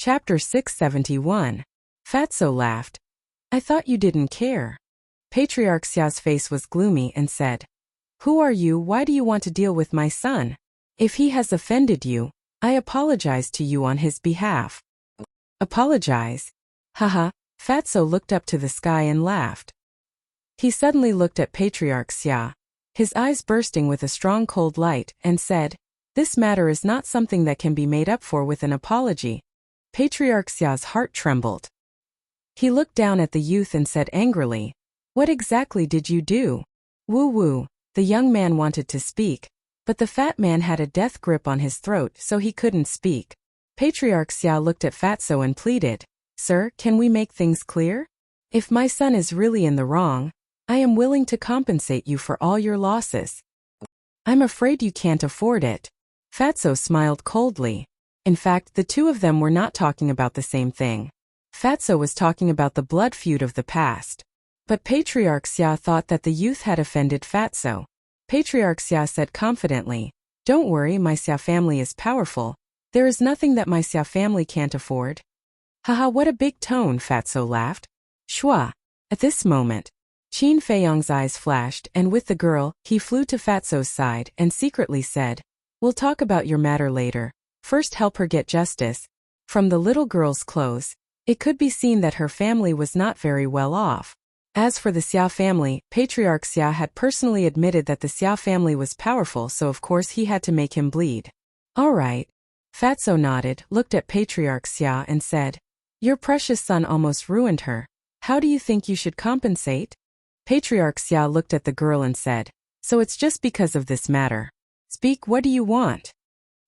Chapter 671. Fatso laughed. I thought you didn't care. Patriarch Xia's face was gloomy and said, Who are you? Why do you want to deal with my son? If he has offended you, I apologize to you on his behalf. Apologize? Haha. Fatso looked up to the sky and laughed. He suddenly looked at Patriarch Xia, his eyes bursting with a strong cold light, and said, This matter is not something that can be made up for with an apology. Patriarch Xia's heart trembled. He looked down at the youth and said angrily, What exactly did you do? Woo-woo. The young man wanted to speak, but the fat man had a death grip on his throat so he couldn't speak. Patriarch Xia looked at Fatso and pleaded, Sir, can we make things clear? If my son is really in the wrong, I am willing to compensate you for all your losses. I'm afraid you can't afford it. Fatso smiled coldly. In fact, the two of them were not talking about the same thing. Fatso was talking about the blood feud of the past. But Patriarch Xia thought that the youth had offended Fatso. Patriarch Xia said confidently, Don't worry, my Xia family is powerful. There is nothing that my Xia family can't afford. Haha, what a big tone, Fatso laughed. Shua. At this moment, Qin Feiyong's eyes flashed, and with the girl, he flew to Fatso's side and secretly said, We'll talk about your matter later. First help her get justice. From the little girl's clothes, it could be seen that her family was not very well off. As for the Xia family, Patriarch Xia had personally admitted that the Xia family was powerful, so of course he had to make him bleed. All right. Fatso nodded, looked at Patriarch Xia and said, Your precious son almost ruined her. How do you think you should compensate? Patriarch Xia looked at the girl and said, So it's just because of this matter. Speak, what do you want?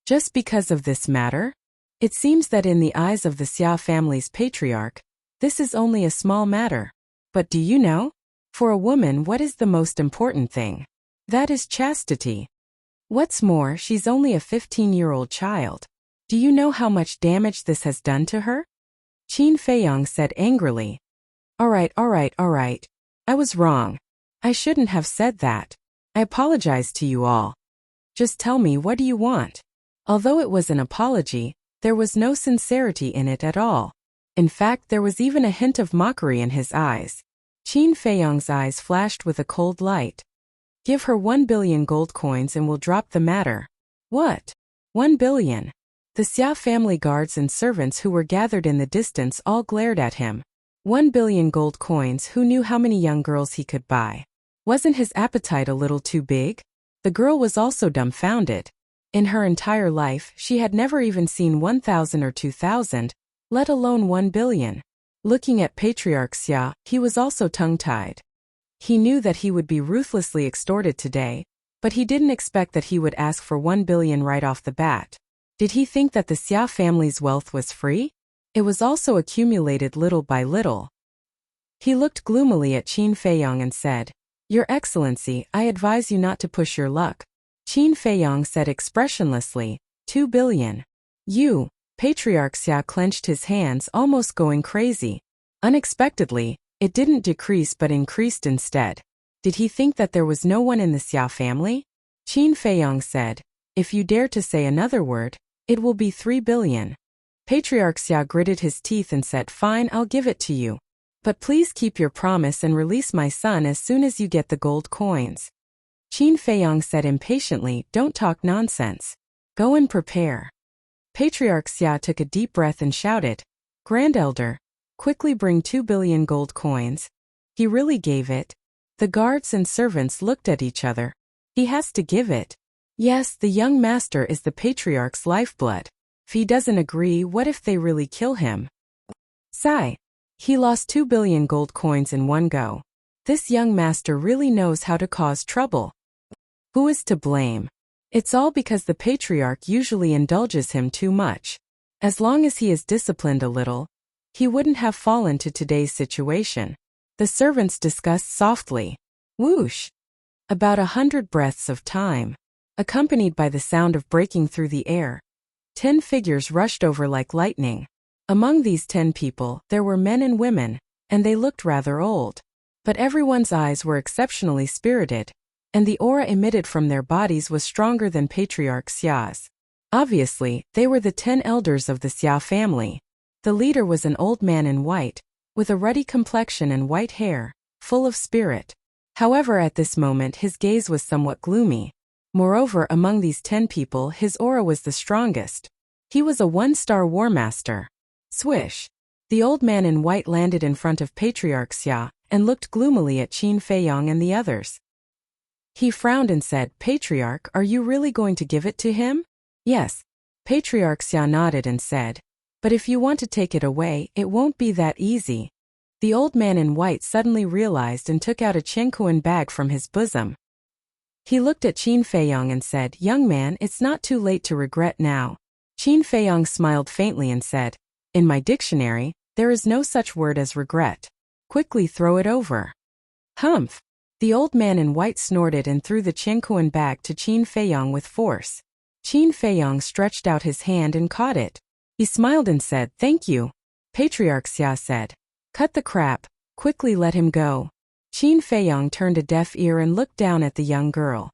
Just because of this matter? It seems that in the eyes of the Xia family's patriarch, this is only a small matter. But do you know? For a woman, what is the most important thing? That is chastity. What's more, she's only a 15-year-old child. Do you know how much damage this has done to her? Qin Feiyong said angrily. All right. I was wrong. I shouldn't have said that. I apologize to you all. Just tell me, what do you want? Although it was an apology, there was no sincerity in it at all. In fact, there was even a hint of mockery in his eyes. Qin Feiyong's eyes flashed with a cold light. Give her 1 billion gold coins and we'll drop the matter. What? 1 billion? The Xia family guards and servants who were gathered in the distance all glared at him. 1 billion gold coins, who knew how many young girls he could buy? Wasn't his appetite a little too big? The girl was also dumbfounded. In her entire life, she had never even seen 1,000 or 2,000, let alone 1 billion. Looking at Patriarch Xia, he was also tongue-tied. He knew that he would be ruthlessly extorted today, but he didn't expect that he would ask for 1 billion right off the bat. Did he think that the Xia family's wealth was free? It was also accumulated little by little. He looked gloomily at Qin Feiyong and said, Your Excellency, I advise you not to push your luck. Qin Feiyong said expressionlessly, 2 billion. You. Patriarch Xia clenched his hands, almost going crazy. Unexpectedly, it didn't decrease but increased instead. Did he think that there was no one in the Xia family? Qin Feiyong said, If you dare to say another word, it will be 3 billion. Patriarch Xia gritted his teeth and said, Fine, I'll give it to you. But please keep your promise and release my son as soon as you get the gold coins. Qin Feiyong said impatiently, Don't talk nonsense. Go and prepare. Patriarch Xia took a deep breath and shouted, Grand Elder, quickly bring 2 billion gold coins. He really gave it. The guards and servants looked at each other. He has to give it. Yes, the young master is the patriarch's lifeblood. If he doesn't agree, what if they really kill him? Sigh. He lost 2 billion gold coins in one go. This young master really knows how to cause trouble. Who is to blame? It's all because the patriarch usually indulges him too much. As long as he is disciplined a little, he wouldn't have fallen to today's situation. The servants discussed softly. Whoosh! About 100 breaths of time, accompanied by the sound of breaking through the air. 10 figures rushed over like lightning. Among these 10 people, there were men and women, and they looked rather old. But everyone's eyes were exceptionally spirited, and the aura emitted from their bodies was stronger than Patriarch Xia's. Obviously, they were the 10 elders of the Xia family. The leader was an old man in white, with a ruddy complexion and white hair, full of spirit. However, at this moment his gaze was somewhat gloomy. Moreover, among these 10 people his aura was the strongest. He was a 1-star war master. Swish! The old man in white landed in front of Patriarch Xia, and looked gloomily at Qin Feiyong and the others. He frowned and said, "Patriarch, are you really going to give it to him?" "Yes." Patriarch Xia nodded and said, "But if you want to take it away, it won't be that easy." The old man in white suddenly realized and took out a Chenkuan bag from his bosom. He looked at Qin Feiyong and said, "Young man, it's not too late to regret now." Qin Feiyong smiled faintly and said, "In my dictionary, there is no such word as regret. Quickly throw it over." "Humph!" The old man in white snorted and threw the Chenkuan bag to Qin Feiyong with force. Qin Feiyong stretched out his hand and caught it. He smiled and said, "Thank you." Patriarch Xia said, "Cut the crap, quickly let him go." Qin Feiyong turned a deaf ear and looked down at the young girl.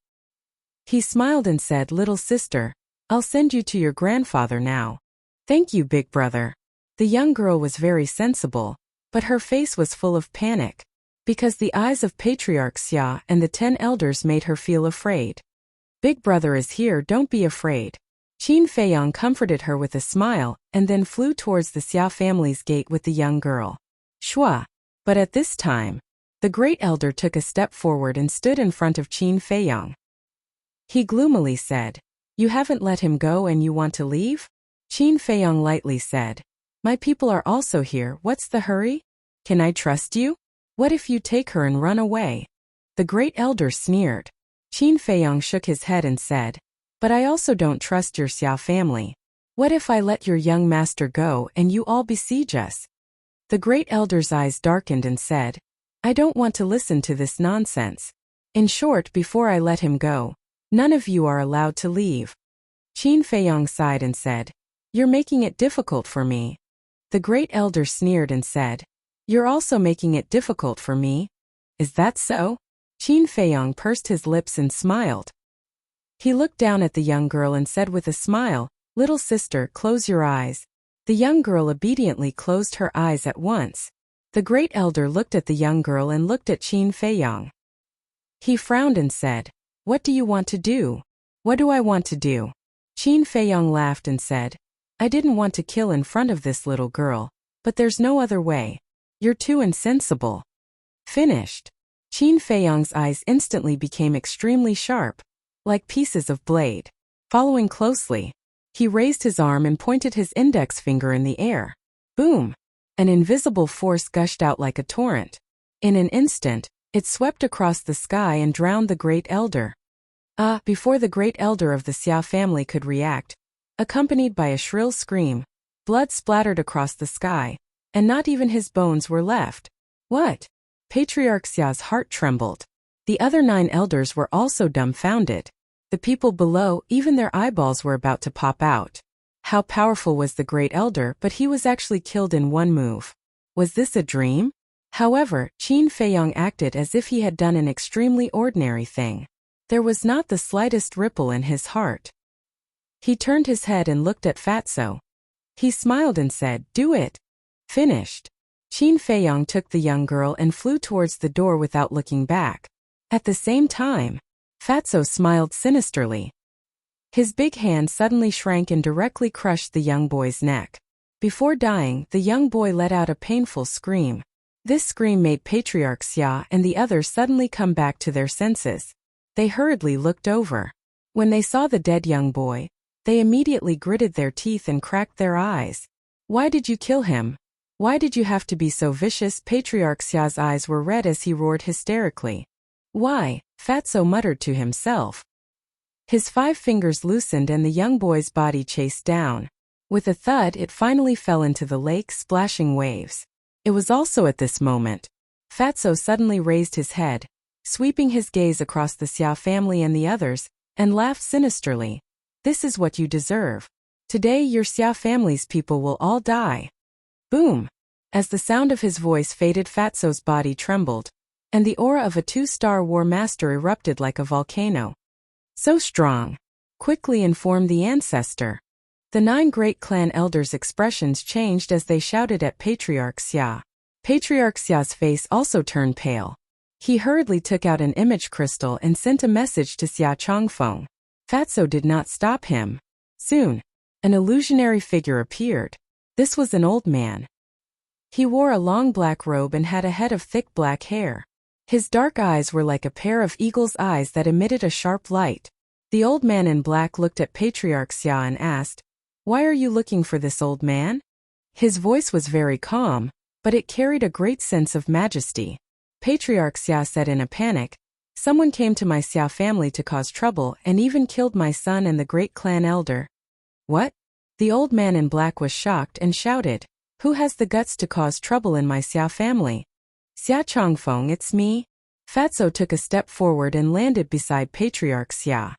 He smiled and said, "Little sister, I'll send you to your grandfather now." "Thank you, big brother." The young girl was very sensible, but her face was full of panic, because the eyes of Patriarch Xia and the 10 elders made her feel afraid. "Big brother is here, don't be afraid." Qin Feiyong comforted her with a smile, and then flew towards the Xia family's gate with the young girl. Shua! But at this time, the great elder took a step forward and stood in front of Qin Feiyong. He gloomily said, "You haven't let him go and you want to leave?" Qin Feiyong lightly said, "My people are also here, what's the hurry? Can I trust you? What if you take her and run away?" The great elder sneered. Qin Feiyong shook his head and said, "But I also don't trust your Xia family. What if I let your young master go and you all besiege us?" The great elder's eyes darkened and said, "I don't want to listen to this nonsense. In short, before I let him go, none of you are allowed to leave." Qin Feiyong sighed and said, "You're making it difficult for me." The great elder sneered and said, "You're also making it difficult for me. Is that so?" Qin Feiyong pursed his lips and smiled. He looked down at the young girl and said with a smile, "Little sister, close your eyes." The young girl obediently closed her eyes at once. The great elder looked at the young girl and looked at Qin Feiyong. He frowned and said, "What do you want to do?" "What do I want to do?" Qin Feiyong laughed and said, "I didn't want to kill in front of this little girl, but there's no other way. You're too insensible." Finished. Qin Feiyong's eyes instantly became extremely sharp, like pieces of blade. Following closely, he raised his arm and pointed his index finger in the air. Boom! An invisible force gushed out like a torrent. In an instant, it swept across the sky and drowned the great elder. Before the great elder of the Xia family could react, accompanied by a shrill scream, blood splattered across the sky, and not even his bones were left. What? Patriarch Xia's heart trembled. The other 9 elders were also dumbfounded. The people below, even their eyeballs were about to pop out. How powerful was the great elder, but he was actually killed in one move. Was this a dream? However, Qin Feiyong acted as if he had done an extremely ordinary thing. There was not the slightest ripple in his heart. He turned his head and looked at Fatso. He smiled and said, "Do it." Finished. Qin Feiyong took the young girl and flew towards the door without looking back. At the same time, Fatso smiled sinisterly. His big hand suddenly shrank and directly crushed the young boy's neck. Before dying, the young boy let out a painful scream. This scream made Patriarch Xia and the others suddenly come back to their senses. They hurriedly looked over. When they saw the dead young boy, they immediately gritted their teeth and cracked their eyes. "Why did you kill him? Why did you have to be so vicious?" Patriarch Xia's eyes were red as he roared hysterically. "Why?" Fatso muttered to himself. His 5 fingers loosened and the young boy's body chased down. With a thud, it finally fell into the lake, splashing waves. It was also at this moment, Fatso suddenly raised his head, sweeping his gaze across the Xia family and the others, and laughed sinisterly. "This is what you deserve. Today your Xia family's people will all die." Boom! As the sound of his voice faded, Fatso's body trembled, and the aura of a 2-star war master erupted like a volcano. "So strong. Quickly inform the ancestor." The 9 great clan elders' expressions changed as they shouted at Patriarch Xia. Patriarch Xia's face also turned pale. He hurriedly took out an image crystal and sent a message to Xia Chongfeng. Fatso did not stop him. Soon, an illusionary figure appeared. This was an old man. He wore a long black robe and had a head of thick black hair. His dark eyes were like a pair of eagle's eyes that emitted a sharp light. The old man in black looked at Patriarch Xia and asked, "Why are you looking for this old man?" His voice was very calm, but it carried a great sense of majesty. Patriarch Xia said in a panic, "Someone came to my Xia family to cause trouble and even killed my son and the great clan elder." "What?" The old man in black was shocked and shouted, "Who has the guts to cause trouble in my Xia family?" "Xia Chongfeng, it's me." Fatso took a step forward and landed beside Patriarch Xia.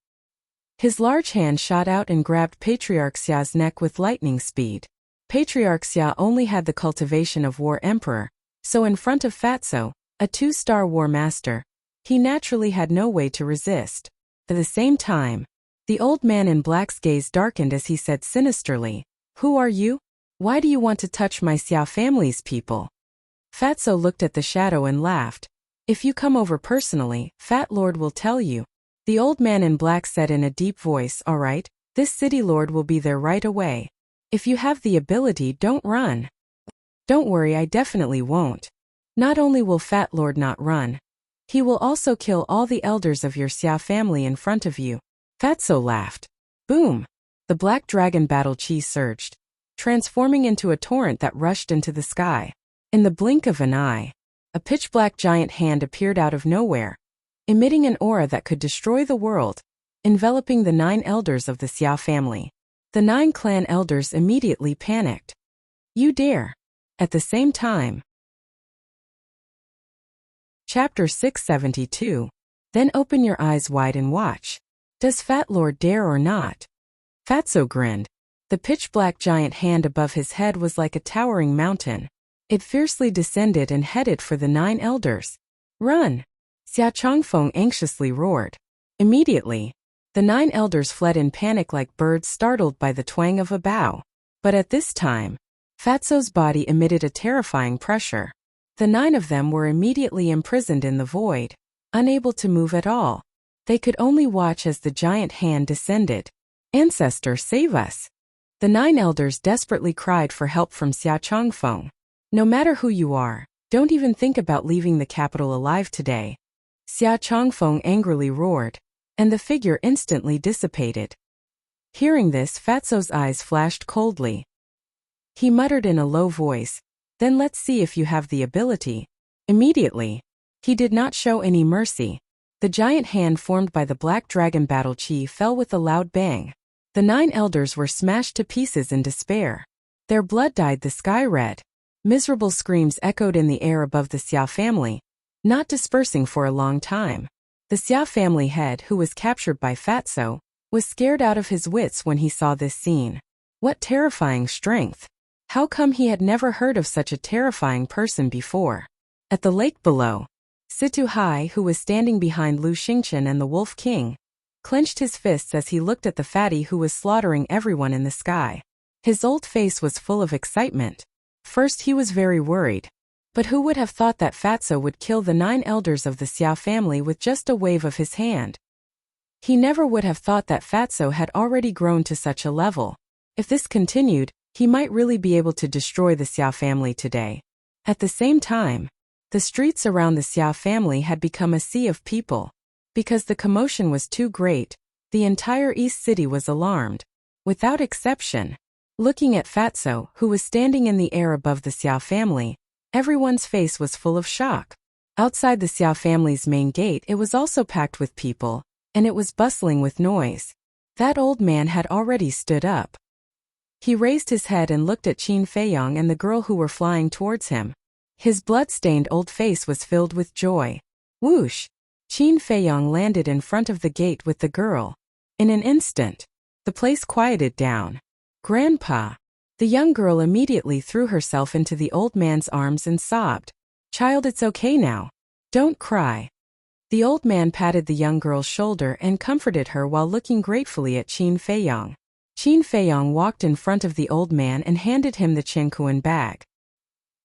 His large hand shot out and grabbed Patriarch Xia's neck with lightning speed. Patriarch Xia only had the cultivation of War Emperor, so in front of Fatso, a 2-star war master, he naturally had no way to resist. At the same time, the old man in black's gaze darkened as he said sinisterly, "Who are you? Why do you want to touch my Xia family's people?" Fatso looked at the shadow and laughed. "If you come over personally, Fat Lord will tell you." The old man in black said in a deep voice, "All right, this city lord will be there right away. If you have the ability, don't run." "Don't worry, I definitely won't. Not only will Fat Lord not run, he will also kill all the elders of your Xia family in front of you." Fatso laughed. Boom! The black dragon battle chi surged, transforming into a torrent that rushed into the sky. In the blink of an eye, a pitch-black giant hand appeared out of nowhere, emitting an aura that could destroy the world, enveloping the 9 elders of the Xia family. The 9 clan elders immediately panicked. "You dare!" At the same time. Chapter 672. Then open your eyes wide and watch. Does Fat Lord dare or not? Fatso grinned. The pitch-black giant hand above his head was like a towering mountain. It fiercely descended and headed for the 9 elders. "Run!" Xia Chongfeng anxiously roared. Immediately, the 9 elders fled in panic like birds startled by the twang of a bow. But at this time, Fatso's body emitted a terrifying pressure. The 9 of them were immediately imprisoned in the void, unable to move at all. They could only watch as the giant hand descended. "Ancestor, save us!" The 9 elders desperately cried for help from Xia Chongfeng. "No matter who you are, don't even think about leaving the capital alive today." Xia Chongfeng angrily roared, and the figure instantly dissipated. Hearing this, Fatso's eyes flashed coldly. He muttered in a low voice, "Then let's see if you have the ability." Immediately, he did not show any mercy. The giant hand formed by the black dragon battle chi fell with a loud bang. The 9 elders were smashed to pieces in despair. Their blood dyed the sky red. Miserable screams echoed in the air above the Xia family, not dispersing for a long time. The Xia family head, who was captured by Fatso, was scared out of his wits when he saw this scene. What terrifying strength! How come he had never heard of such a terrifying person before? At the lake below, Situ Hai, who was standing behind Lu Xingchen and the Wolf King, clenched his fists as he looked at the fatty who was slaughtering everyone in the sky. His old face was full of excitement. First he was very worried. But who would have thought that Fatso would kill the 9 elders of the Xia family with just a wave of his hand? He never would have thought that Fatso had already grown to such a level. If this continued, he might really be able to destroy the Xia family today. At the same time, the streets around the Xia family had become a sea of people. Because the commotion was too great, the entire East City was alarmed, without exception. Looking at Fatso, who was standing in the air above the Xia family, everyone's face was full of shock. Outside the Xia family's main gate, it was also packed with people, and it was bustling with noise. That old man had already stood up. He raised his head and looked at Qin Feiyang and the girl who were flying towards him. His blood-stained old face was filled with joy. Whoosh! Qin Feiyang landed in front of the gate with the girl. In an instant, the place quieted down. "Grandpa!" The young girl immediately threw herself into the old man's arms and sobbed. "Child, it's okay now. Don't cry." The old man patted the young girl's shoulder and comforted her while looking gratefully at Qin Feiyang. Qin Feiyong walked in front of the old man and handed him the Chenkuan bag.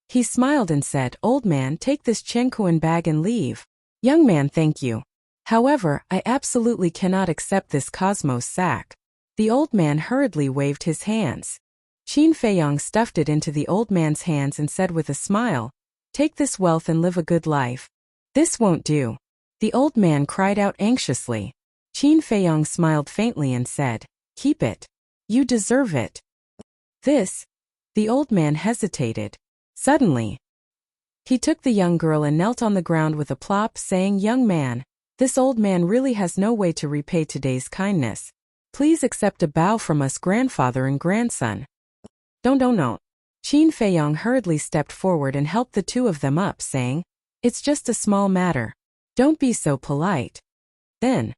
He smiled and said, "Old man, take this Chenkuan bag and leave." "Young man, thank you. However, I absolutely cannot accept this Cosmos sack." The old man hurriedly waved his hands. Qin Feiyong stuffed it into the old man's hands and said with a smile, "Take this wealth and live a good life." "This won't do." The old man cried out anxiously. Qin Feiyong smiled faintly and said, "Keep it. You deserve it." "This?" The old man hesitated. Suddenly, he took the young girl and knelt on the ground with a plop, saying, "Young man, this old man really has no way to repay today's kindness. Please accept a bow from us, grandfather and grandson." Don't. Qin Feiyong hurriedly stepped forward and helped the two of them up, saying, "It's just a small matter. Don't be so polite." Then,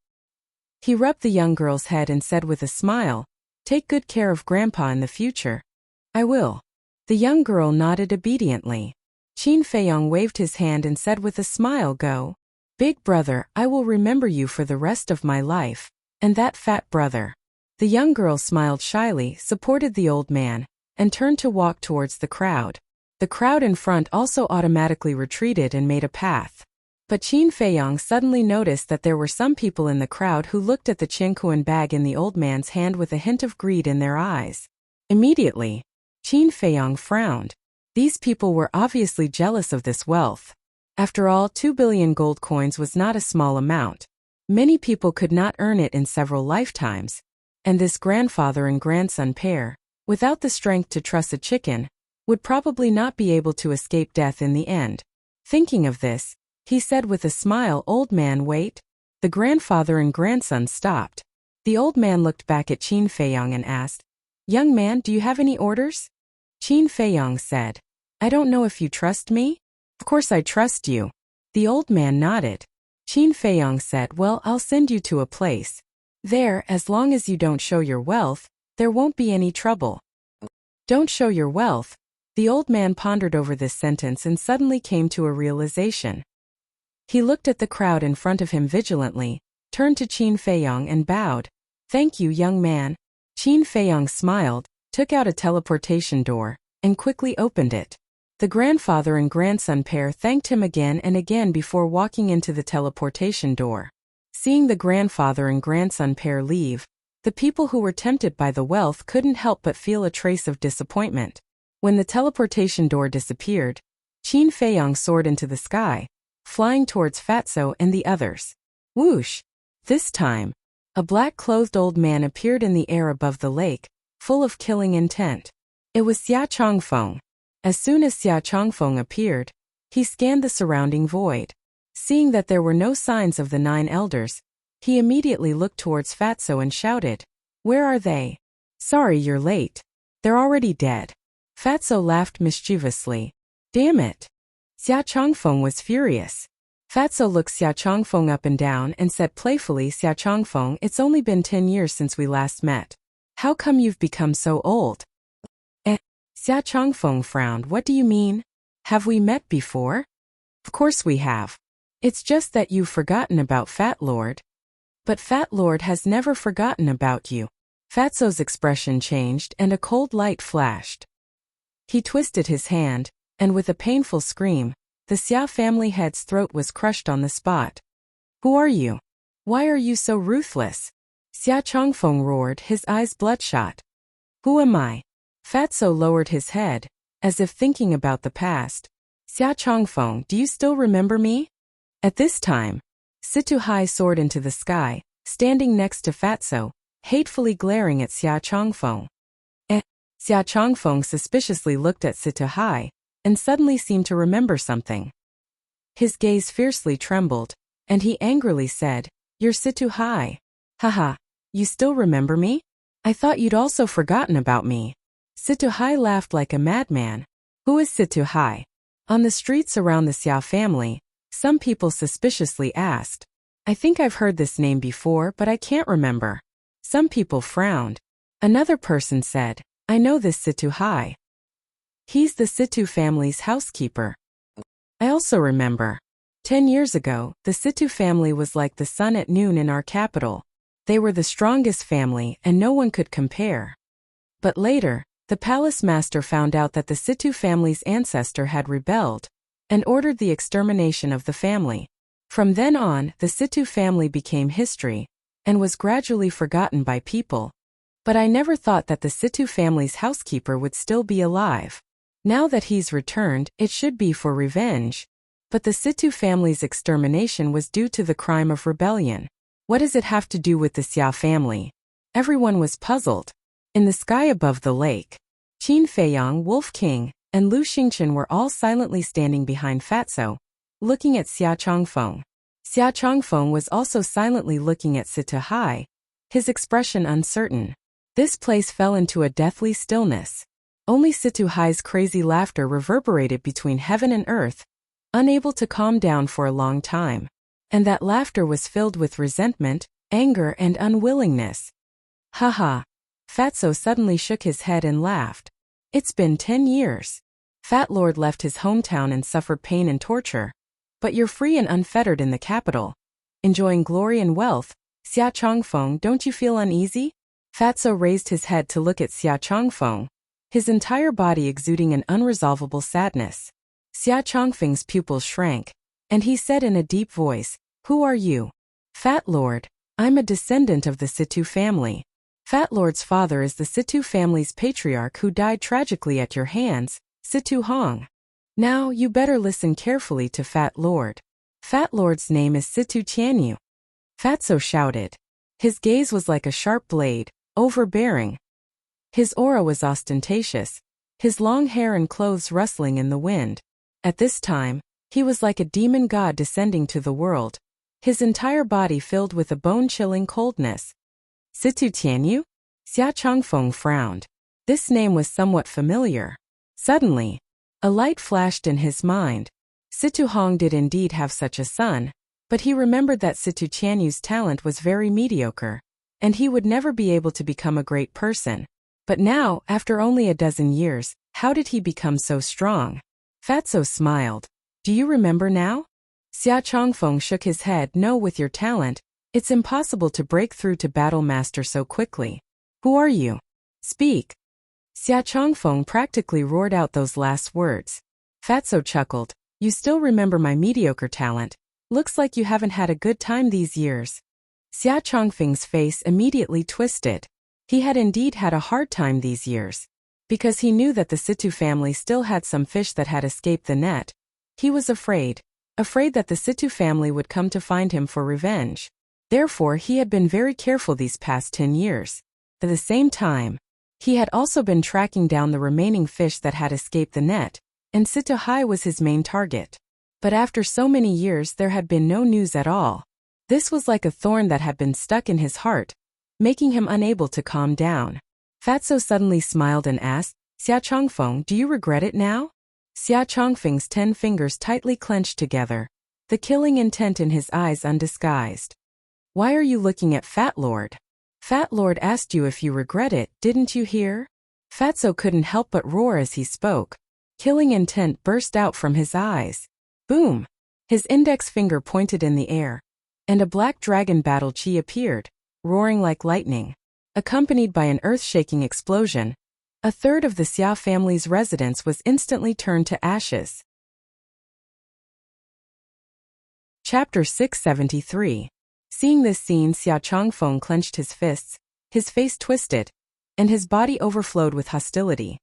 he rubbed the young girl's head and said with a smile, "Take good care of Grandpa in the future." "I will." The young girl nodded obediently. Qin Feiyong waved his hand and said with a smile, "Go. Big brother, I will remember you for the rest of my life. And that fat brother." The young girl smiled shyly, supported the old man, and turned to walk towards the crowd. The crowd in front also automatically retreated and made a path. But Qin Feiyong suddenly noticed that there were some people in the crowd who looked at the Chenkuan bag in the old man's hand with a hint of greed in their eyes. Immediately, Qin Feiyong frowned. These people were obviously jealous of this wealth. After all, 2 billion gold coins was not a small amount. Many people could not earn it in several lifetimes. And this grandfather and grandson pair, without the strength to truss a chicken, would probably not be able to escape death in the end. Thinking of this, he said with a smile, "Old man, wait." The grandfather and grandson stopped. The old man looked back at Qin Feiyong and asked, "Young man, do you have any orders?" Qin Feiyong said, "I don't know if you trust me?" "Of course I trust you." The old man nodded. Qin Feiyong said, "Well, I'll send you to a place. There, as long as you don't show your wealth, there won't be any trouble." "Don't show your wealth." The old man pondered over this sentence and suddenly came to a realization. He looked at the crowd in front of him vigilantly, turned to Qin Feiyong and bowed. "Thank you, young man." Qin Feiyong smiled, took out a teleportation door, and quickly opened it. The grandfather and grandson pair thanked him again and again before walking into the teleportation door. Seeing the grandfather and grandson pair leave, the people who were tempted by the wealth couldn't help but feel a trace of disappointment. When the teleportation door disappeared, Qin Feiyong soared into the sky, flying towards Fatso and the others. Whoosh! This time, a black-clothed old man appeared in the air above the lake, full of killing intent. It was Xia Chongfeng. As soon as Xia Chongfeng appeared, he scanned the surrounding void. Seeing that there were no signs of the 9 elders, he immediately looked towards Fatso and shouted, "Where are they?" "Sorry, you're late. They're already dead." Fatso laughed mischievously. "Damn it." Xia Chongfeng was furious. Fatso looked Xia Chongfeng up and down and said playfully, "Xia Chongfeng, it's only been 10 years since we last met. How come you've become so old?" Xia Chongfeng frowned. "What do you mean? Have we met before?" "Of course we have. It's just that you've forgotten about Fat Lord." "But Fat Lord has never forgotten about you." Fatso's expression changed and a cold light flashed. He twisted his hand, and with a painful scream, the Xia family head's throat was crushed on the spot. "Who are you? Why are you so ruthless?" Xia Chongfeng roared, his eyes bloodshot. "Who am I?" Fatso lowered his head, as if thinking about the past. "Xia Chongfeng, do you still remember me?" At this time, Situ Hai soared into the sky, standing next to Fatso, hatefully glaring at Xia Chongfeng. Xia Chongfeng suspiciously looked at Situ Hai, and suddenly seemed to remember something. His gaze fiercely trembled, and he angrily said, "You're Situ Hai. Haha, you still remember me? I thought you'd also forgotten about me." Situ Hai laughed like a madman. "Who is Situ Hai?" On the streets around the Xia family, some people suspiciously asked. "I think I've heard this name before, but I can't remember." Some people frowned. Another person said, "I know this Situ Hai. He's the Situ family's housekeeper." "I also remember. 10 years ago, the Situ family was like the sun at noon in our capital. They were the strongest family and no one could compare. But later, the palace master found out that the Situ family's ancestor had rebelled and ordered the extermination of the family. From then on, the Situ family became history and was gradually forgotten by people. But I never thought that the Situ family's housekeeper would still be alive. Now that he's returned, it should be for revenge. But the Situ family's extermination was due to the crime of rebellion. What does it have to do with the Xia family? Everyone was puzzled. In the sky above the lake, Qin Feiyang, Wolf King, and Lu Xingchen were all silently standing behind Fatso, looking at Xia Chongfeng. Xia Chongfeng was also silently looking at Situ Hai, his expression uncertain. This place fell into a deathly stillness. Only Situ Hai's crazy laughter reverberated between heaven and earth, unable to calm down for a long time. And that laughter was filled with resentment, anger, and unwillingness. Ha. Fatso suddenly shook his head and laughed. It's been 10 years. Fat Lord left his hometown and suffered pain and torture. But you're free and unfettered in the capital, enjoying glory and wealth. Xia Chongfeng, don't you feel uneasy? Fatso raised his head to look at Xia Chongfeng, his entire body exuding an unresolvable sadness. Xia Chongfeng's pupils shrank, and he said in a deep voice, "Who are you?" "Fat Lord, I'm a descendant of the Situ family. Fat Lord's father is the Situ family's patriarch who died tragically at your hands, Situ Hong. Now, you better listen carefully to Fat Lord. Fat Lord's name is Situ Tianyu." Fatso shouted. His gaze was like a sharp blade, overbearing. His aura was ostentatious, his long hair and clothes rustling in the wind. At this time, he was like a demon god descending to the world, his entire body filled with a bone-chilling coldness. Situ Tianyu? Xia Chongfeng frowned. This name was somewhat familiar. Suddenly, a light flashed in his mind. Situ Hong did indeed have such a son, but he remembered that Situ Tianyu's talent was very mediocre, and he would never be able to become a great person. But now, after only a dozen years, how did he become so strong? Fatso smiled. Do you remember now? Xia Chongfeng shook his head. No, with your talent, it's impossible to break through to Battle Master so quickly. Who are you? Speak. Xia Chongfeng practically roared out those last words. Fatso chuckled. You still remember my mediocre talent. Looks like you haven't had a good time these years. Xia Chongfeng's face immediately twisted. He had indeed had a hard time these years. Because he knew that the Situ family still had some fish that had escaped the net. He was afraid that the Situ family would come to find him for revenge. Therefore, he had been very careful these past 10 years. At the same time, he had also been tracking down the remaining fish that had escaped the net, and Situ Hai was his main target. But after so many years there had been no news at all. This was like a thorn that had been stuck in his heart, making him unable to calm down. Fatso suddenly smiled and asked, Xia Chongfeng, do you regret it now? Xia Chongfeng's 10 fingers tightly clenched together, the killing intent in his eyes undisguised. Why are you looking at Fat Lord? Fat Lord asked you if you regret it, didn't you hear? Fatso couldn't help but roar as he spoke. Killing intent burst out from his eyes. Boom! His index finger pointed in the air, and a black dragon battle chi appeared, roaring like lightning. Accompanied by an earth-shaking explosion, a third of the Xia family's residence was instantly turned to ashes. Chapter 673. Seeing this scene, Xia Chongfeng clenched his fists, his face twisted, and his body overflowed with hostility.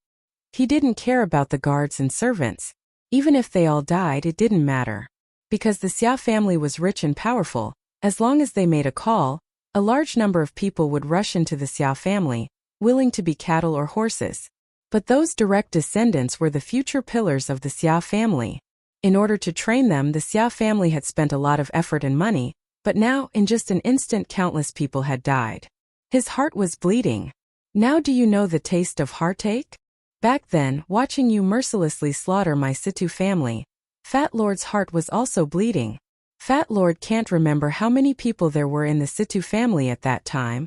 He didn't care about the guards and servants. Even if they all died, it didn't matter. Because the Xia family was rich and powerful, as long as they made a call, a large number of people would rush into the Xia family, willing to be cattle or horses. But those direct descendants were the future pillars of the Xia family. In order to train them, the Xia family had spent a lot of effort and money, but now, in just an instant, countless people had died. His heart was bleeding. Now do you know the taste of heartache? Back then, watching you mercilessly slaughter my Situ family, Fat Lord's heart was also bleeding. Fat Lord can't remember how many people there were in the Situ family at that time.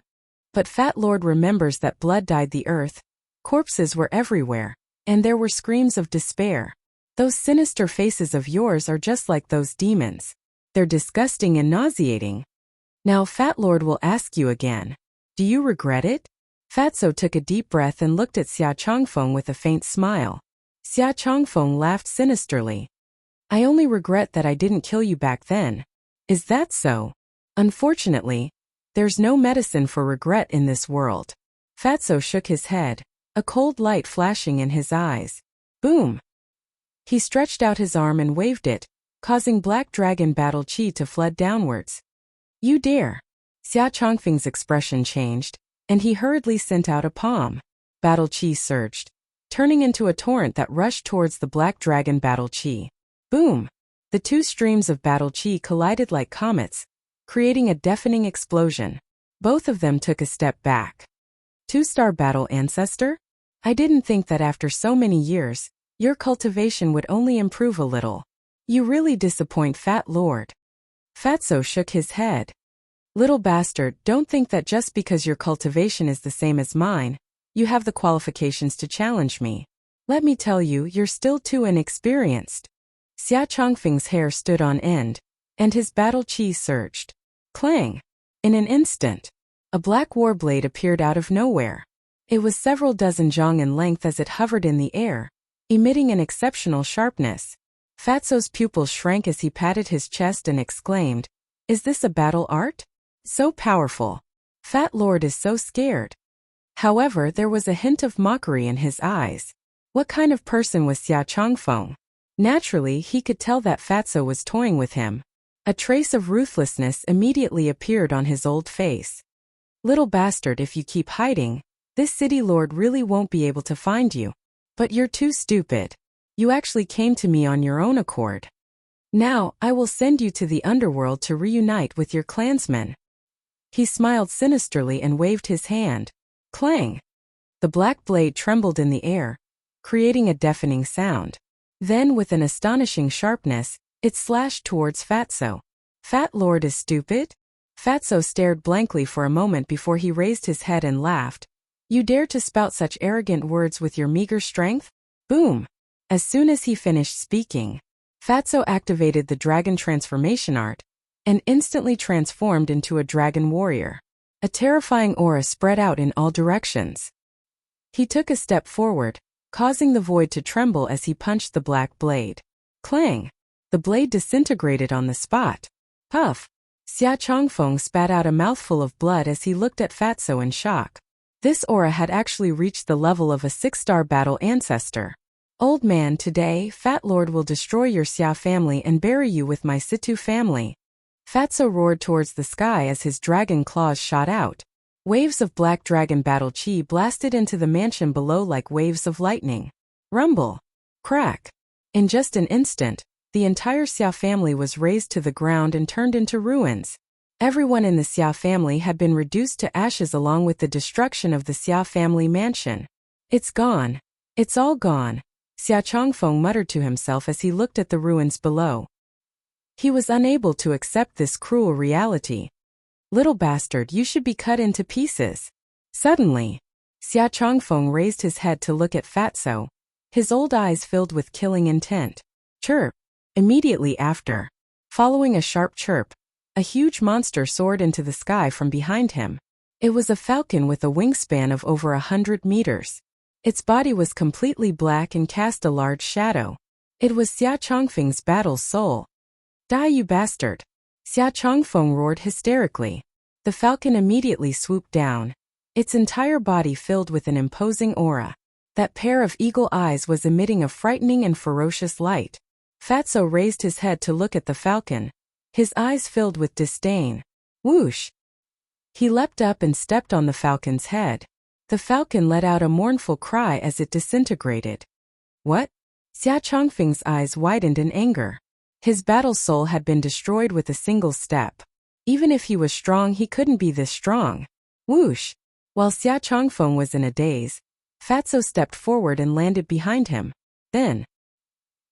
But Fat Lord remembers that blood dyed the earth, corpses were everywhere, and there were screams of despair. Those sinister faces of yours are just like those demons. They're disgusting and nauseating. Now Fat Lord will ask you again. Do you regret it? Fatso took a deep breath and looked at Xia Chongfeng with a faint smile. Xia Chongfeng laughed sinisterly. I only regret that I didn't kill you back then. Is that so? Unfortunately, there's no medicine for regret in this world. Fatso shook his head, a cold light flashing in his eyes. Boom! He stretched out his arm and waved it, causing Black Dragon Battle Chi to flood downwards. You dare! Xia Chongfeng's expression changed, and he hurriedly sent out a palm. Battle Chi surged, turning into a torrent that rushed towards the Black Dragon Battle Chi. Boom! The two streams of Battle Chi collided like comets, creating a deafening explosion. Both of them took a step back. Two-star battle ancestor? I didn't think that after so many years, your cultivation would only improve a little. You really disappoint, Fat Lord. Fatso shook his head. Little bastard, don't think that just because your cultivation is the same as mine, you have the qualifications to challenge me. Let me tell you, you're still too inexperienced. Xia Chongfeng's hair stood on end, and his battle chi surged. Clang! In an instant, a black war blade appeared out of nowhere. It was several dozen zhang in length as it hovered in the air, emitting an exceptional sharpness. Fatso's pupils shrank as he patted his chest and exclaimed, Is this a battle art? So powerful. Fat Lord is so scared. However, there was a hint of mockery in his eyes. What kind of person was Xia Chongfeng? Naturally, he could tell that Fatso was toying with him. A trace of ruthlessness immediately appeared on his old face. Little bastard, if you keep hiding, this city lord really won't be able to find you. But you're too stupid. You actually came to me on your own accord. Now, I will send you to the underworld to reunite with your clansmen. He smiled sinisterly and waved his hand. Clang! The black blade trembled in the air, creating a deafening sound. Then, with an astonishing sharpness, it slashed towards Fatso. Fat Lord is stupid? Fatso stared blankly for a moment before he raised his head and laughed. You dare to spout such arrogant words with your meager strength? Boom! As soon as he finished speaking, Fatso activated the dragon transformation art, and instantly transformed into a dragon warrior. A terrifying aura spread out in all directions. He took a step forward, causing the void to tremble as he punched the black blade. Clang! The blade disintegrated on the spot. Puff! Xia Chongfeng spat out a mouthful of blood as he looked at Fatso in shock. This aura had actually reached the level of a 6-star battle ancestor. Old man, today, Fat Lord will destroy your Xia family and bury you with my Situ family. Fatso roared towards the sky as his dragon claws shot out. Waves of Black Dragon Battle Chi blasted into the mansion below like waves of lightning. Rumble! Crack! In just an instant, the entire Xia family was razed to the ground and turned into ruins. Everyone in the Xia family had been reduced to ashes along with the destruction of the Xia family mansion. It's gone. It's all gone, Xia Chongfeng muttered to himself as he looked at the ruins below. He was unable to accept this cruel reality. Little bastard, you should be cut into pieces. Suddenly, Xia Chongfeng raised his head to look at Fatso, his old eyes filled with killing intent. Chirp! Immediately after, following a sharp chirp, a huge monster soared into the sky from behind him. It was a falcon with a wingspan of over 100 meters. Its body was completely black and cast a large shadow. It was Xia Chongfeng's battle soul. Die, you bastard! Xia Chongfeng roared hysterically. The falcon immediately swooped down, its entire body filled with an imposing aura. That pair of eagle eyes was emitting a frightening and ferocious light. Fatso raised his head to look at the falcon, his eyes filled with disdain. Whoosh! He leapt up and stepped on the falcon's head. The falcon let out a mournful cry as it disintegrated. What? Xia Chongfeng's eyes widened in anger. His battle soul had been destroyed with a single step. Even if he was strong, he couldn't be this strong. Whoosh! While Xia Chongfeng was in a daze, Fatso stepped forward and landed behind him. Then,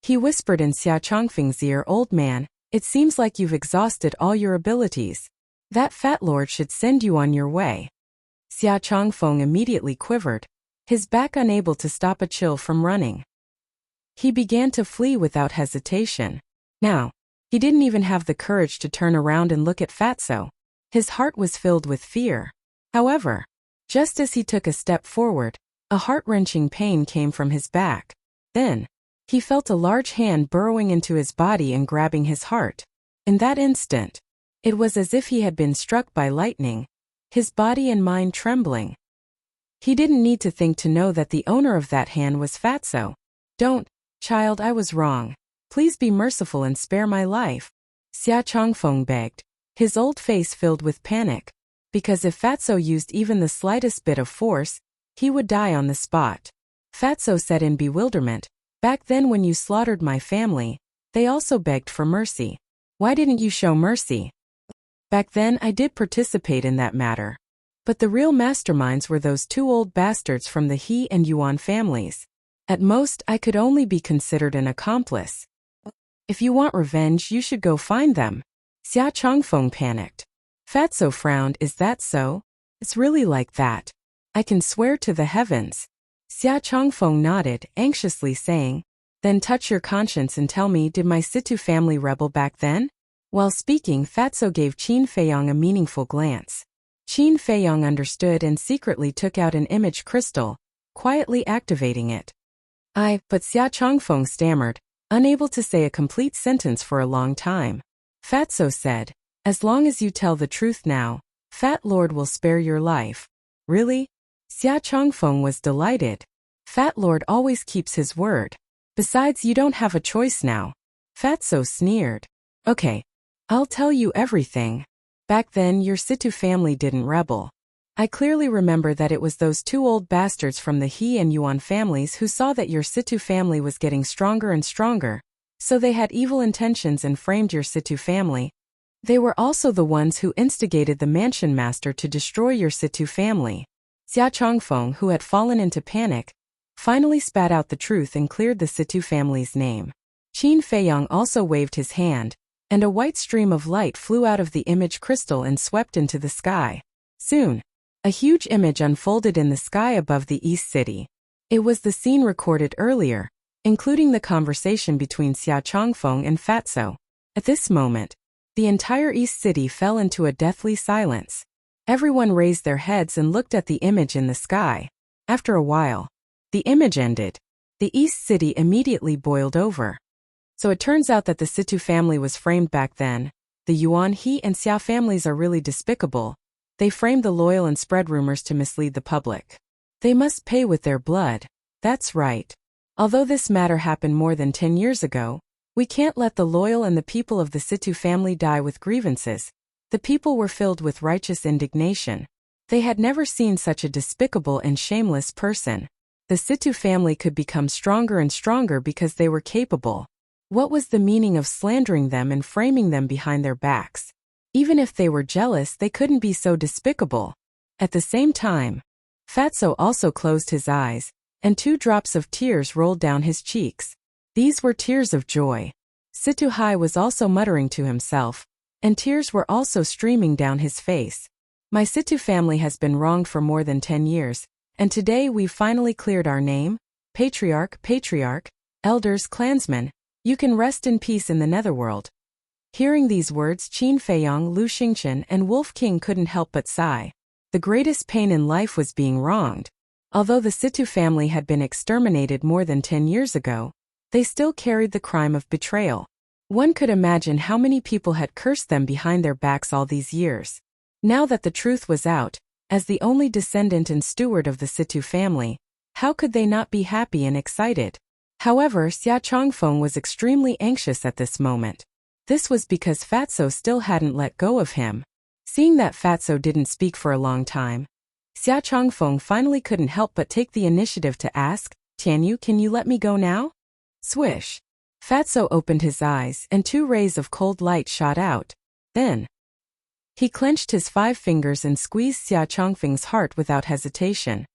he whispered in Xia Chongfeng's ear, Old man, it seems like you've exhausted all your abilities. That Fat Lord should send you on your way. Xia Chongfeng immediately quivered, his back unable to stop a chill from running. He began to flee without hesitation. Now, he didn't even have the courage to turn around and look at Fatso. His heart was filled with fear. However, just as he took a step forward, a heart-wrenching pain came from his back. Then, he felt a large hand burrowing into his body and grabbing his heart. In that instant, it was as if he had been struck by lightning, his body and mind trembling. He didn't need to think to know that the owner of that hand was Fatso. "Don't, child, I was wrong. Please be merciful and spare my life," Xia Changfeng begged, his old face filled with panic, because if Fatso used even the slightest bit of force, he would die on the spot. Fatso said in bewilderment, "Back then when you slaughtered my family, they also begged for mercy. Why didn't you show mercy?" "Back then I did participate in that matter. But the real masterminds were those two old bastards from the He and Yuan families. At most, I could only be considered an accomplice. If you want revenge, you should go find them." Xia Changfeng panicked. Fatso frowned. "Is that so? It's really like that. I can swear to the heavens." Xia Changfeng nodded, anxiously saying, "Then touch your conscience and tell me, did my Situ family rebel back then?" While speaking, Fatso gave Qin Feiyang a meaningful glance. Qin Feiyang understood and secretly took out an image crystal, quietly activating it. But Xia Changfeng stammered, unable to say a complete sentence for a long time. Fatso said, "As long as you tell the truth now, Fat Lord will spare your life." "Really?" Xia Changfeng was delighted. "Fat Lord always keeps his word. Besides, you don't have a choice now." Fatso sneered. "Okay, I'll tell you everything. Back then, your Situ family didn't rebel. I clearly remember that it was those two old bastards from the He and Yuan families who saw that your Situ family was getting stronger and stronger, so they had evil intentions and framed your Situ family. They were also the ones who instigated the mansion master to destroy your Situ family." Xia Changfeng, who had fallen into panic, finally spat out the truth and cleared the Situ family's name. Qin Feiyang also waved his hand, and a white stream of light flew out of the image crystal and swept into the sky. Soon, a huge image unfolded in the sky above the East City. It was the scene recorded earlier, including the conversation between Xia Changfeng and Fatso. At this moment, the entire East City fell into a deathly silence. Everyone raised their heads and looked at the image in the sky. After a while, the image ended. The East City immediately boiled over. So it turns out that the Situ family was framed back then. The Yuan, He, and Xia families are really despicable. They framed the loyal and spread rumors to mislead the public. They must pay with their blood. That's right. Although this matter happened more than 10 years ago, we can't let the loyal and the people of the Situ family die with grievances. The people were filled with righteous indignation. They had never seen such a despicable and shameless person. The Situ family could become stronger and stronger because they were capable. What was the meaning of slandering them and framing them behind their backs? Even if they were jealous, they couldn't be so despicable. At the same time, Fatso also closed his eyes, and 2 drops of tears rolled down his cheeks. These were tears of joy. Situ Hai was also muttering to himself, and tears were also streaming down his face. "My Situ family has been wronged for more than 10 years, and today we've finally cleared our name. Patriarch, elders, clansmen, you can rest in peace in the netherworld." Hearing these words, Qin Feiyang, Lu Xingchen, and Wolf King couldn't help but sigh. The greatest pain in life was being wronged. Although the Situ family had been exterminated more than 10 years ago, they still carried the crime of betrayal. One could imagine how many people had cursed them behind their backs all these years. Now that the truth was out, as the only descendant and steward of the Situ family, how could they not be happy and excited? However, Xia Changfeng was extremely anxious at this moment. This was because Fatso still hadn't let go of him. Seeing that Fatso didn't speak for a long time, Xia Changfeng finally couldn't help but take the initiative to ask, "Tianyu, can you let me go now?" Swish. Fatso opened his eyes, and 2 rays of cold light shot out. Then, he clenched his 5 fingers and squeezed Xia Changfeng's heart without hesitation.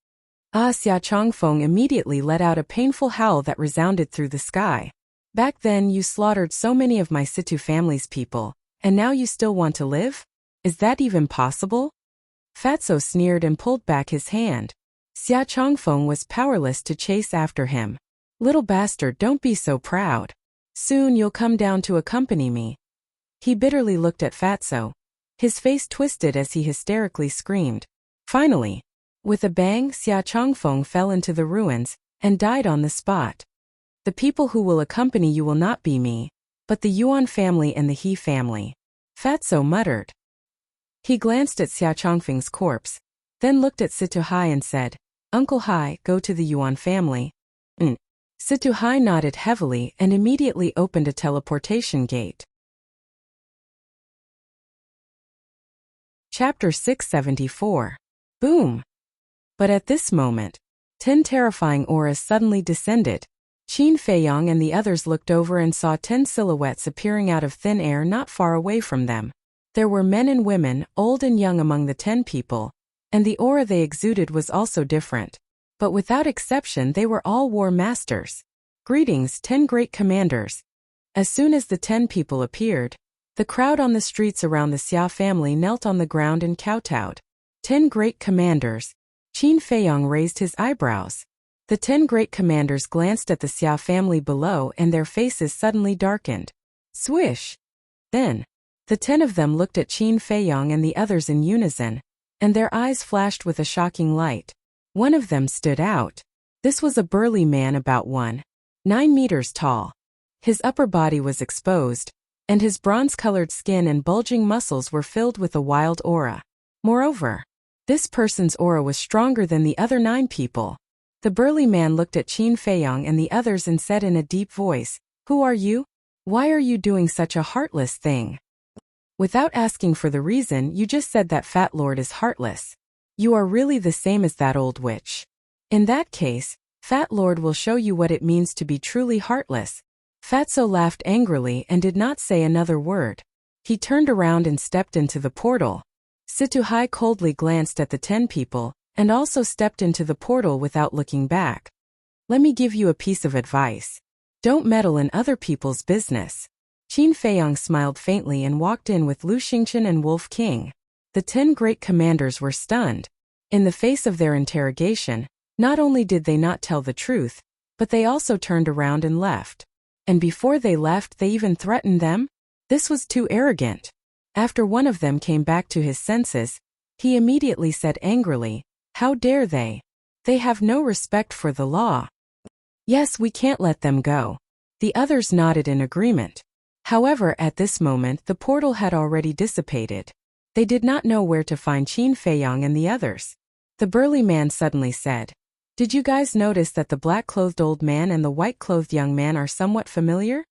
Xia Changfeng immediately let out a painful howl that resounded through the sky. "Back then you slaughtered so many of my Situ family's people, and now you still want to live? Is that even possible?" Fatso sneered and pulled back his hand. Xia Changfeng was powerless to chase after him. "Little bastard, don't be so proud. Soon you'll come down to accompany me." He bitterly looked at Fatso. His face twisted as he hysterically screamed. Finally, with a bang, Xia Chongfeng fell into the ruins and died on the spot. The people who will accompany you will not be me, but the Yuan family and the He family, Fatso muttered. He glanced at Xia Chongfeng's corpse, then looked at Situ Hai and said, Uncle Hai, go to the Yuan family. Situ Hai nodded heavily and immediately opened a teleportation gate. Chapter 674. Boom! But at this moment, 10 terrifying auras suddenly descended. Qin Feiyong and the others looked over and saw 10 silhouettes appearing out of thin air not far away from them. There were men and women, old and young among the 10 people, and the aura they exuded was also different. But without exception they were all war masters. Greetings, 10 great commanders. As soon as the 10 people appeared, the crowd on the streets around the Xia family knelt on the ground and kowtowed. 10 great commanders. Qin Feiyong raised his eyebrows. The 10 great commanders glanced at the Xia family below and their faces suddenly darkened. Swish! Then, the 10 of them looked at Qin Feiyong and the others in unison, and their eyes flashed with a shocking light. One of them stood out. This was a burly man about 1.9 meters tall. His upper body was exposed, and his bronze-colored skin and bulging muscles were filled with a wild aura. Moreover, this person's aura was stronger than the other 9 people. The burly man looked at Qin Feiyong and the others and said in a deep voice, Who are you? Why are you doing such a heartless thing? Without asking for the reason, you just said that Fat Lord is heartless. You are really the same as that old witch. In that case, Fat Lord will show you what it means to be truly heartless. Fatso laughed angrily and did not say another word. He turned around and stepped into the portal. Situ Hai coldly glanced at the 10 people, and also stepped into the portal without looking back. Let me give you a piece of advice. Don't meddle in other people's business. Qin Feiyong smiled faintly and walked in with Lu Xingchen and Wolf King. The 10 great commanders were stunned. In the face of their interrogation, not only did they not tell the truth, but they also turned around and left. And before they left, they even threatened them? This was too arrogant. After one of them came back to his senses, he immediately said angrily, How dare they? They have no respect for the law. Yes, we can't let them go. The others nodded in agreement. However, at this moment the portal had already dissipated. They did not know where to find Qin Feiyong and the others. The burly man suddenly said, Did you guys notice that the black-clothed old man and the white-clothed young man are somewhat familiar?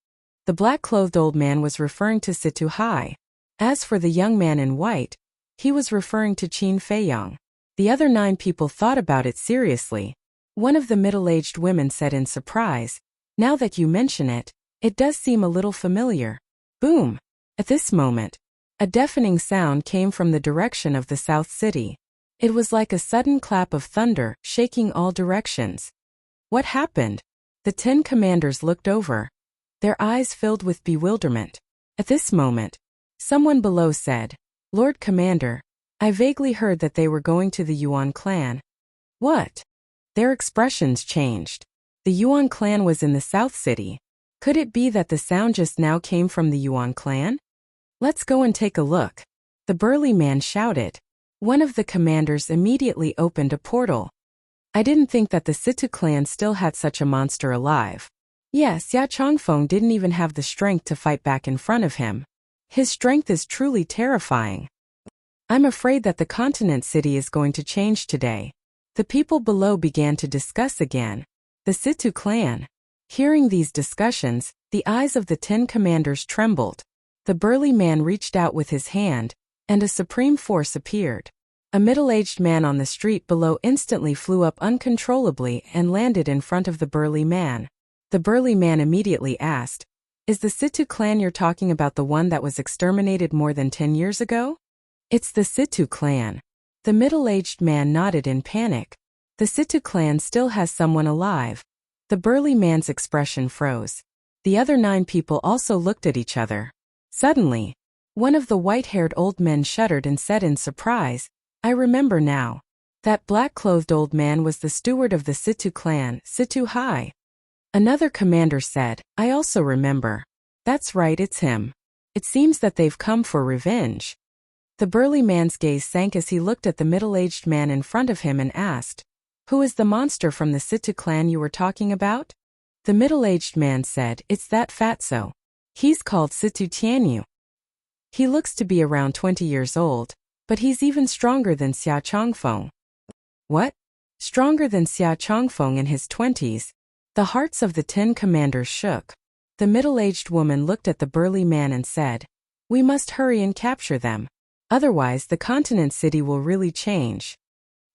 The black-clothed old man was referring to Situ Hai. As for the young man in white, he was referring to Qin Feiyong. The other 9 people thought about it seriously. One of the middle-aged women said in surprise, Now that you mention it, it does seem a little familiar. Boom! At this moment, a deafening sound came from the direction of the South City. It was like a sudden clap of thunder, shaking all directions. What happened? The 10 commanders looked over. Their eyes filled with bewilderment. At this moment, someone below said, Lord Commander, I vaguely heard that they were going to the Yuan clan. What? Their expressions changed. The Yuan clan was in the South City. Could it be that the sound just now came from the Yuan clan? Let's go and take a look. The burly man shouted. One of the commanders immediately opened a portal. I didn't think that the Situ clan still had such a monster alive. Yes, Xia Chongfeng didn't even have the strength to fight back in front of him. His strength is truly terrifying. I'm afraid that the continent city is going to change today. The people below began to discuss again. The Situ clan. Hearing these discussions, the eyes of the 10 commanders trembled. The burly man reached out with his hand, and a supreme force appeared. A middle-aged man on the street below instantly flew up uncontrollably and landed in front of the burly man. The burly man immediately asked, Is the Situ clan you're talking about the one that was exterminated more than 10 years ago? It's the Situ clan. The middle-aged man nodded in panic. The Situ clan still has someone alive. The burly man's expression froze. The other 9 people also looked at each other. Suddenly, one of the white-haired old men shuddered and said in surprise, I remember now. That black-clothed old man was the steward of the Situ clan, Situ Hai. Another commander said, I also remember. That's right, it's him. It seems that they've come for revenge. The burly man's gaze sank as he looked at the middle-aged man in front of him and asked, "Who is the monster from the Situ clan you were talking about?" The middle-aged man said, "It's that fatso. He's called Situ Tianyu. He looks to be around 20 years old, but he's even stronger than Xia Chongfeng." "What? Stronger than Xia Chongfeng in his 20s? The hearts of the 10 commanders shook. The middle-aged woman looked at the burly man and said, "We must hurry and capture them. Otherwise the continent city will really change.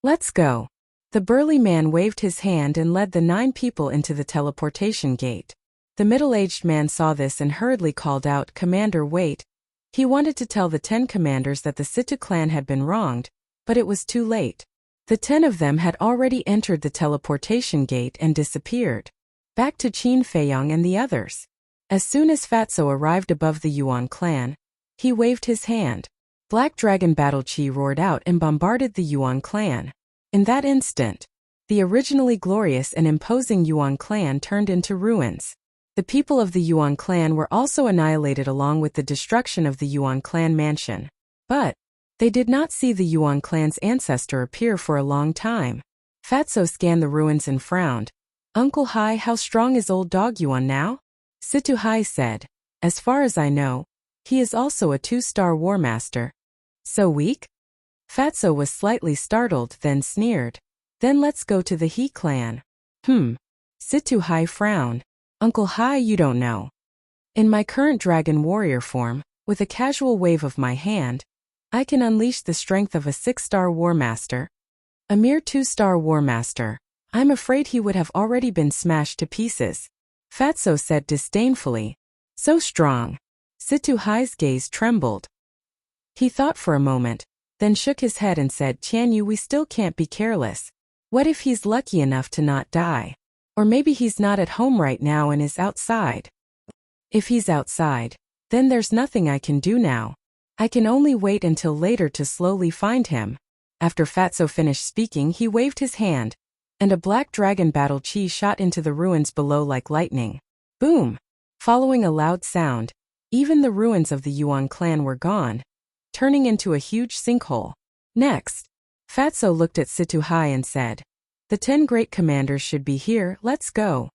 Let's go." The burly man waved his hand and led the 9 people into the teleportation gate. The middle-aged man saw this and hurriedly called out, "Commander, wait." He wanted to tell the 10 commanders that the Situ clan had been wronged, but it was too late. The 10 of them had already entered the teleportation gate and disappeared. Back to Qin Feiyang and the others. As soon as Fatso arrived above the Yuan clan, he waved his hand. Black Dragon Battle Chi roared out and bombarded the Yuan clan. In that instant, the originally glorious and imposing Yuan clan turned into ruins. The people of the Yuan clan were also annihilated along with the destruction of the Yuan clan mansion. But they did not see the Yuan clan's ancestor appear for a long time. Fatso scanned the ruins and frowned. "Uncle Hai, how strong is old dog Yuan now?" Situ Hai said, "As far as I know, he is also a 2-star war master." "So weak?" Fatso was slightly startled, then sneered. "Then let's go to the He clan." Situ Hai frowned. "Uncle Hai, you don't know. In my current dragon warrior form, with a casual wave of my hand, I can unleash the strength of a 6-star war master. A mere 2-star war master. I'm afraid he would have already been smashed to pieces." Fatso said disdainfully. "So strong." Situ Hai's gaze trembled. He thought for a moment, then shook his head and said, "Tianyu, we still can't be careless. What if he's lucky enough to not die? Or maybe he's not at home right now and is outside. If he's outside, then there's nothing I can do now. I can only wait until later to slowly find him." After Fatso finished speaking, he waved his hand, and a black dragon battle chi shot into the ruins below like lightning. Boom! Following a loud sound, even the ruins of the Yuan clan were gone, turning into a huge sinkhole. Next, Fatso looked at Situ Hai and said, "The 10 great commanders should be here, let's go."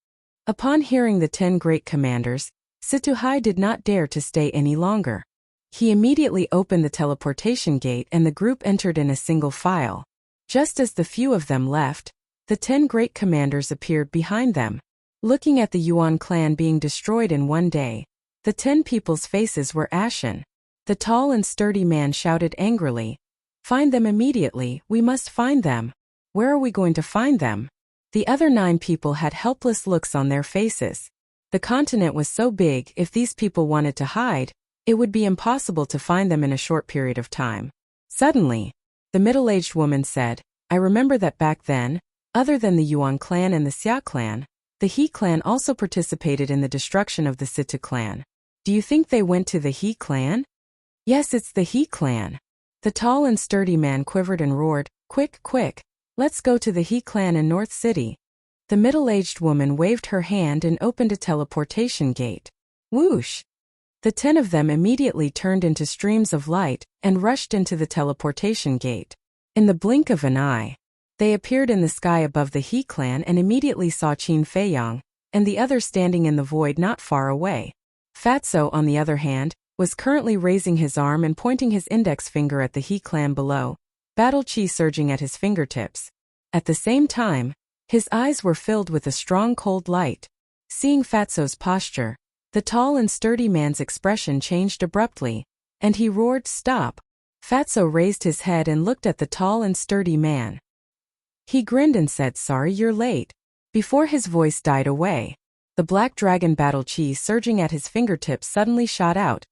Upon hearing the 10 great commanders, Situ Hai did not dare to stay any longer. He immediately opened the teleportation gate and the group entered in a single file. Just as the few of them left, the 10 great commanders appeared behind them. Looking at the Yuan clan being destroyed in one day, the 10 people's faces were ashen. The tall and sturdy man shouted angrily, "Find them immediately, we must find them. Where are we going to find them?" The other 9 people had helpless looks on their faces. The continent was so big, if these people wanted to hide, it would be impossible to find them in a short period of time. Suddenly, the middle-aged woman said, "I remember that back then, other than the Yuan clan and the Xia clan, the He clan also participated in the destruction of the Situ clan. Do you think they went to the He clan?" "Yes, it's the He clan." The tall and sturdy man quivered and roared, "Quick, quick, let's go to the He clan in North City." The middle-aged woman waved her hand and opened a teleportation gate. Whoosh! The 10 of them immediately turned into streams of light and rushed into the teleportation gate. In the blink of an eye, they appeared in the sky above the He clan and immediately saw Qin Feiyang and the others standing in the void not far away. Fatso, on the other hand, was currently raising his arm and pointing his index finger at the He clan below, battle chi surging at his fingertips. At the same time, his eyes were filled with a strong cold light. Seeing Fatso's posture, the tall and sturdy man's expression changed abruptly, and he roared, "Stop!" Fatso raised his head and looked at the tall and sturdy man. He grinned and said, "Sorry, you're late." Before his voice died away, the black dragon battle chi surging at his fingertips suddenly shot out,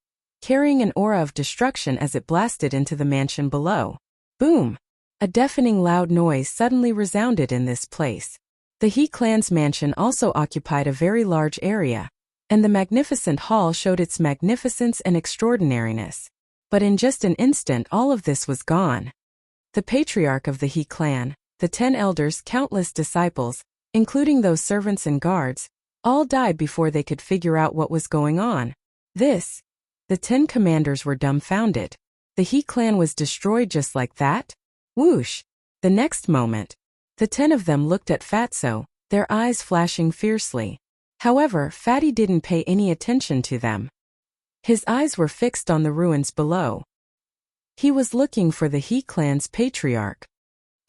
carrying an aura of destruction as it blasted into the mansion below. Boom! A deafening loud noise suddenly resounded in this place. The He clan's mansion also occupied a very large area, and the magnificent hall showed its magnificence and extraordinariness. But in just an instant all of this was gone. The patriarch of the He clan, the 10 elders, countless disciples, including those servants and guards, all died before they could figure out what was going on. The 10 commanders were dumbfounded. The He clan was destroyed just like that? Whoosh! The next moment, the 10 of them looked at Fatso, their eyes flashing fiercely. However, Fatty didn't pay any attention to them. His eyes were fixed on the ruins below. He was looking for the He clan's patriarch.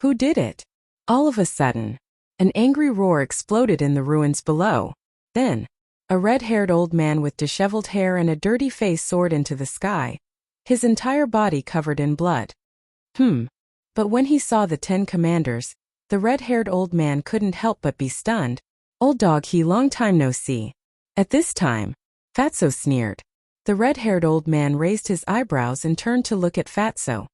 Who did it? All of a sudden, an angry roar exploded in the ruins below. Then, a red-haired old man with disheveled hair and a dirty face soared into the sky, his entire body covered in blood. But when he saw the 10 commanders, the red-haired old man couldn't help but be stunned. Old dog, he long time no see. At this time, Fatso sneered. The red-haired old man raised his eyebrows and turned to look at Fatso.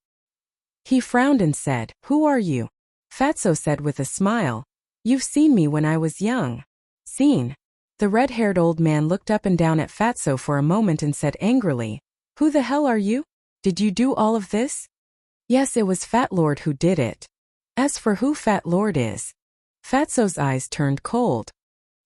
He frowned and said, "Who are you?" Fatso said with a smile, "You've seen me when I was young." Seen? The red-haired old man looked up and down at Fatso for a moment and said angrily, "Who the hell are you? Did you do all of this?" Yes, it was Fat Lord who did it. As for who Fat Lord is, Fatso's eyes turned cold.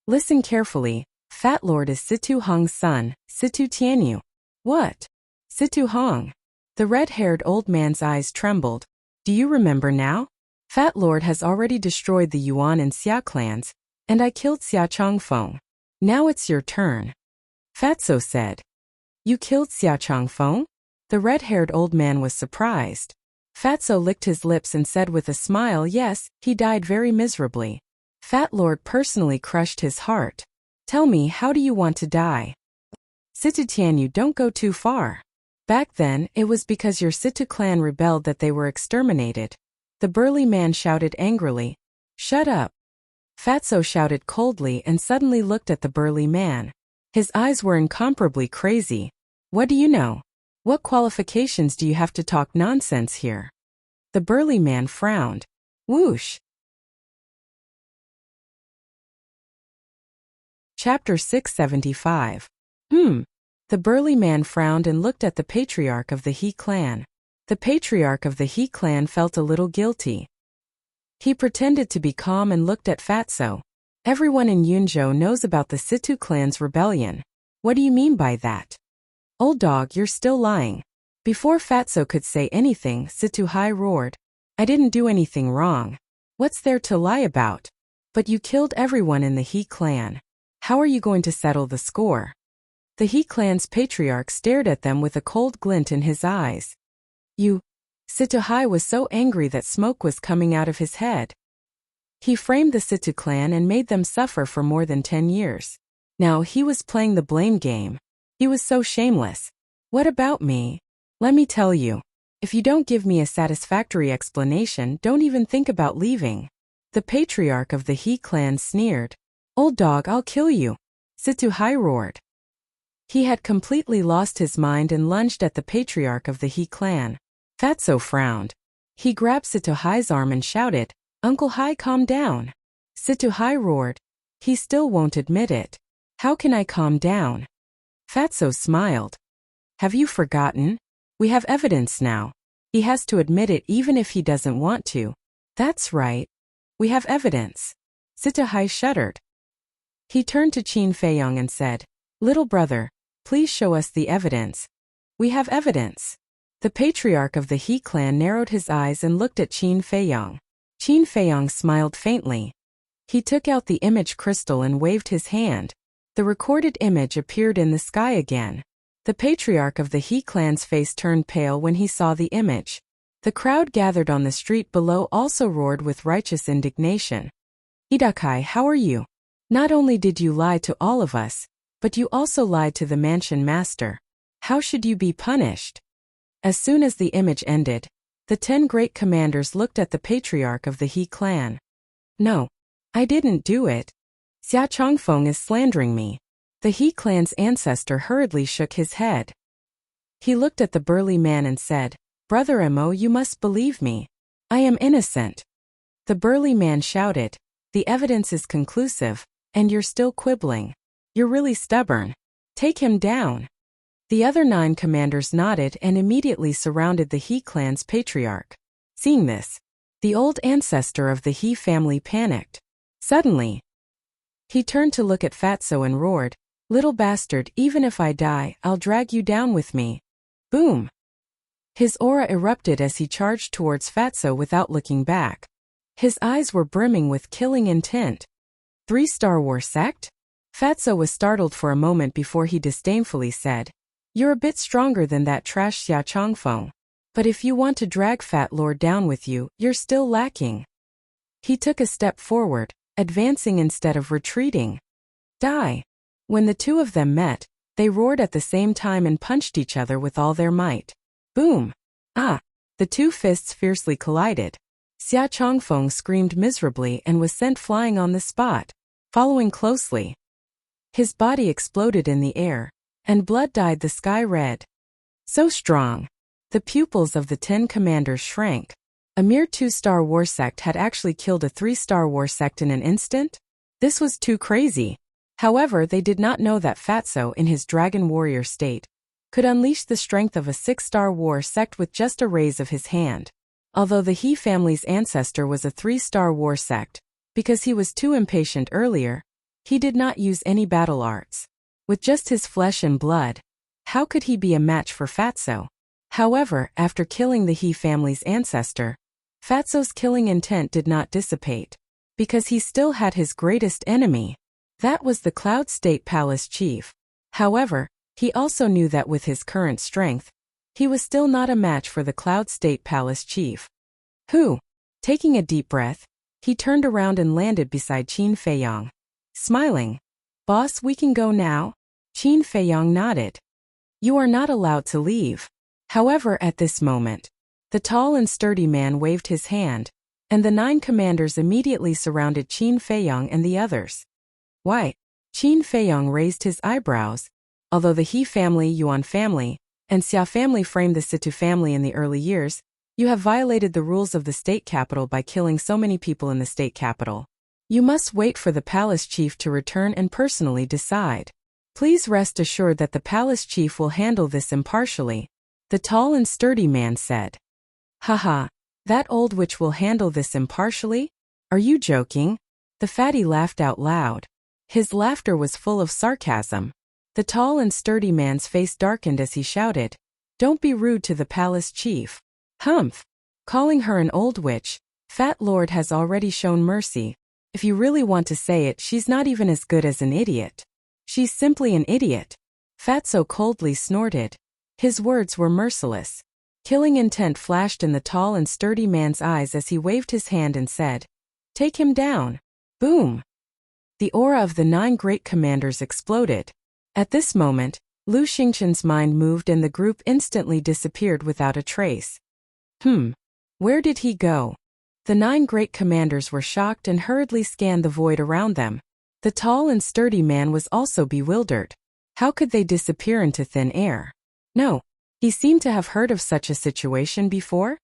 Listen carefully. Fat Lord is Situ Hong's son, Situ Tianyu. What? Situ Hong? The red-haired old man's eyes trembled. Do you remember now? Fat Lord has already destroyed the Yuan and Xia clans, and I killed Xia Chongfeng. Now it's your turn. Fatso said. You killed Xia Chongfeng? The red-haired old man was surprised. Fatso licked his lips and said with a smile, yes, he died very miserably. Fat Lord personally crushed his heart. Tell me, how do you want to die? Situ Tianyu, don't go too far. Back then, it was because your Situ clan rebelled that they were exterminated. The burly man shouted angrily. Shut up. Fatso shouted coldly and suddenly looked at the burly man. His eyes were incomparably crazy. What do you know? What qualifications do you have to talk nonsense here? The burly man frowned. Whoosh. Chapter 675. The burly man frowned and looked at the patriarch of the He clan. The patriarch of the He clan felt a little guilty. He pretended to be calm and looked at Fatso. Everyone in Yunzhou knows about the Situ clan's rebellion. What do you mean by that? Old dog, you're still lying. Before Fatso could say anything, Situ Hai roared. I didn't do anything wrong. What's there to lie about? But you killed everyone in the He clan. How are you going to settle the score? The He clan's patriarch stared at them with a cold glint in his eyes. You. Situ Hai was so angry that smoke was coming out of his head. He framed the Situ clan and made them suffer for more than 10 years. Now he was playing the blame game. He was so shameless. What about me? Let me tell you. If you don't give me a satisfactory explanation, don't even think about leaving. The patriarch of the He clan sneered. Old dog, I'll kill you. Situ Hai roared. He had completely lost his mind and lunged at the patriarch of the He clan. Fatso frowned. He grabbed Situ Hai's arm and shouted, Uncle Hai, calm down. Situ Hai roared. He still won't admit it. How can I calm down? Fatso smiled. Have you forgotten? We have evidence now. He has to admit it even if he doesn't want to. That's right. We have evidence. Situ Hai shuddered. He turned to Qin Feiyong and said, Little brother, please show us the evidence. We have evidence. The patriarch of the He clan narrowed his eyes and looked at Qin Feiyong. Qin Feiyong smiled faintly. He took out the image crystal and waved his hand. The recorded image appeared in the sky again. The patriarch of the He clan's face turned pale when he saw the image. The crowd gathered on the street below also roared with righteous indignation. Hidakai, how are you? Not only did you lie to all of us, but you also lied to the mansion master. How should you be punished? As soon as the image ended, the 10 great commanders looked at the patriarch of the He clan. No, I didn't do it. Xia Chongfeng is slandering me. The He clan's ancestor hurriedly shook his head. He looked at the burly man and said, Brother Mo, you must believe me. I am innocent. The burly man shouted, The evidence is conclusive, and you're still quibbling. You're really stubborn. Take him down. The other 9 commanders nodded and immediately surrounded the He clan's patriarch. Seeing this, the old ancestor of the He family panicked. Suddenly, he turned to look at Fatso and roared, Little bastard, even if I die, I'll drag you down with me. Boom. His aura erupted as he charged towards Fatso without looking back. His eyes were brimming with killing intent. 3-star war sect? Fatso was startled for a moment before he disdainfully said, "You're a bit stronger than that trash Xia Chongfeng. But if you want to drag Fat Lord down with you, you're still lacking." He took a step forward, advancing instead of retreating. Die! When the two of them met, they roared at the same time and punched each other with all their might. Boom! Ah! The two fists fiercely collided. Xia Chongfeng screamed miserably and was sent flying on the spot. Following closely, his body exploded in the air, and blood dyed the sky red. So strong! The pupils of the 10 commanders shrank. A mere 2-star war sect had actually killed a 3-star war sect in an instant? This was too crazy. However, they did not know that Fatso, in his dragon warrior state, could unleash the strength of a 6-star war sect with just a raise of his hand. Although the He family's ancestor was a 3-star war sect, because he was too impatient earlier, he did not use any battle arts. With just his flesh and blood, how could he be a match for Fatso? However, after killing the He family's ancestor, Fatso's killing intent did not dissipate, because he still had his greatest enemy. That was the Cloud State Palace Chief. However, he also knew that with his current strength, he was still not a match for the Cloud State Palace Chief. Who? Taking a deep breath, he turned around and landed beside Qin Feiyang. Smiling. "Boss, we can go now?" Qin Feiyang nodded. "You are not allowed to leave." However, at this moment, the tall and sturdy man waved his hand, and the 9 commanders immediately surrounded Qin Feiyang and the others. Why? Qin Feiyang raised his eyebrows. Although the He family, Yuan family, and Xia family framed the Situ family in the early years, you have violated the rules of the state capital by killing so many people in the state capital. You must wait for the palace chief to return and personally decide. Please rest assured that the palace chief will handle this impartially, the tall and sturdy man said. Haha, that old witch will handle this impartially? Are you joking? The fatty laughed out loud. His laughter was full of sarcasm. The tall and sturdy man's face darkened as he shouted, "Don't be rude to the palace chief." Humph! Calling her an old witch, Fat Lord has already shown mercy. If you really want to say it, she's not even as good as an idiot. She's simply an idiot. Fatso coldly snorted. His words were merciless. Killing intent flashed in the tall and sturdy man's eyes as he waved his hand and said, "Take him down." Boom! The aura of the 9 great commanders exploded. At this moment, Lu Xingchen's mind moved and the group instantly disappeared without a trace. Where did he go? The 9 great commanders were shocked and hurriedly scanned the void around them. The tall and sturdy man was also bewildered. How could they disappear into thin air? No, he seemed to have heard of such a situation before.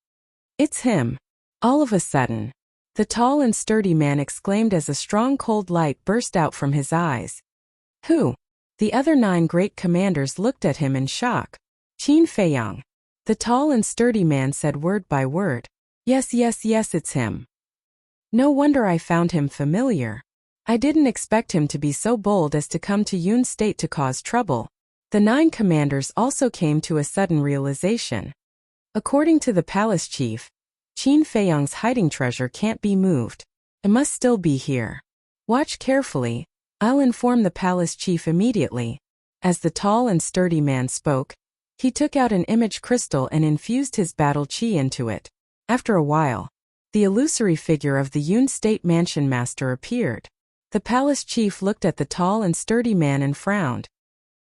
It's him. All of a sudden, the tall and sturdy man exclaimed as a strong cold light burst out from his eyes. Who? The other 9 great commanders looked at him in shock. Qin Feiyang. The tall and sturdy man said word by word. Yes, it's him. No wonder I found him familiar. I didn't expect him to be so bold as to come to Yun State to cause trouble. The 9 commanders also came to a sudden realization. According to the palace chief, Qin Feiyang's hiding treasure can't be moved. It must still be here. Watch carefully. I'll inform the palace chief immediately. As the tall and sturdy man spoke, he took out an image crystal and infused his battle chi into it. After a while, the illusory figure of the Yun State Mansion Master appeared. The palace chief looked at the tall and sturdy man and frowned.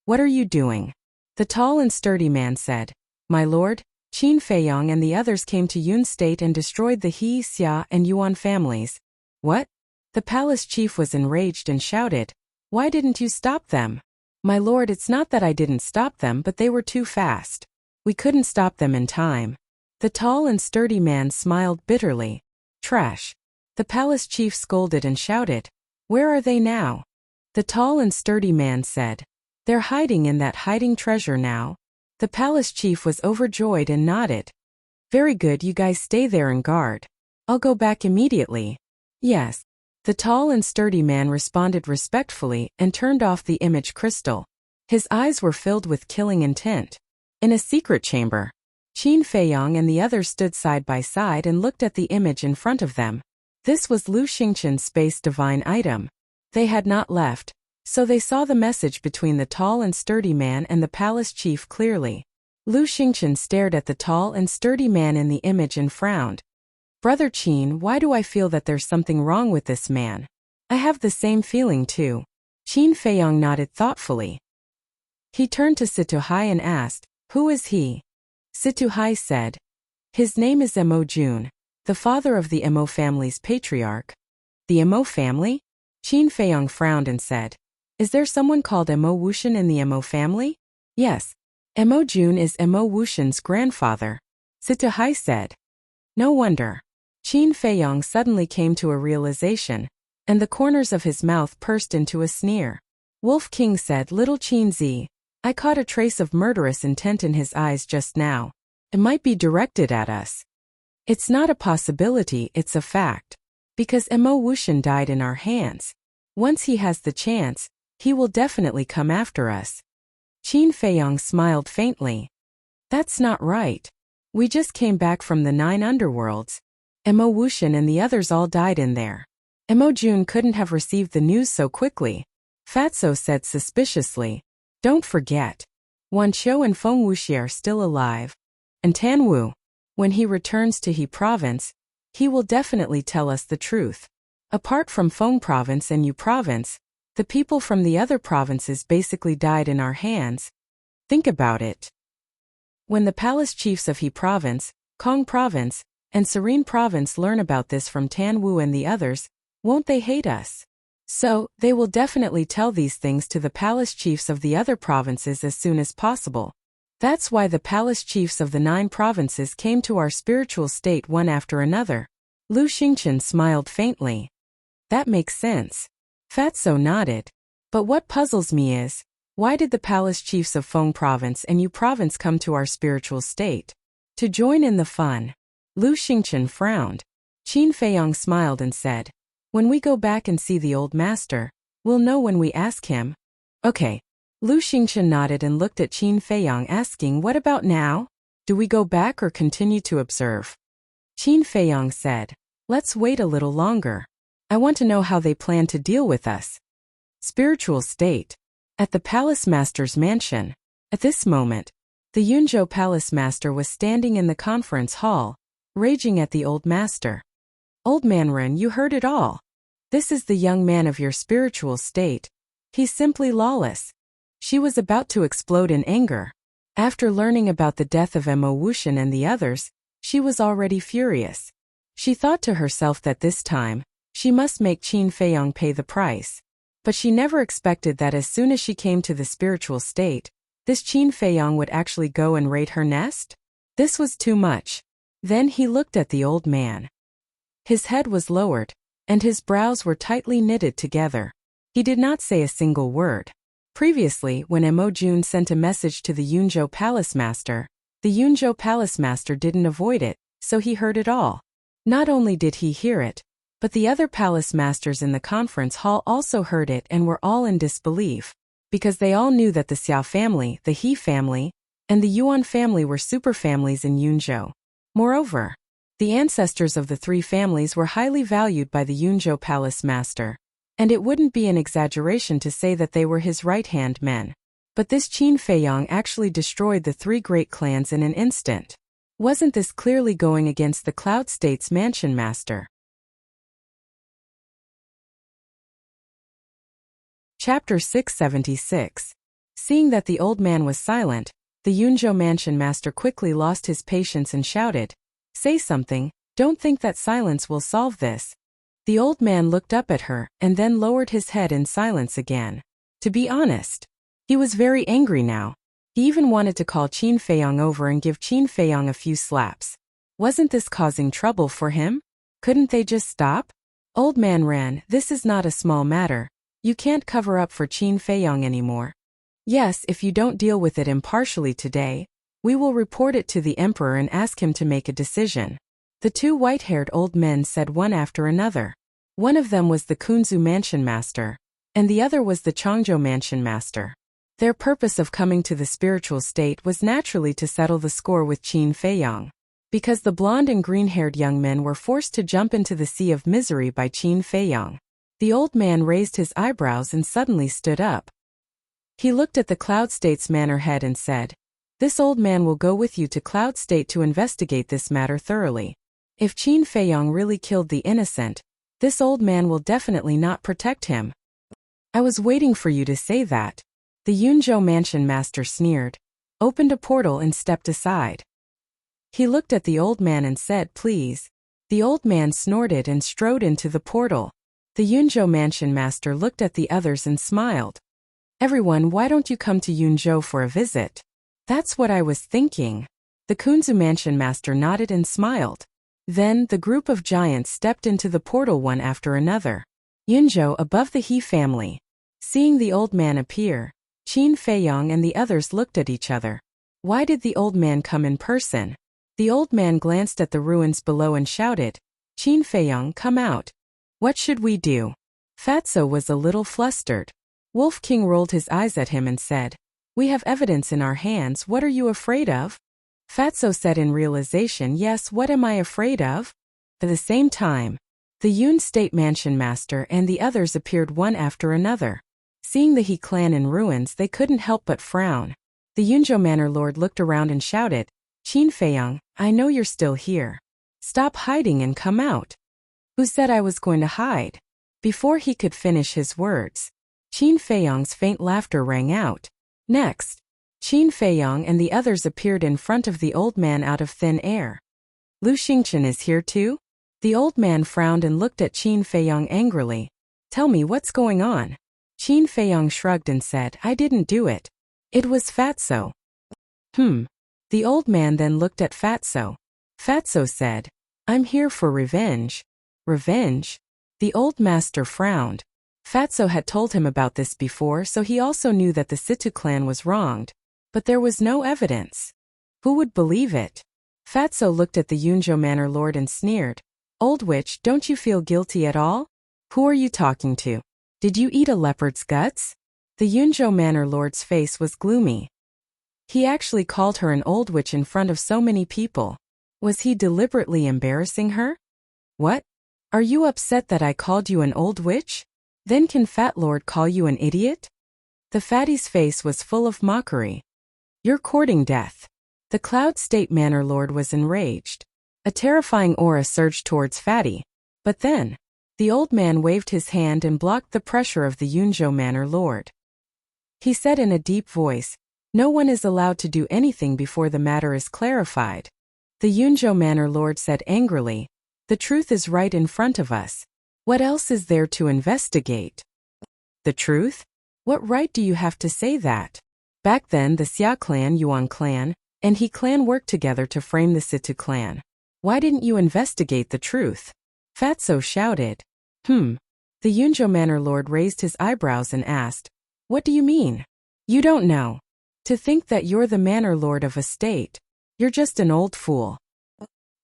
What are you doing? The tall and sturdy man said, My lord, Qin Feiyang and the others came to Yun State and destroyed the He, Xia, and Yuan families. What? The palace chief was enraged and shouted, Why didn't you stop them? My lord, it's not that I didn't stop them, but they were too fast. We couldn't stop them in time. The tall and sturdy man smiled bitterly. Trash. The palace chief scolded and shouted, Where are they now? The tall and sturdy man said, They're hiding in that hiding treasure now. The palace chief was overjoyed and nodded. Very good, you guys stay there and guard. I'll go back immediately. Yes. The tall and sturdy man responded respectfully and turned off the image crystal. His eyes were filled with killing intent. In a secret chamber, Qin Feiyang and the others stood side by side and looked at the image in front of them. This was Lu Xingqian's space divine item. They had not left, so they saw the message between the tall and sturdy man and the palace chief clearly. Lu Xingqian stared at the tall and sturdy man in the image and frowned. Brother Qin, why do I feel that there's something wrong with this man? I have the same feeling too. Qin Feiyang nodded thoughtfully. He turned to Situhai and asked, who is he? Situhai said, his name is Mo Jun, the father of the Mo family's patriarch. The Mo family? Qin Feiyang frowned and said, is there someone called Mo Wushan in the Mo family? Yes. Mo Jun is Mo Wushan's grandfather. Situhai said. No wonder. Qin Feiyang suddenly came to a realization, and the corners of his mouth pursed into a sneer. Wolf King said, little Qin Zi, I caught a trace of murderous intent in his eyes just now. It might be directed at us. It's not a possibility, it's a fact. Because Mo Wushan died in our hands. Once he has the chance, he will definitely come after us. Qin Feiyang smiled faintly. That's not right. We just came back from the 9 underworlds. Mo Wushan and the others all died in there. Mo Jun couldn't have received the news so quickly. Fatso said suspiciously. Don't forget. Wan Qiu and Feng Wuxi are still alive. And Tan Wu. When he returns to He province, he will definitely tell us the truth. Apart from Feng province and Yu province, the people from the other provinces basically died in our hands. Think about it. When the palace chiefs of He province, Kong province, and Serene province learn about this from Tan Wu and the others, won't they hate us? So, they will definitely tell these things to the palace chiefs of the other provinces as soon as possible. That's why the palace chiefs of the 9 provinces came to our spiritual state one after another. Lu Xingqian smiled faintly. That makes sense. Fatso nodded. But what puzzles me is, why did the palace chiefs of Feng province and Yu province come to our spiritual state? To join in the fun. Lu Xingqian frowned. Qin Feiyang smiled and said, when we go back and see the old master, we'll know when we ask him. Okay. Lu Xingqian nodded and looked at Qin Feiyang asking, what about now? Do we go back or continue to observe? Qin Feiyang said, let's wait a little longer. I want to know how they plan to deal with us. Spiritual state. At the palace master's mansion. At this moment, the Yunzhou palace master was standing in the conference hall, raging at the old master. Old man Ren, you heard it all. This is the young man of your spiritual state. He's simply lawless. She was about to explode in anger. After learning about the death of Mo Wushan and the others, she was already furious. She thought to herself that this time, she must make Qin Feiyang pay the price. But she never expected that as soon as she came to the spiritual state, this Qin Feiyang would actually go and raid her nest? This was too much. Then he looked at the old man. His head was lowered, and his brows were tightly knitted together. He did not say a single word. Previously, when Mo Jun sent a message to the Yunzhou palace master, the Yunzhou palace master didn't avoid it, so he heard it all. Not only did he hear it, but the other palace masters in the conference hall also heard it and were all in disbelief, because they all knew that the Xiao family, the He family, and the Yuan family were superfamilies in Yunzhou. Moreover, the ancestors of the 3 families were highly valued by the Yunzhou palace master, and it wouldn't be an exaggeration to say that they were his right-hand men. But this Qin Feiyang actually destroyed the 3 great clans in an instant. Wasn't this clearly going against the Cloud State's mansion master? Chapter 676. Seeing that the old man was silent, the Yunzhou mansion master quickly lost his patience and shouted, say something, don't think that silence will solve this. The old man looked up at her and then lowered his head in silence again. To be honest, he was very angry now. He even wanted to call Qin Feiyang over and give Qin Feiyang a few slaps. Wasn't this causing trouble for him? Couldn't they just stop? Old man Ran, this is not a small matter. You can't cover up for Qin Feiyang anymore. Yes, if you don't deal with it impartially today, we will report it to the emperor and ask him to make a decision. The 2 white-haired old men said one after another. One of them was the Kunzu mansion master, and the other was the Changzhou mansion master. Their purpose of coming to the spiritual state was naturally to settle the score with Qin Feiyang. Because the blonde and green-haired young men were forced to jump into the sea of misery by Qin Feiyang. The old man raised his eyebrows and suddenly stood up. He looked at the Cloud State's manor head and said, "This old man will go with you to Cloud State to investigate this matter thoroughly. If Qin Feiyang really killed the innocent, this old man will definitely not protect him." "I was waiting for you to say that." The Yunzhou mansion master sneered, opened a portal and stepped aside. He looked at the old man and said, "Please." The old man snorted and strode into the portal. The Yunzhou mansion master looked at the others and smiled. "Everyone, why don't you come to Yunzhou for a visit?" "That's what I was thinking." The Kunzu mansion master nodded and smiled. Then, the group of giants stepped into the portal one after another. Yunzhou above the He family. Seeing the old man appear, Qin Feiyang and the others looked at each other. Why did the old man come in person? The old man glanced at the ruins below and shouted, "Qin Feiyang, come out." "What should we do?" Fatso was a little flustered. Wolf King rolled his eyes at him and said, "We have evidence in our hands, what are you afraid of?" Fatso said in realization, "Yes, what am I afraid of?" At the same time, the Yun State Mansion Master and the others appeared one after another. Seeing the He clan in ruins, they couldn't help but frown. The Yunzhou Manor Lord looked around and shouted, "Qin Feiyang, I know you're still here. Stop hiding and come out." "Who said I was going to hide?" Before he could finish his words, Qin Feiyang's faint laughter rang out. Next, Qin Feiyang and the others appeared in front of the old man out of thin air. "Lu Xingchen is here too?" The old man frowned and looked at Qin Feiyang angrily. "Tell me what's going on." Qin Feiyang shrugged and said, "I didn't do it. It was Fatso." The old man then looked at Fatso. Fatso said, "I'm here for revenge." "Revenge?" The old master frowned. Fatso had told him about this before, so he also knew that the Situ clan was wronged. But there was no evidence. Who would believe it? Fatso looked at the Yunzhou Manor Lord and sneered. "Old witch, don't you feel guilty at all? Who are you talking to? Did you eat a leopard's guts?" The Yunzhou Manor Lord's face was gloomy. He actually called her an old witch in front of so many people. Was he deliberately embarrassing her? "What? Are you upset that I called you an old witch? Then can Fat Lord call you an idiot?" The fatty's face was full of mockery. "You're courting death." The Cloud State Manor Lord was enraged. A terrifying aura surged towards Fatty. But then, the old man waved his hand and blocked the pressure of the Yunzhou Manor Lord. He said in a deep voice, "No one is allowed to do anything before the matter is clarified." The Yunzhou Manor Lord said angrily, "The truth is right in front of us. What else is there to investigate?" "The truth? What right do you have to say that?" Back then the Xia clan, Yuan clan, and He clan worked together to frame the Situ clan. "Why didn't you investigate the truth?" Fatso shouted. The Yunzhou Manor Lord raised his eyebrows and asked, "What do you mean? You don't know. To think that you're the Manor Lord of a state. You're just an old fool."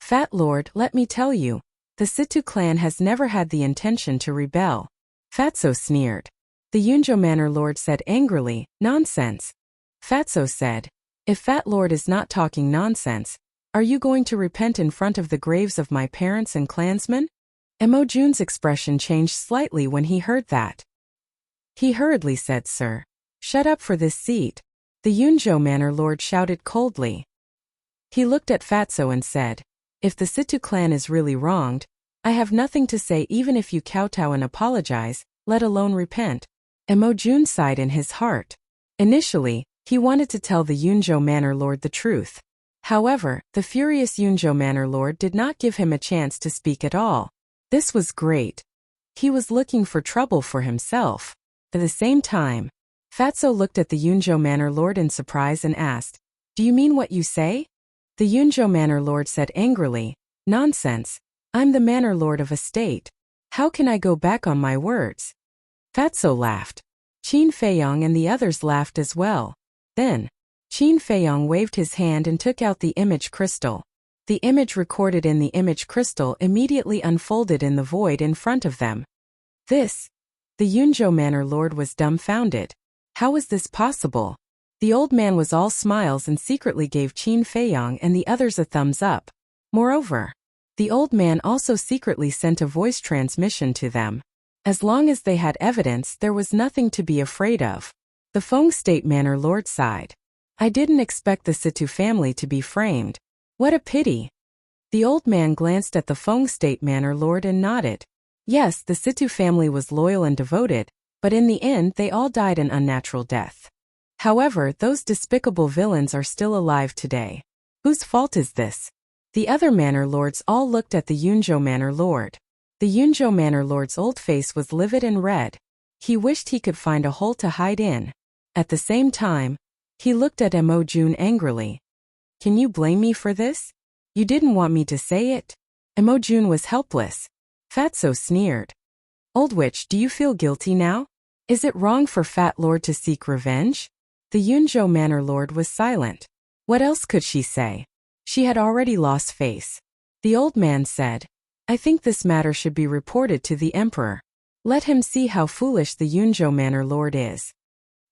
"Fat Lord, let me tell you, the Situ clan has never had the intention to rebel." Fatso sneered. The Yunzhou Manor Lord said angrily, "Nonsense." Fatso said, "If Fat Lord is not talking nonsense, are you going to repent in front of the graves of my parents and clansmen?" Mo Jun's expression changed slightly when he heard that. He hurriedly said, "Sir, shut up for this seat." The Yunzhou Manor Lord shouted coldly. He looked at Fatso and said, "If the Situ clan is really wronged, I have nothing to say even if you kowtow and apologize, let alone repent." Mo Jun sighed in his heart. Initially, he wanted to tell the Yunzhou Manor Lord the truth. However, the furious Yunzhou Manor Lord did not give him a chance to speak at all. This was great. He was looking for trouble for himself. At the same time, Fatso looked at the Yunzhou Manor Lord in surprise and asked, "Do you mean what you say?" The Yunzhou Manor Lord said angrily, "Nonsense. I'm the Manor Lord of a state. How can I go back on my words?" Fatso laughed. Qin Feiyang and the others laughed as well. Then, Qin Feiyang waved his hand and took out the image crystal. The image recorded in the image crystal immediately unfolded in the void in front of them. The Yunzhou Manor Lord was dumbfounded. How was this possible? The old man was all smiles and secretly gave Qin Feiyang and the others a thumbs up. Moreover, the old man also secretly sent a voice transmission to them. As long as they had evidence, there was nothing to be afraid of. The Feng State Manor Lord sighed. I didn't expect the Situ family to be framed. What a pity. The old man glanced at the Feng State Manor Lord and nodded. Yes, the Situ family was loyal and devoted, but in the end they all died an unnatural death. However, those despicable villains are still alive today. Whose fault is this? The other manor lords all looked at the Yunzhou Manor Lord. The Yunzhou Manor Lord's old face was livid and red. He wished he could find a hole to hide in. At the same time, he looked at Mo Jun angrily. Can you blame me for this? You didn't want me to say it? Mo Jun was helpless. Fatso sneered. Old witch, do you feel guilty now? Is it wrong for Fat Lord to seek revenge? The Yunzhou Manor Lord was silent. What else could she say? She had already lost face. The old man said, I think this matter should be reported to the emperor. Let him see how foolish the Yunzhou Manor Lord is.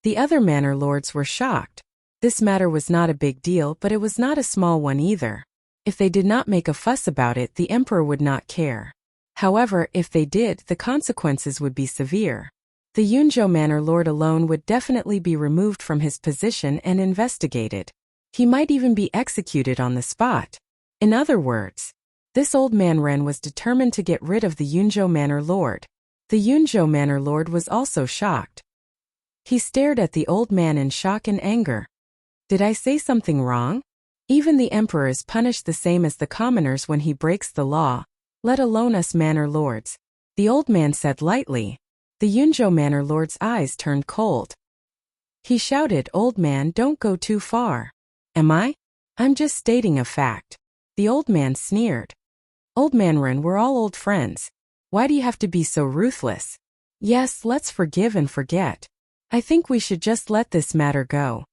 The other manor lords were shocked. This matter was not a big deal, but it was not a small one either. If they did not make a fuss about it, the emperor would not care. However, if they did, the consequences would be severe. The Yunzhou Manor Lord alone would definitely be removed from his position and investigated. He might even be executed on the spot. In other words, this old man Ren was determined to get rid of the Yunzhou Manor Lord. The Yunzhou Manor Lord was also shocked. He stared at the old man in shock and anger. Did I say something wrong? Even the emperor is punished the same as the commoners when he breaks the law, let alone us manor lords. The old man said lightly. The Yunzhou Manor Lord's eyes turned cold. He shouted, Old man, don't go too far. Am I? I'm just stating a fact. The old man sneered. Old man Ren, we're all old friends. Why do you have to be so ruthless? Yes, let's forgive and forget. I think we should just let this matter go.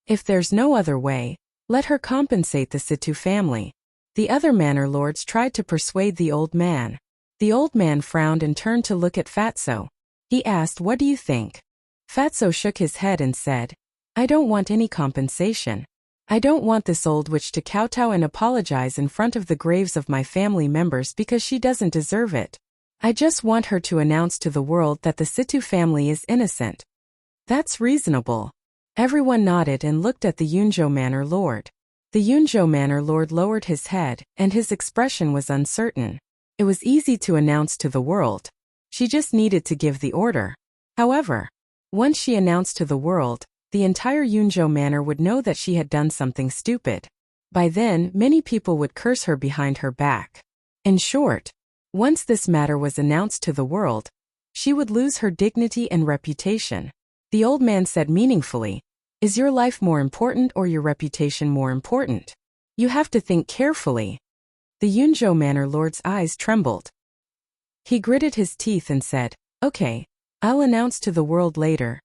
If there's no other way, let her compensate the Situ family. The other manor lords tried to persuade the old man. The old man frowned and turned to look at Fatso. He asked, what do you think? Fatso shook his head and said, I don't want any compensation. I don't want this old witch to kowtow and apologize in front of the graves of my family members because she doesn't deserve it. I just want her to announce to the world that the Situ family is innocent. That's reasonable. Everyone nodded and looked at the Yunzhou Manor Lord. The Yunzhou Manor Lord lowered his head, and his expression was uncertain. It was easy to announce to the world. She just needed to give the order. However, once she announced to the world, the entire Yunzhou Manor would know that she had done something stupid. By then, many people would curse her behind her back. In short, once this matter was announced to the world, she would lose her dignity and reputation. The old man said meaningfully, Is your life more important or your reputation more important? You have to think carefully. The Yunzhou Manor Lord's eyes trembled. He gritted his teeth and said, Okay, I'll announce to the world later.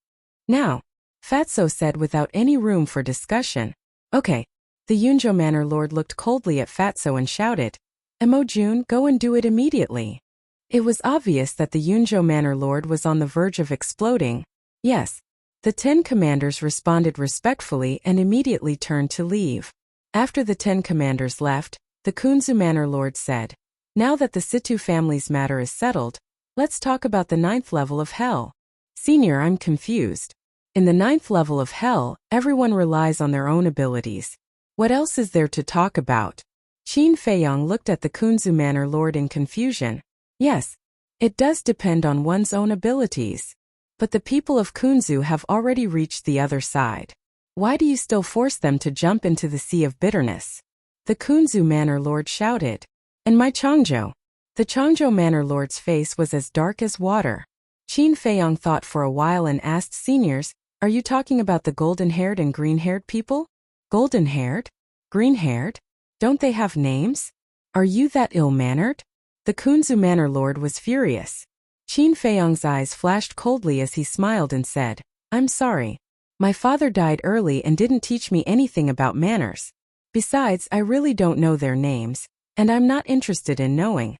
Now, Fatso said without any room for discussion. Okay. The Yunzhou Manor Lord looked coldly at Fatso and shouted, Mo Jun, go and do it immediately. It was obvious that the Yunzhou Manor Lord was on the verge of exploding. Yes. The 10 commanders responded respectfully and immediately turned to leave. After the 10 commanders left, the Kunzu Manor Lord said, Now that the Situ family's matter is settled, let's talk about the 9th level of hell. Senior, I'm confused. In the 9th level of hell, everyone relies on their own abilities. What else is there to talk about? Qin Feiyang looked at the Kunzu Manor Lord in confusion. Yes, it does depend on one's own abilities. But the people of Kunzu have already reached the other side. Why do you still force them to jump into the sea of bitterness? The Kunzu Manor Lord shouted. And my Changzhou. The Changzhou Manor Lord's face was as dark as water. Qin Feiyang thought for a while and asked, Seniors, are you talking about the golden-haired and green-haired people? Golden-haired? Green-haired? Don't they have names? Are you that ill-mannered? The Kunzu Manor Lord was furious. Qin Feiyang's eyes flashed coldly as he smiled and said, I'm sorry. My father died early and didn't teach me anything about manners. Besides, I really don't know their names, and I'm not interested in knowing.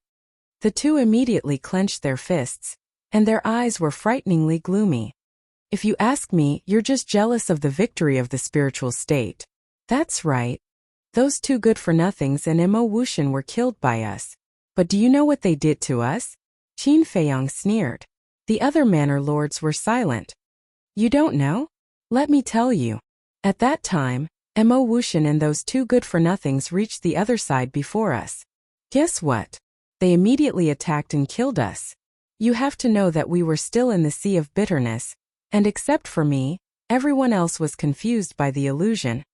The two immediately clenched their fists, and their eyes were frighteningly gloomy. If you ask me, you're just jealous of the victory of the spiritual state. That's right. Those two good-for-nothings and Mo Wuxian were killed by us. But do you know what they did to us? Qin Feiyang sneered. The other manor lords were silent. You don't know? Let me tell you. At that time, Mo Wuxian and those two good-for-nothings reached the other side before us. Guess what? They immediately attacked and killed us. You have to know that we were still in the sea of bitterness, and except for me, everyone else was confused by the illusion.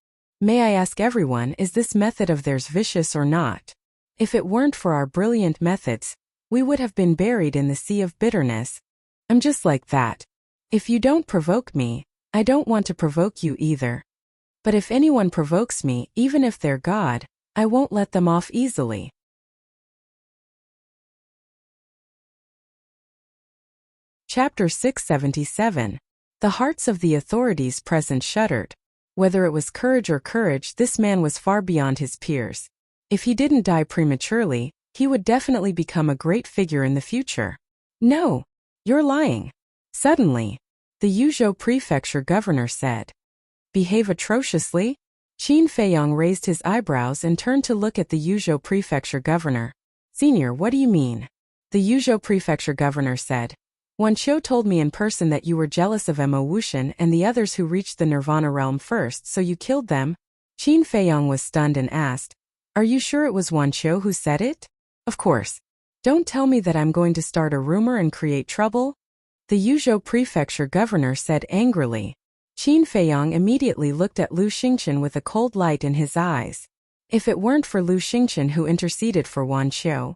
May I ask everyone, is this method of theirs vicious or not? If it weren't for our brilliant methods, we would have been buried in the sea of bitterness. I'm just like that. If you don't provoke me, I don't want to provoke you either. But if anyone provokes me, even if they're God, I won't let them off easily. Chapter 677. The hearts of the authorities present shuddered. Whether it was courage or courage, this man was far beyond his peers. If he didn't die prematurely, he would definitely become a great figure in the future. No, you're lying. Suddenly, the Yuzhou prefecture governor said. Behave atrociously? Qin Feiyang raised his eyebrows and turned to look at the Yuzhou prefecture governor. Senior, what do you mean? The Yuzhou prefecture governor said. Wan Qiu told me in person that you were jealous of Mo Wuxian and the others who reached the Nirvana realm first, so you killed them? Qin Feiyang was stunned and asked, Are you sure it was Wan Qiu who said it? Of course. Don't tell me that I'm going to start a rumor and create trouble? The Yuzhou prefecture governor said angrily. Qin Feiyang immediately looked at Lu Xingqian with a cold light in his eyes. If it weren't for Lu Xingqian who interceded for Wan Qiu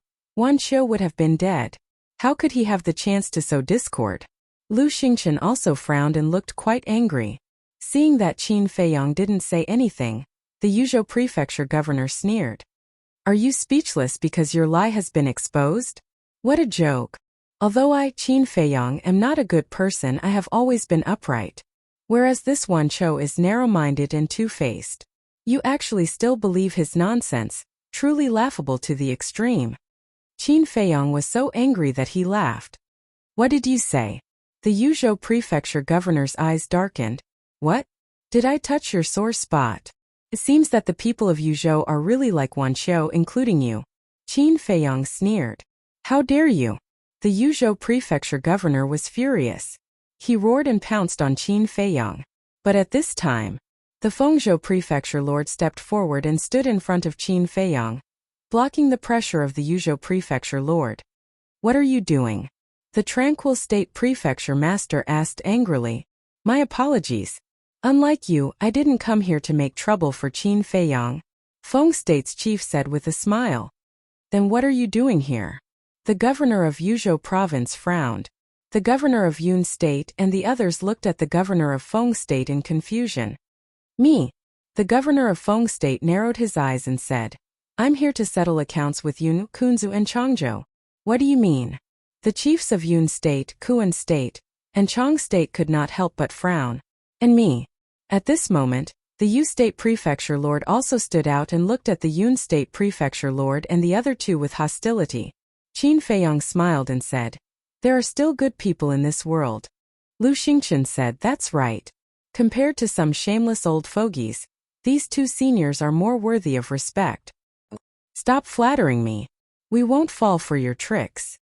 would have been dead. How could he have the chance to sow discord? Lu Xingqian also frowned and looked quite angry. Seeing that Qin Feiyang didn't say anything, the Yuzhou prefecture governor sneered. Are you speechless because your lie has been exposed? What a joke. Although I, Qin Feiyang, am not a good person, I have always been upright. Whereas this Wan Qiu is narrow-minded and two-faced. You actually still believe his nonsense, truly laughable to the extreme. Qin Feiyang was so angry that he laughed. What did you say? The Yuzhou prefecture governor's eyes darkened. What? Did I touch your sore spot? It seems that the people of Yuzhou are really like Wan Qiu, including you. Qin Feiyang sneered. How dare you? The Yuzhou prefecture governor was furious. He roared and pounced on Qin Feiyang. But at this time, the Fengzhou prefecture lord stepped forward and stood in front of Qin Feiyang, blocking the pressure of the Yuzhou prefecture lord. What are you doing? The Tranquil State prefecture master asked angrily. My apologies. Unlike you, I didn't come here to make trouble for Qin Feiyang, Feng State's chief said with a smile. Then what are you doing here? The governor of Yuzhou province frowned. The governor of Yun State and the others looked at the governor of Feng State in confusion. Me. The governor of Feng State narrowed his eyes and said, I'm here to settle accounts with Yun, Kunzu and Changzhou. What do you mean? The chiefs of Yun State, Kuan State, and Chang State could not help but frown. And me. At this moment, the Yu State prefecture lord also stood out and looked at the Yun State prefecture lord and the other two with hostility. Qin Feiyang smiled and said, There are still good people in this world. Lu Xingqian said, That's right. Compared to some shameless old fogies, these two seniors are more worthy of respect. Stop flattering me. We won't fall for your tricks.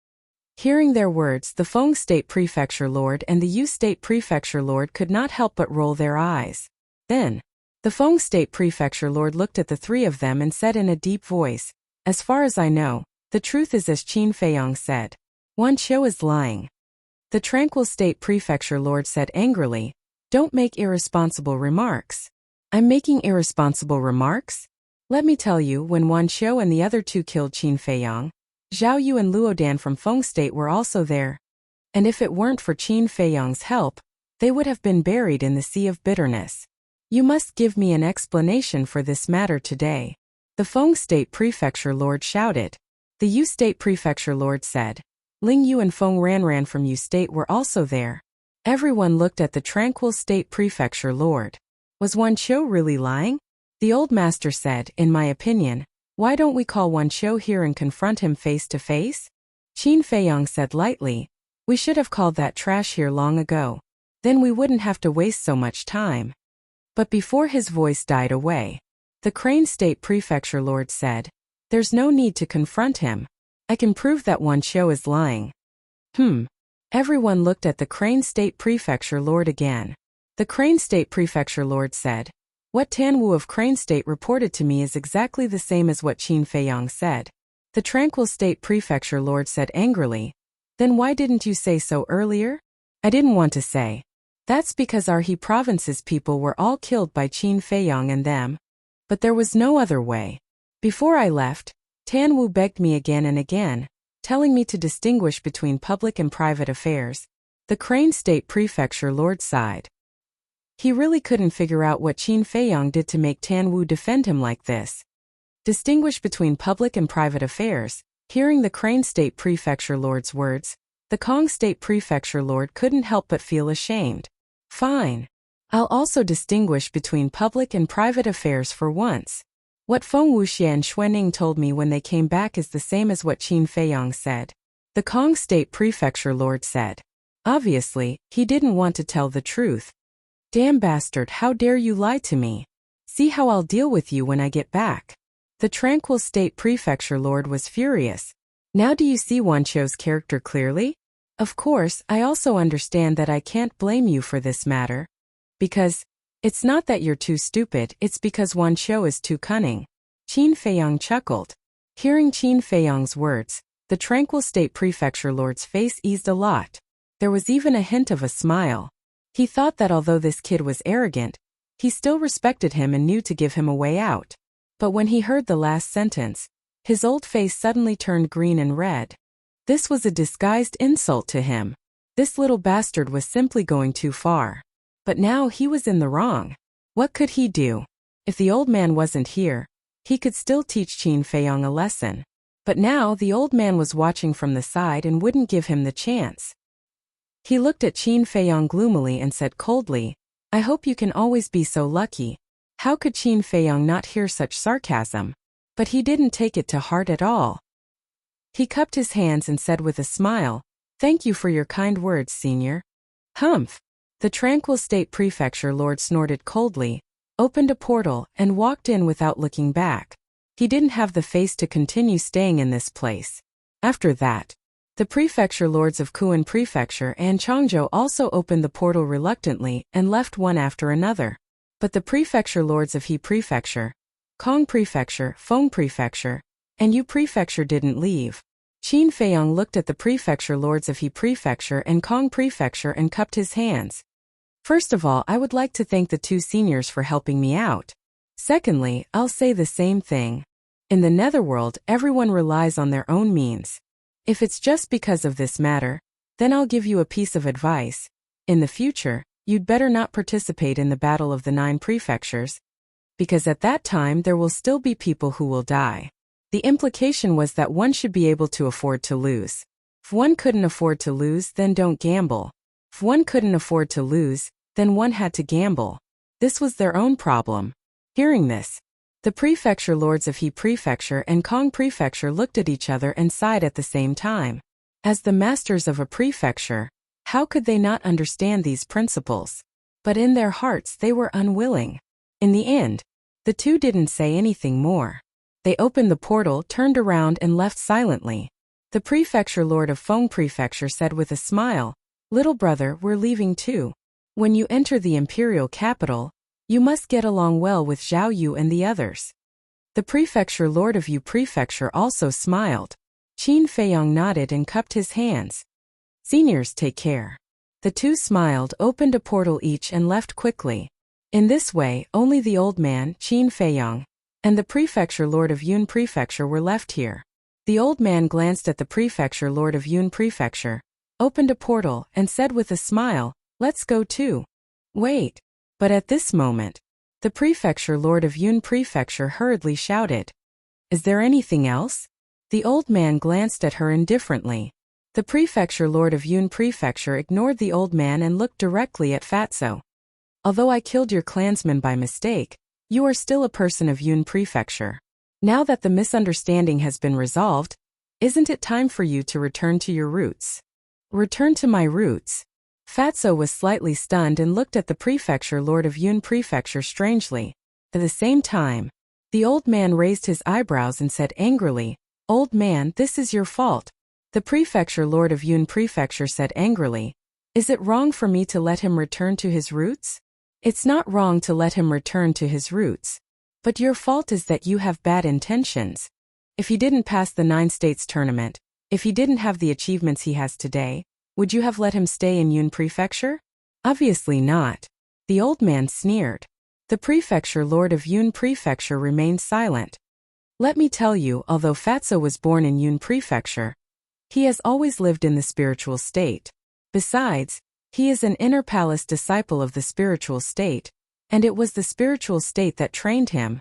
Hearing their words, the Feng State prefecture lord and the Yu State prefecture lord could not help but roll their eyes. Then, the Feng State prefecture lord looked at the three of them and said in a deep voice, As far as I know, the truth is as Qin Feiyang said. Wan Qiu is lying. The Tranquil State prefecture lord said angrily, Don't make irresponsible remarks. I'm making irresponsible remarks? Let me tell you, when Wan Qiu and the other two killed Qin Feiyang, Zhao Yu and Luodan from Feng State were also there. And if it weren't for Qin Feiyang's help, they would have been buried in the sea of bitterness. You must give me an explanation for this matter today. The Feng State prefecture lord shouted. The Yu State prefecture lord said. Ling Yu and Feng Ranran from Yu State were also there. Everyone looked at the Tranquil State prefecture lord. Was Wan Qiu really lying? The old master said, In my opinion, why don't we call Wan Qiu here and confront him face to face? Qin Feiyang said lightly, We should have called that trash here long ago. Then we wouldn't have to waste so much time. But before his voice died away, the Crane State Prefecture Lord said, "There's no need to confront him. I can prove that Wancho is lying." Everyone looked at the Crane State Prefecture Lord again. The Crane State Prefecture Lord said, "What Tanwu of Crane State reported to me is exactly the same as what Qin Feiyang said." The Tranquil State Prefecture Lord said angrily, "Then why didn't you say so earlier?" "I didn't want to say. That's because our He province's people were all killed by Qin Feiyang and them. But there was no other way. Before I left, Tanwu begged me again and again, telling me to distinguish between public and private affairs." The Crane State Prefecture Lord sighed. He really couldn't figure out what Qin Feiyang did to make Tanwu defend him like this. Distinguish between public and private affairs. Hearing the Crane State Prefecture Lord's words, the Kong State Prefecture Lord couldn't help but feel ashamed. "Fine. I'll also distinguish between public and private affairs for once. What Feng Wuxie and Xuanning told me when they came back is the same as what Qin Feiyang said." The Kong State Prefecture Lord said. Obviously, he didn't want to tell the truth. "Damn bastard, how dare you lie to me? See how I'll deal with you when I get back." The Tranquil State Prefecture Lord was furious. "Now do you see Wancho's character clearly? Of course, I also understand that I can't blame you for this matter. Because it's not that you're too stupid, it's because Wancho is too cunning." Qin Feiyang chuckled. Hearing Qin Feiyang's words, the Tranquil State Prefecture Lord's face eased a lot. There was even a hint of a smile. He thought that although this kid was arrogant, he still respected him and knew to give him a way out. But when he heard the last sentence, his old face suddenly turned green and red. This was a disguised insult to him. This little bastard was simply going too far. But now he was in the wrong. What could he do? If the old man wasn't here, he could still teach Qin Feiyang a lesson. But now the old man was watching from the side and wouldn't give him the chance. He looked at Qin Feiyang gloomily and said coldly, "I hope you can always be so lucky." How could Qin Feiyang not hear such sarcasm? But he didn't take it to heart at all. He cupped his hands and said with a smile, "Thank you for your kind words, senior." Humph! The Tranquil State Prefecture Lord snorted coldly, opened a portal, and walked in without looking back. He didn't have the face to continue staying in this place. After that, the Prefecture Lords of Kuan Prefecture and Changzhou also opened the portal reluctantly and left one after another. But the Prefecture Lords of He Prefecture, Kong Prefecture, Feng Prefecture, and Yu Prefecture didn't leave. Qin Feiyang looked at the Prefecture Lords of He Prefecture and Kong Prefecture and cupped his hands. "First of all, I would like to thank the two seniors for helping me out. Secondly, I'll say the same thing. In the Netherworld, everyone relies on their own means. If it's just because of this matter, then I'll give you a piece of advice. In the future, you'd better not participate in the Battle of the 9 Prefectures, because at that time there will still be people who will die." The implication was that one should be able to afford to lose. If one couldn't afford to lose, then don't gamble. If one couldn't afford to lose, then one had to gamble. This was their own problem. Hearing this, the Prefecture Lords of He Prefecture and Kong Prefecture looked at each other and sighed at the same time. As the masters of a prefecture, how could they not understand these principles? But in their hearts they were unwilling. In the end, the two didn't say anything more. They opened the portal, turned around, and left silently. The Prefecture Lord of Feng Prefecture said with a smile, "Little brother, we're leaving too. When you enter the imperial capital, you must get along well with Zhao Yu and the others." The Prefecture Lord of Yu Prefecture also smiled. Qin Feiyang nodded and cupped his hands. "Seniors, take care." The two smiled, opened a portal each, and left quickly. In this way, only the old man, Qin Feiyang, and the Prefecture Lord of Yun Prefecture were left here. The old man glanced at the Prefecture Lord of Yun Prefecture, opened a portal, and said with a smile, "Let's go too." Wait. But at this moment, the Prefecture Lord of Yun Prefecture hurriedly shouted, "Is there anything else?" The old man glanced at her indifferently. The Prefecture Lord of Yun Prefecture ignored the old man and looked directly at Fatso. "Although I killed your clansman by mistake, you are still a person of Yun Prefecture. Now that the misunderstanding has been resolved, isn't it time for you to return to your roots?" "Return to my roots?" Fatso was slightly stunned and looked at the prefecture lord of Yun Prefecture strangely. At the same time, the old man raised his eyebrows and said angrily, "Old man, this is your fault." The prefecture lord of Yun Prefecture said angrily, "Is it wrong for me to let him return to his roots?" "It's not wrong to let him return to his roots. But your fault is that you have bad intentions. If he didn't pass the 9 states tournament, if he didn't have the achievements he has today, would you have let him stay in Yun Prefecture? Obviously not." The old man sneered. The prefecture lord of Yun Prefecture remained silent. Let me tell you, although Fatso was born in Yun Prefecture, he has always lived in the spiritual state. Besides, he is an inner palace disciple of the spiritual state, and it was the spiritual state that trained him.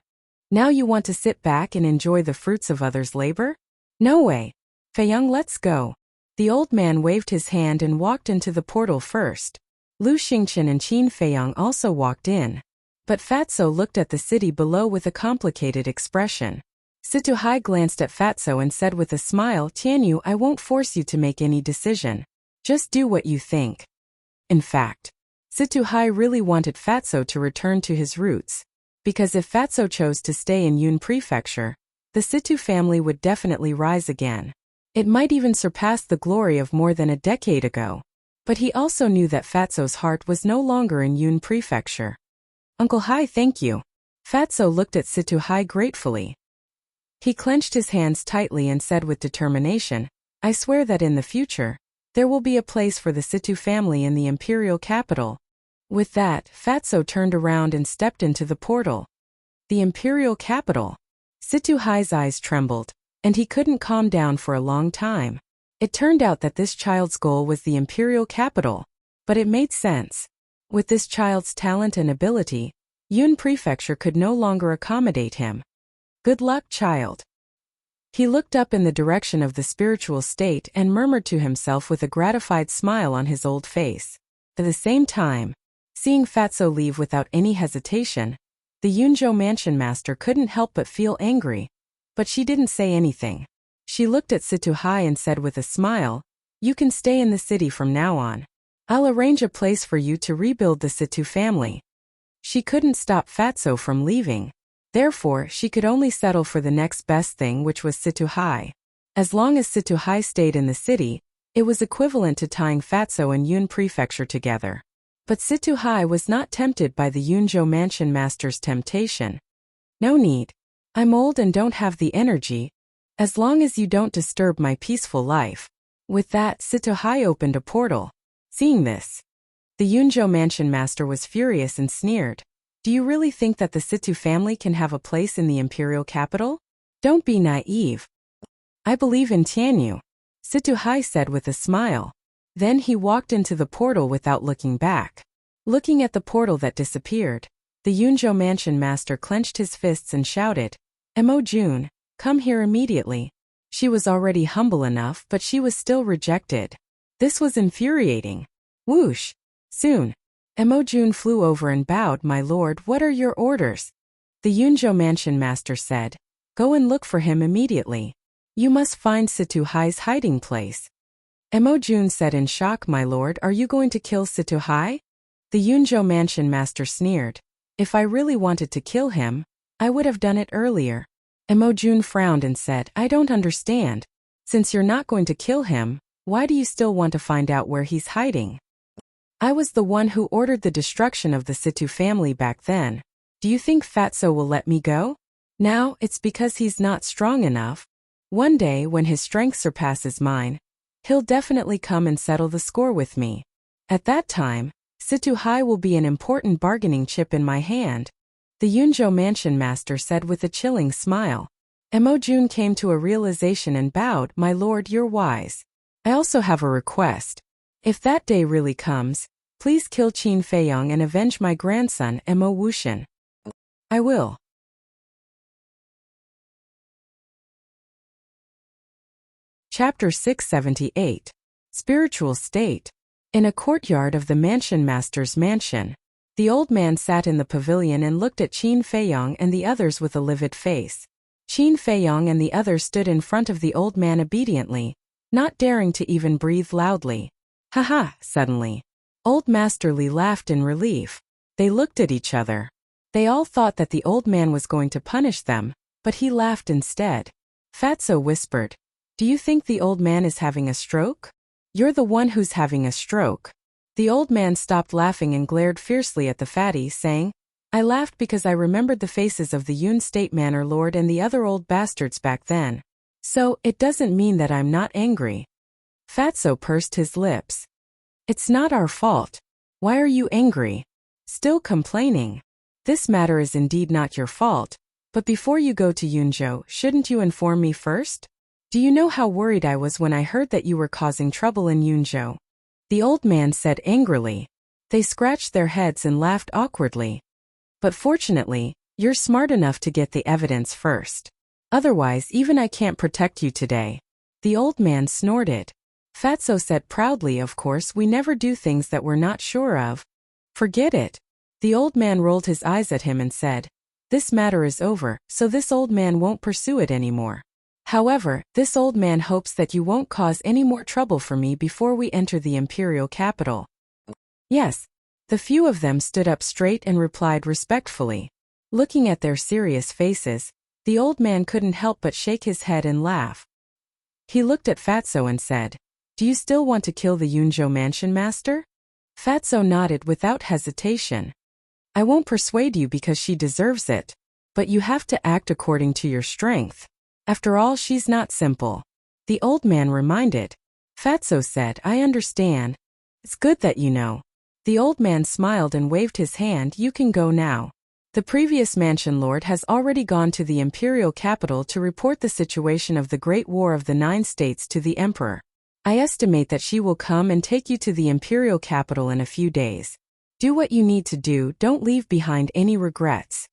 Now you want to sit back and enjoy the fruits of others' labor? No way. Feiyang, let's go. The old man waved his hand and walked into the portal first. Lu Xingchen and Qin Feiyang also walked in. But Fatso looked at the city below with a complicated expression. Situhai glanced at Fatso and said with a smile, "Tianyu, I won't force you to make any decision. Just do what you think." In fact, Situhai really wanted Fatso to return to his roots, because if Fatso chose to stay in Yun Prefecture, the Situ family would definitely rise again. It might even surpass the glory of more than a decade ago. But he also knew that Fatso's heart was no longer in Yun Prefecture. "Uncle Hai, thank you." Fatso looked at Situhai gratefully. He clenched his hands tightly and said with determination, "I swear that in the future, there will be a place for the Situ family in the imperial capital." With that, Fatso turned around and stepped into the portal. The imperial capital. Situhai's eyes trembled, and he couldn't calm down for a long time. It turned out that this child's goal was the imperial capital, but it made sense. With this child's talent and ability, Yun Prefecture could no longer accommodate him. "Good luck, child." He looked up in the direction of the spiritual state and murmured to himself with a gratified smile on his old face. At the same time, seeing Fatso leave without any hesitation, the Yunzhou mansion master couldn't help but feel angry. But she didn't say anything. She looked at Situhai and said with a smile, "You can stay in the city from now on. I'll arrange a place for you to rebuild the Situ family." She couldn't stop Fatso from leaving. Therefore, she could only settle for the next best thing, which was Situhai. As long as Situhai stayed in the city, it was equivalent to tying Fatso and Yun Prefecture together. But Situhai was not tempted by the Yunzhou mansion master's temptation. "No need. I'm old and don't have the energy, as long as you don't disturb my peaceful life." With that, Situhai opened a portal. Seeing this, the Yunzhou mansion master was furious and sneered. "Do you really think that the Situ family can have a place in the imperial capital? Don't be naive." "I believe in Tianyu," Situhai said with a smile. Then he walked into the portal without looking back. Looking at the portal that disappeared, the Yunzhou mansion master clenched his fists and shouted, "Mo Jun, come here immediately." She was already humble enough, but she was still rejected. This was infuriating. Whoosh! Soon, Mo Jun flew over and bowed. "My lord, what are your orders?" The Yunzhou mansion master said, "Go and look for him immediately. You must find Situhai's hiding place." Mo Jun said in shock, "My lord, are you going to kill Situhai?" The Yunzhou mansion master sneered, "If I really wanted to kill him, I would have done it earlier." Mo Jun frowned and said, "I don't understand. Since you're not going to kill him, why do you still want to find out where he's hiding?" "I was the one who ordered the destruction of the Situ family back then. Do you think Fatso will let me go? Now, it's because he's not strong enough. One day, when his strength surpasses mine, he'll definitely come and settle the score with me. At that time, Situhai will be an important bargaining chip in my hand," the Yunzhou mansion master said with a chilling smile. Mo Jun came to a realization and bowed, "My lord, you're wise. I also have a request. If that day really comes, please kill Qin Feiyang and avenge my grandson, Mo Wuxian." "I will." Chapter 678. Spiritual State. In a courtyard of the mansion master's mansion, the old man sat in the pavilion and looked at Qin Feiyang and the others with a livid face. Qin Feiyang and the others stood in front of the old man obediently, not daring to even breathe loudly. "Haha!" Suddenly, Old Master Li laughed in relief. They looked at each other. They all thought that the old man was going to punish them, but he laughed instead. Fatso whispered, "Do you think the old man is having a stroke? You're the one who's having a stroke." The old man stopped laughing and glared fiercely at the fatty, saying, "I laughed because I remembered the faces of the Yun State Manor Lord and the other old bastards back then. So, it doesn't mean that I'm not angry." Fatso pursed his lips. "It's not our fault. Why are you angry? Still complaining? This matter is indeed not your fault, but before you go to Yunzhou, shouldn't you inform me first? Do you know how worried I was when I heard that you were causing trouble in Yunzhou?" The old man said angrily. They scratched their heads and laughed awkwardly. "But fortunately, you're smart enough to get the evidence first. Otherwise, even I can't protect you today." The old man snorted. Fatso said proudly, "Of course we never do things that we're not sure of." "Forget it." The old man rolled his eyes at him and said, "This matter is over, so this old man won't pursue it anymore. However, this old man hopes that you won't cause any more trouble for me before we enter the imperial capital." "Yes." The few of them stood up straight and replied respectfully. Looking at their serious faces, the old man couldn't help but shake his head and laugh. He looked at Fatso and said, "Do you still want to kill the Yunzhou mansion master?" Fatso nodded without hesitation. "I won't persuade you because she deserves it. But you have to act according to your strength. After all, she's not simple." The old man reminded. Fatso said, "I understand. It's good that you know." The old man smiled and waved his hand. "You can go now. The previous mansion lord has already gone to the imperial capital to report the situation of the Great War of the 9 states to the emperor. I estimate that she will come and take you to the imperial capital in a few days. Do what you need to do, don't leave behind any regrets."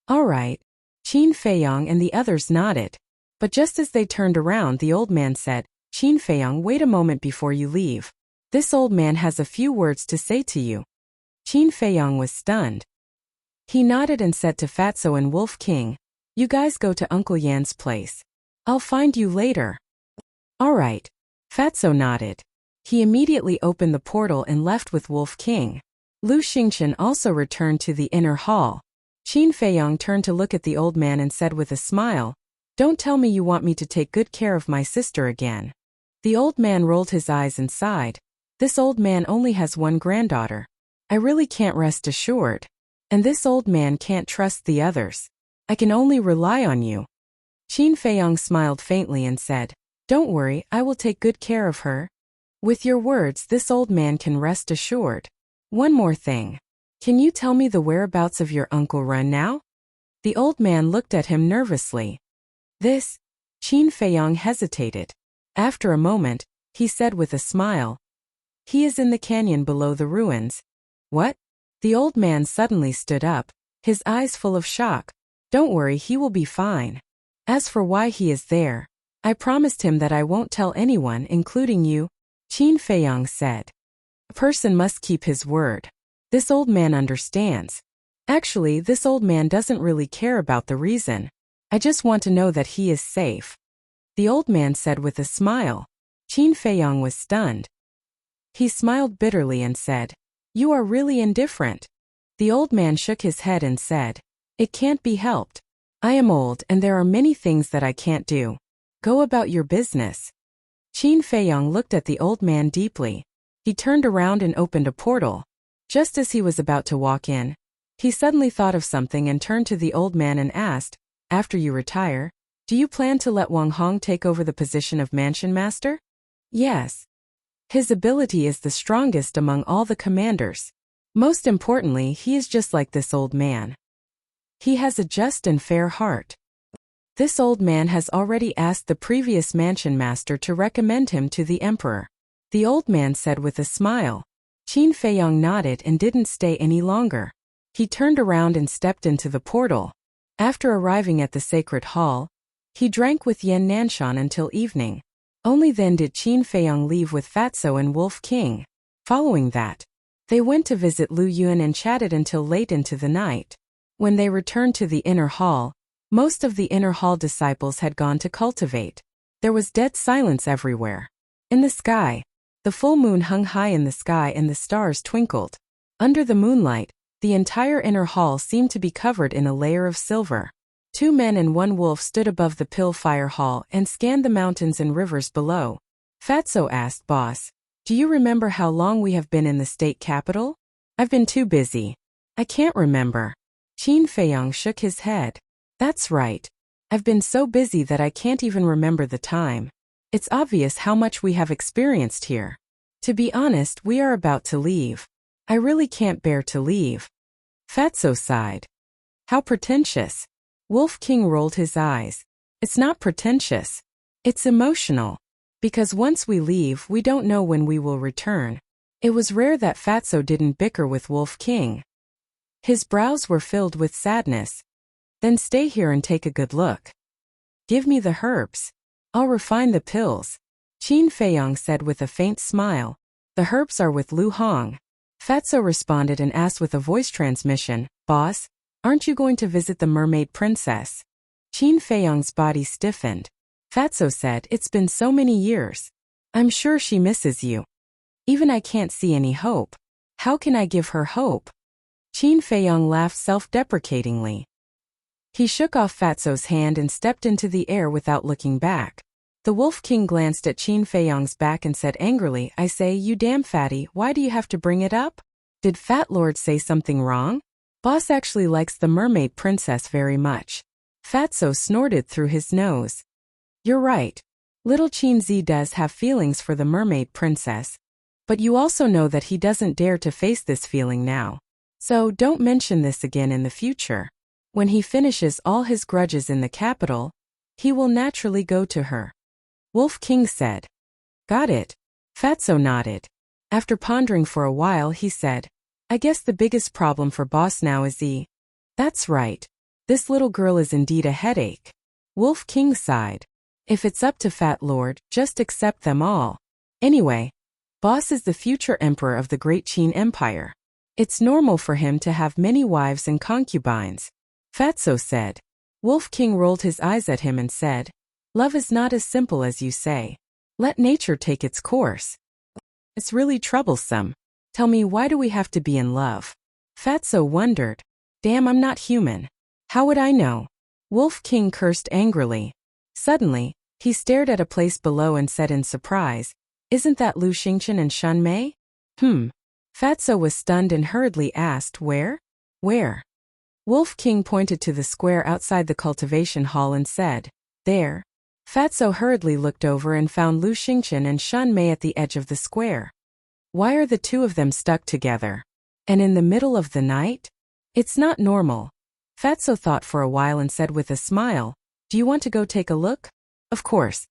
"All right." Qin Feiyang and the others nodded. But just as they turned around, the old man said, "Qin Feiyang, wait a moment before you leave. This old man has a few words to say to you." Qin Feiyang was stunned. He nodded and said to Fatso and Wolf King, "You guys go to Uncle Yan's place. I'll find you later." "All right." Fatso nodded. He immediately opened the portal and left with Wolf King. Lu Xingchen also returned to the inner hall. Qin Feiyang turned to look at the old man and said with a smile, "Don't tell me you want me to take good care of my sister again." The old man rolled his eyes and sighed. "This old man only has one granddaughter. I really can't rest assured. And this old man can't trust the others. I can only rely on you." Qin Feiyang smiled faintly and said, "Don't worry, I will take good care of her. With your words, this old man can rest assured. One more thing. Can you tell me the whereabouts of your Uncle Ren now?" The old man looked at him nervously. "This?" Qin Feiyang hesitated. After a moment, he said with a smile, "He is in the canyon below the ruins." "What?" The old man suddenly stood up, his eyes full of shock. "Don't worry, he will be fine. As for why he is there, I promised him that I won't tell anyone, including you," Qin Feiyang said. "A person must keep his word. This old man understands. Actually, this old man doesn't really care about the reason. I just want to know that he is safe." The old man said with a smile. Qin Feiyang was stunned. He smiled bitterly and said, "You are really indifferent." The old man shook his head and said, "It can't be helped. I am old and there are many things that I can't do. Go about your business." Qin Feiyang looked at the old man deeply. He turned around and opened a portal. Just as he was about to walk in, he suddenly thought of something and turned to the old man and asked, "After you retire, do you plan to let Wang Hong take over the position of mansion master?" "Yes. His ability is the strongest among all the commanders. Most importantly, he is just like this old man. He has a just and fair heart. This old man has already asked the previous mansion master to recommend him to the emperor." The old man said with a smile. Qin Feiyang nodded and didn't stay any longer. He turned around and stepped into the portal. After arriving at the sacred hall, he drank with Yan Nanshan until evening. Only then did Qin Feiyang leave with Fatso and Wolf King. Following that, they went to visit Lu Yun and chatted until late into the night. When they returned to the inner hall, most of the inner hall disciples had gone to cultivate. There was dead silence everywhere. In the sky, The full moon hung high in the sky and the stars twinkled. Under the moonlight, the entire inner hall seemed to be covered in a layer of silver. 2 men and 1 wolf stood above the pill fire hall and scanned the mountains and rivers below. Fatso asked, "Boss, do you remember how long we have been in the state capital?" "I've been too busy. I can't remember." Qin Feiyang shook his head. "That's right. I've been so busy that I can't even remember the time. It's obvious how much we have experienced here. To be honest, we are about to leave. I really can't bear to leave." Fatso sighed. "How pretentious." Wolf King rolled his eyes. "It's not pretentious. It's emotional. Because once we leave, we don't know when we will return." It was rare that Fatso didn't bicker with Wolf King. His brows were filled with sadness. "Then stay here and take a good look. Give me the herbs. I'll refine the pills," Qin Feiyang said with a faint smile. "The herbs are with Lu Hong." Fatso responded and asked with a voice transmission, "Boss, aren't you going to visit the mermaid princess?" Qin Feiyang's body stiffened. Fatso said, "It's been so many years. I'm sure she misses you. Even I can't see any hope. How can I give her hope?" Qin Feiyang laughed self-deprecatingly. He shook off Fatso's hand and stepped into the air without looking back. The Wolf King glanced at Qin Feiyang's back and said angrily, "I say, you damn fatty, why do you have to bring it up? Did Fat Lord say something wrong? Boss actually likes the mermaid princess very much." Fatso snorted through his nose. "You're right. Little Qin Zi does have feelings for the mermaid princess. But you also know that he doesn't dare to face this feeling now. So don't mention this again in the future. When he finishes all his grudges in the capital, he will naturally go to her." Wolf King said. "Got it." Fatso nodded. After pondering for a while, he said, "I guess the biggest problem for boss now is the—" "That's right. This little girl is indeed a headache." Wolf King sighed. "If it's up to Fat Lord, just accept them all. Anyway, boss is the future emperor of the Great Qin Empire. It's normal for him to have many wives and concubines." Fatso said. Wolf King rolled his eyes at him and said, "Love is not as simple as you say. Let nature take its course. It's really troublesome. Tell me, why do we have to be in love?" Fatso wondered. "Damn, I'm not human. How would I know?" Wolf King cursed angrily. Suddenly, he stared at a place below and said in surprise, "Isn't that Lu Xingchen and Shun Mei?" Fatso was stunned and hurriedly asked, "Where?" "Where?" Wolf King pointed to the square outside the cultivation hall and said, "There." Fatso hurriedly looked over and found Lu Xingchen and Shun Mei at the edge of the square. Why are the two of them stuck together? And in the middle of the night? It's not normal. Fatso thought for a while and said with a smile, "Do you want to go take a look?" "Of course."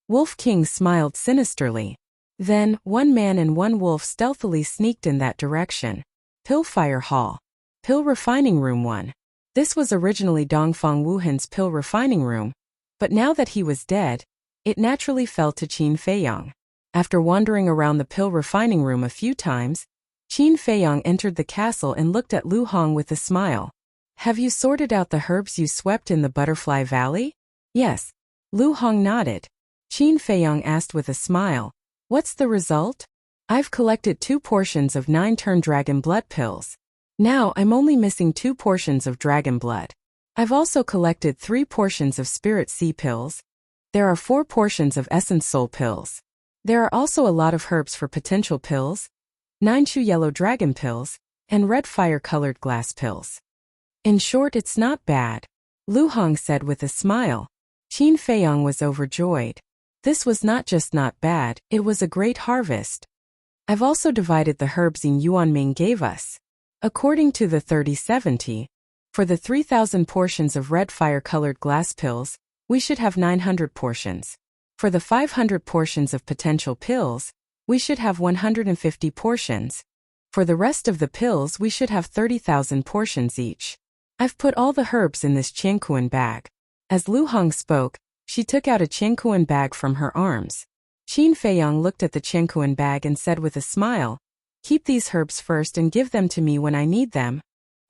Wolf King smiled sinisterly. Then, 1 man and 1 wolf stealthily sneaked in that direction. Pill Fire Hall. Pill Refining Room 1. This was originally Dongfang Wuhan's pill refining room, but now that he was dead, it naturally fell to Qin Feiyang. After wandering around the pill refining room a few times, Qin Feiyang entered the castle and looked at Lu Hong with a smile. "Have you sorted out the herbs you swept in the Butterfly Valley?" "Yes." Lu Hong nodded. Qin Feiyang asked with a smile, "What's the result?" "I've collected 2 portions of 9-turn dragon blood pills. Now I'm only missing 2 portions of dragon blood. I've also collected 3 portions of spirit sea pills. There are 4 portions of essence soul pills. There are also a lot of herbs for potential pills, 9 chu yellow dragon pills, and red fire-colored glass pills. In short, it's not bad," Lu Hong said with a smile. Qin Feiyang was overjoyed. This was not just not bad, it was a great harvest. "I've also divided the herbs Yin Yuanming gave us. According to the 3070, for the 3,000 portions of red fire-colored glass pills, we should have 900 portions. For the 500 portions of potential pills, we should have 150 portions. For the rest of the pills, we should have 30,000 portions each. I've put all the herbs in this Qiankuan bag." As Lu Hong spoke, she took out a Qiankuan bag from her arms. Qin Feiyang looked at the Qiankuan bag and said with a smile, "Keep these herbs first and give them to me when I need them."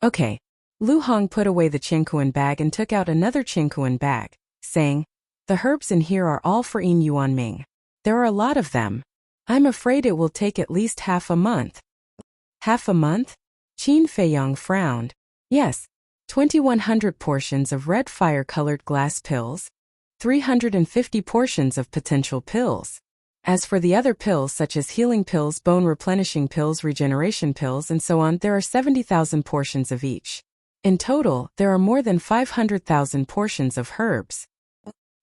"Okay." Lu Hong put away the Qiankuan bag and took out another Qiankuan bag, saying, "The herbs in here are all for Yin Yuanming. There are a lot of them." I'm afraid it will take at least half a month. Half a month? Qin Feiyang frowned. Yes, 2,100 portions of red fire-colored glass pills, 350 portions of potential pills. As for the other pills such as healing pills, bone replenishing pills, regeneration pills, and so on, there are 70,000 portions of each. In total, there are more than 500,000 portions of herbs.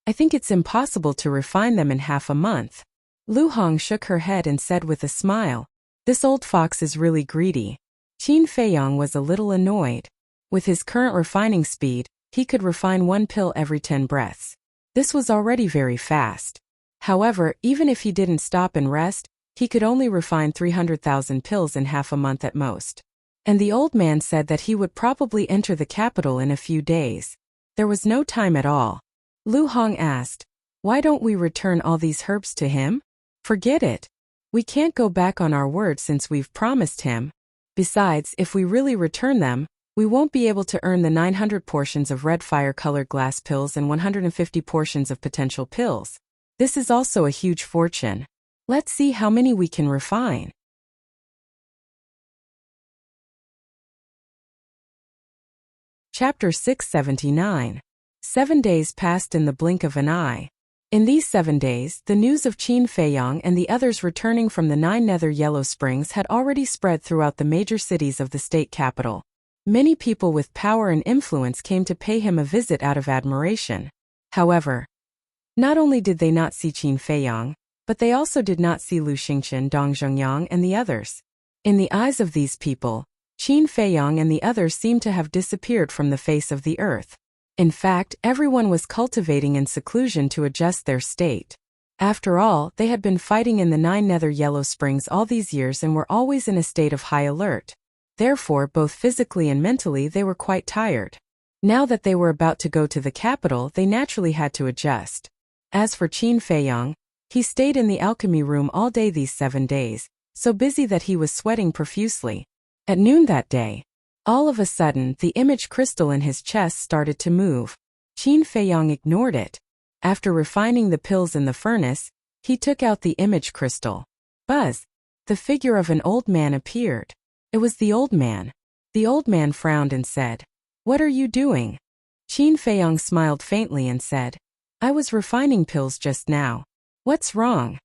I think it's impossible to refine them in half a month. Lu Hong shook her head and said with a smile, "This old fox is really greedy." Qin Feiyang was a little annoyed. With his current refining speed, he could refine one pill every 10 breaths. This was already very fast. However, even if he didn't stop and rest, he could only refine 300,000 pills in half a month at most. And the old man said that he would probably enter the capital in a few days. There was no time at all. Lu Hong asked, "Why don't we return all these herbs to him?" "Forget it. We can't go back on our word since we've promised him. Besides, if we really return them, we won't be able to earn the 900 portions of red fire-colored glass pills and 150 portions of potential pills. This is also a huge fortune. Let's see how many we can refine." Chapter 679. 7 days passed in the blink of an eye. In these 7 days, the news of Qin Feiyang and the others returning from the 9 Nether Yellow Springs had already spread throughout the major cities of the state capital. Many people with power and influence came to pay him a visit out of admiration. However, not only did they not see Qin Feiyang, but they also did not see Lu Xingqian, Dong Zhongyang, and the others. In the eyes of these people, Qin Feiyang and the others seemed to have disappeared from the face of the earth. In fact, everyone was cultivating in seclusion to adjust their state. After all, they had been fighting in the 9 Nether Yellow Springs all these years and were always in a state of high alert. Therefore, both physically and mentally, they were quite tired. Now that they were about to go to the capital, they naturally had to adjust. As for Qin Feiyang, he stayed in the alchemy room all day these 7 days, so busy that he was sweating profusely. At noon that day, all of a sudden, the image crystal in his chest started to move. Qin Feiyang ignored it. After refining the pills in the furnace, he took out the image crystal. Buzz! The figure of an old man appeared. It was the old man. The old man frowned and said, "What are you doing?" Qin Feiyang smiled faintly and said, "I was refining pills just now." "What's wrong?"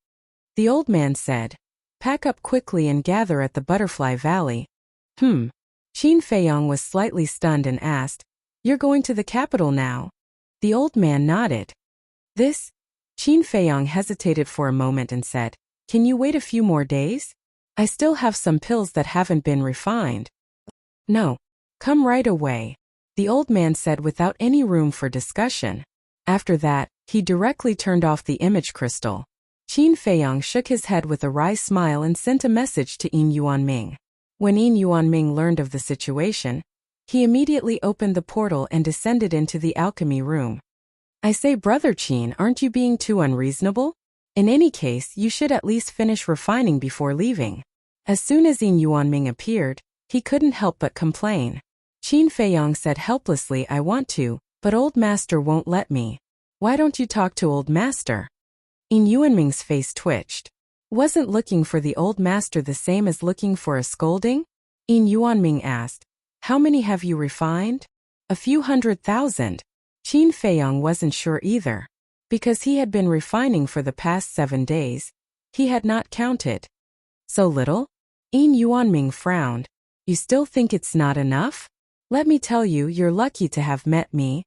The old man said, "Pack up quickly and gather at the Butterfly Valley." Qin Feiyang was slightly stunned and asked, "You're going to the capital now?" The old man nodded. This? Qin Feiyang hesitated for a moment and said, "Can you wait a few more days? I still have some pills that haven't been refined." "No. Come right away," the old man said without any room for discussion. After that, he directly turned off the image crystal. Qin Feiyang shook his head with a wry smile and sent a message to Yin Yuanming. When Yin Yuanming learned of the situation, he immediately opened the portal and descended into the alchemy room. "I say, Brother Qin, aren't you being too unreasonable? In any case, you should at least finish refining before leaving." As soon as Yin Yuanming appeared, he couldn't help but complain. Qin Feiyang said helplessly, "I want to, but old master won't let me." "Why don't you talk to old master?" Yin Yuanming's face twitched. Wasn't looking for the old master the same as looking for a scolding? Yin Yuanming asked, "How many have you refined?" "A few 100,000. Qin Feiyang wasn't sure either. Because he had been refining for the past 7 days, he had not counted. "So little?" Yin Yuanming frowned. "You still think it's not enough? Let me tell you, you're lucky to have met me.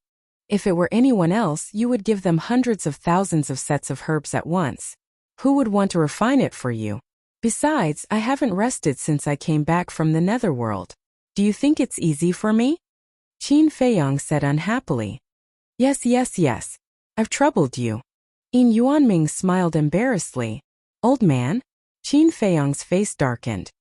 If it were anyone else, you would give them hundreds of thousands of sets of herbs at once. Who would want to refine it for you? Besides, I haven't rested since I came back from the netherworld. Do you think it's easy for me?" Qin Feiyang said unhappily. Yes. I've troubled you." Yin Yuanming smiled embarrassedly. "Old man?" Qin Feiyang's face darkened.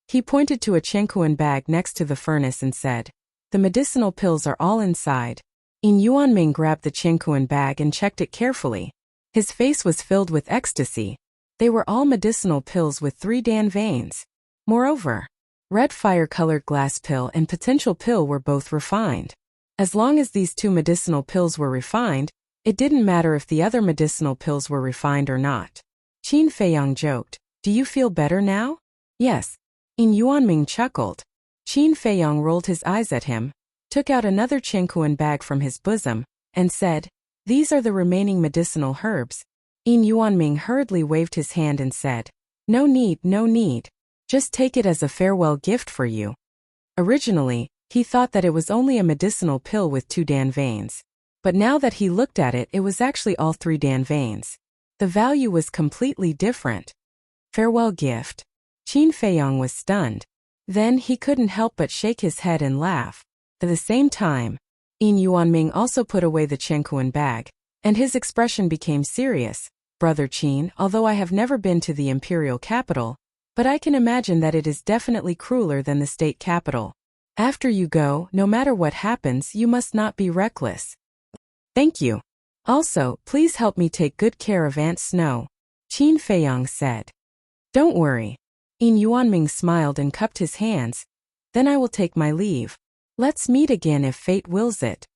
He pointed to a Chenkuan bag next to the furnace and said, "The medicinal pills are all inside." Yin Yuanming grabbed the Chenkuan bag and checked it carefully. His face was filled with ecstasy. They were all medicinal pills with 3 Dan veins. Moreover, red fire-colored glass pill and potential pill were both refined. As long as these 2 medicinal pills were refined, it didn't matter if the other medicinal pills were refined or not. Qin Feiyang joked. Do you feel better now? Yes. Yin Yuanming chuckled. Qin Feiyang rolled his eyes at him, took out another Qingkuan bag from his bosom, and said, These are the remaining medicinal herbs. Yin Yuanming hurriedly waved his hand and said, No need, no need. Just take it as a farewell gift for you. Originally, he thought that it was only a medicinal pill with 2 Dan veins. But now that he looked at it, it was actually all 3 Dan veins. The value was completely different. Farewell gift. Qin Feiyang was stunned. Then he couldn't help but shake his head and laugh. At the same time, Yin Yuanming also put away the Qingkuan bag, and his expression became serious. Brother Qin, although I have never been to the imperial capital, but I can imagine that it is definitely crueler than the state capital. After you go, no matter what happens, you must not be reckless. Thank you. Also, please help me take good care of Aunt Snow, Qin Feiyang said. Don't worry. Yin Yuanming smiled and cupped his hands. Then I will take my leave. Let's meet again if fate wills it.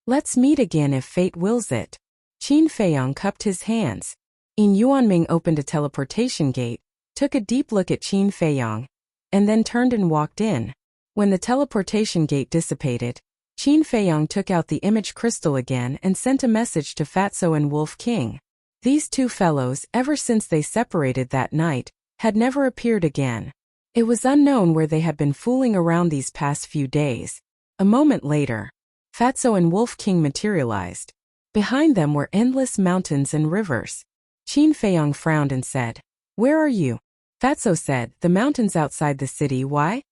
Let's meet again if fate wills it. Qin Feiyang cupped his hands. Yin Yuanming opened a teleportation gate, took a deep look at Qin Feiyang, and then turned and walked in. When the teleportation gate dissipated, Qin Feiyang took out the image crystal again and sent a message to Fatso and Wolf King. These 2 fellows, ever since they separated that night, had never appeared again. It was unknown where they had been fooling around these past few days. A moment later, Fatso and Wolf King materialized. Behind them were endless mountains and rivers. Qin Feiyang frowned and said, Where are you? Fatso said, The mountains outside the city. Why?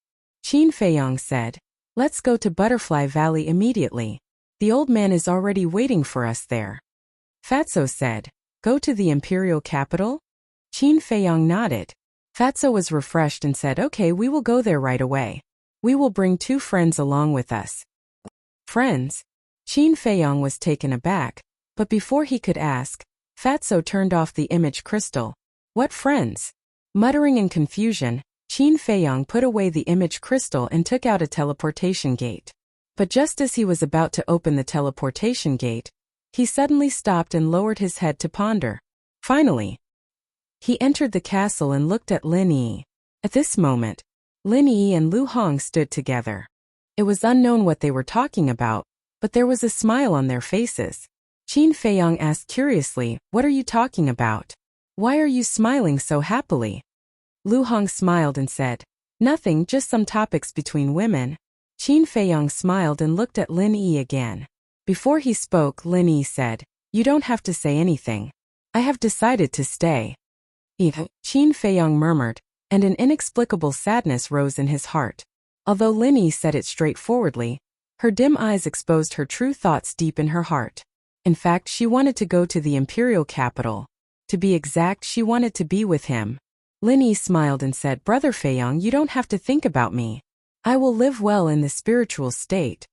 Qin Feiyang said, Let's go to Butterfly Valley immediately. The old man is already waiting for us there. Fatso said, Go to the imperial capital? Qin Feiyang nodded. Fatso was refreshed and said, Okay, we will go there right away. We will bring 2 friends along with us. Friends? Qin Feiyang was taken aback, but before he could ask, Fatso turned off the image crystal. What friends? Muttering in confusion, Qin Feiyang put away the image crystal and took out a teleportation gate. But just as he was about to open the teleportation gate, he suddenly stopped and lowered his head to ponder. Finally, he entered the castle and looked at Lin Yi. At this moment, Lin Yi and Lu Hong stood together. It was unknown what they were talking about, but there was a smile on their faces. Qin Feiyang asked curiously, What are you talking about? Why are you smiling so happily? Lu Hong smiled and said, Nothing, just some topics between women. Qin Feiyang smiled and looked at Lin Yi again. Before he spoke, Lin Yi said, You don't have to say anything. I have decided to stay. Qin Feiyang murmured, and an inexplicable sadness rose in his heart. Although Lin Yi said it straightforwardly, her dim eyes exposed her true thoughts deep in her heart. In fact, she wanted to go to the imperial capital. To be exact, she wanted to be with him. Lin Yi smiled and said, Brother Feiyang, you don't have to think about me. I will live well in the spiritual state.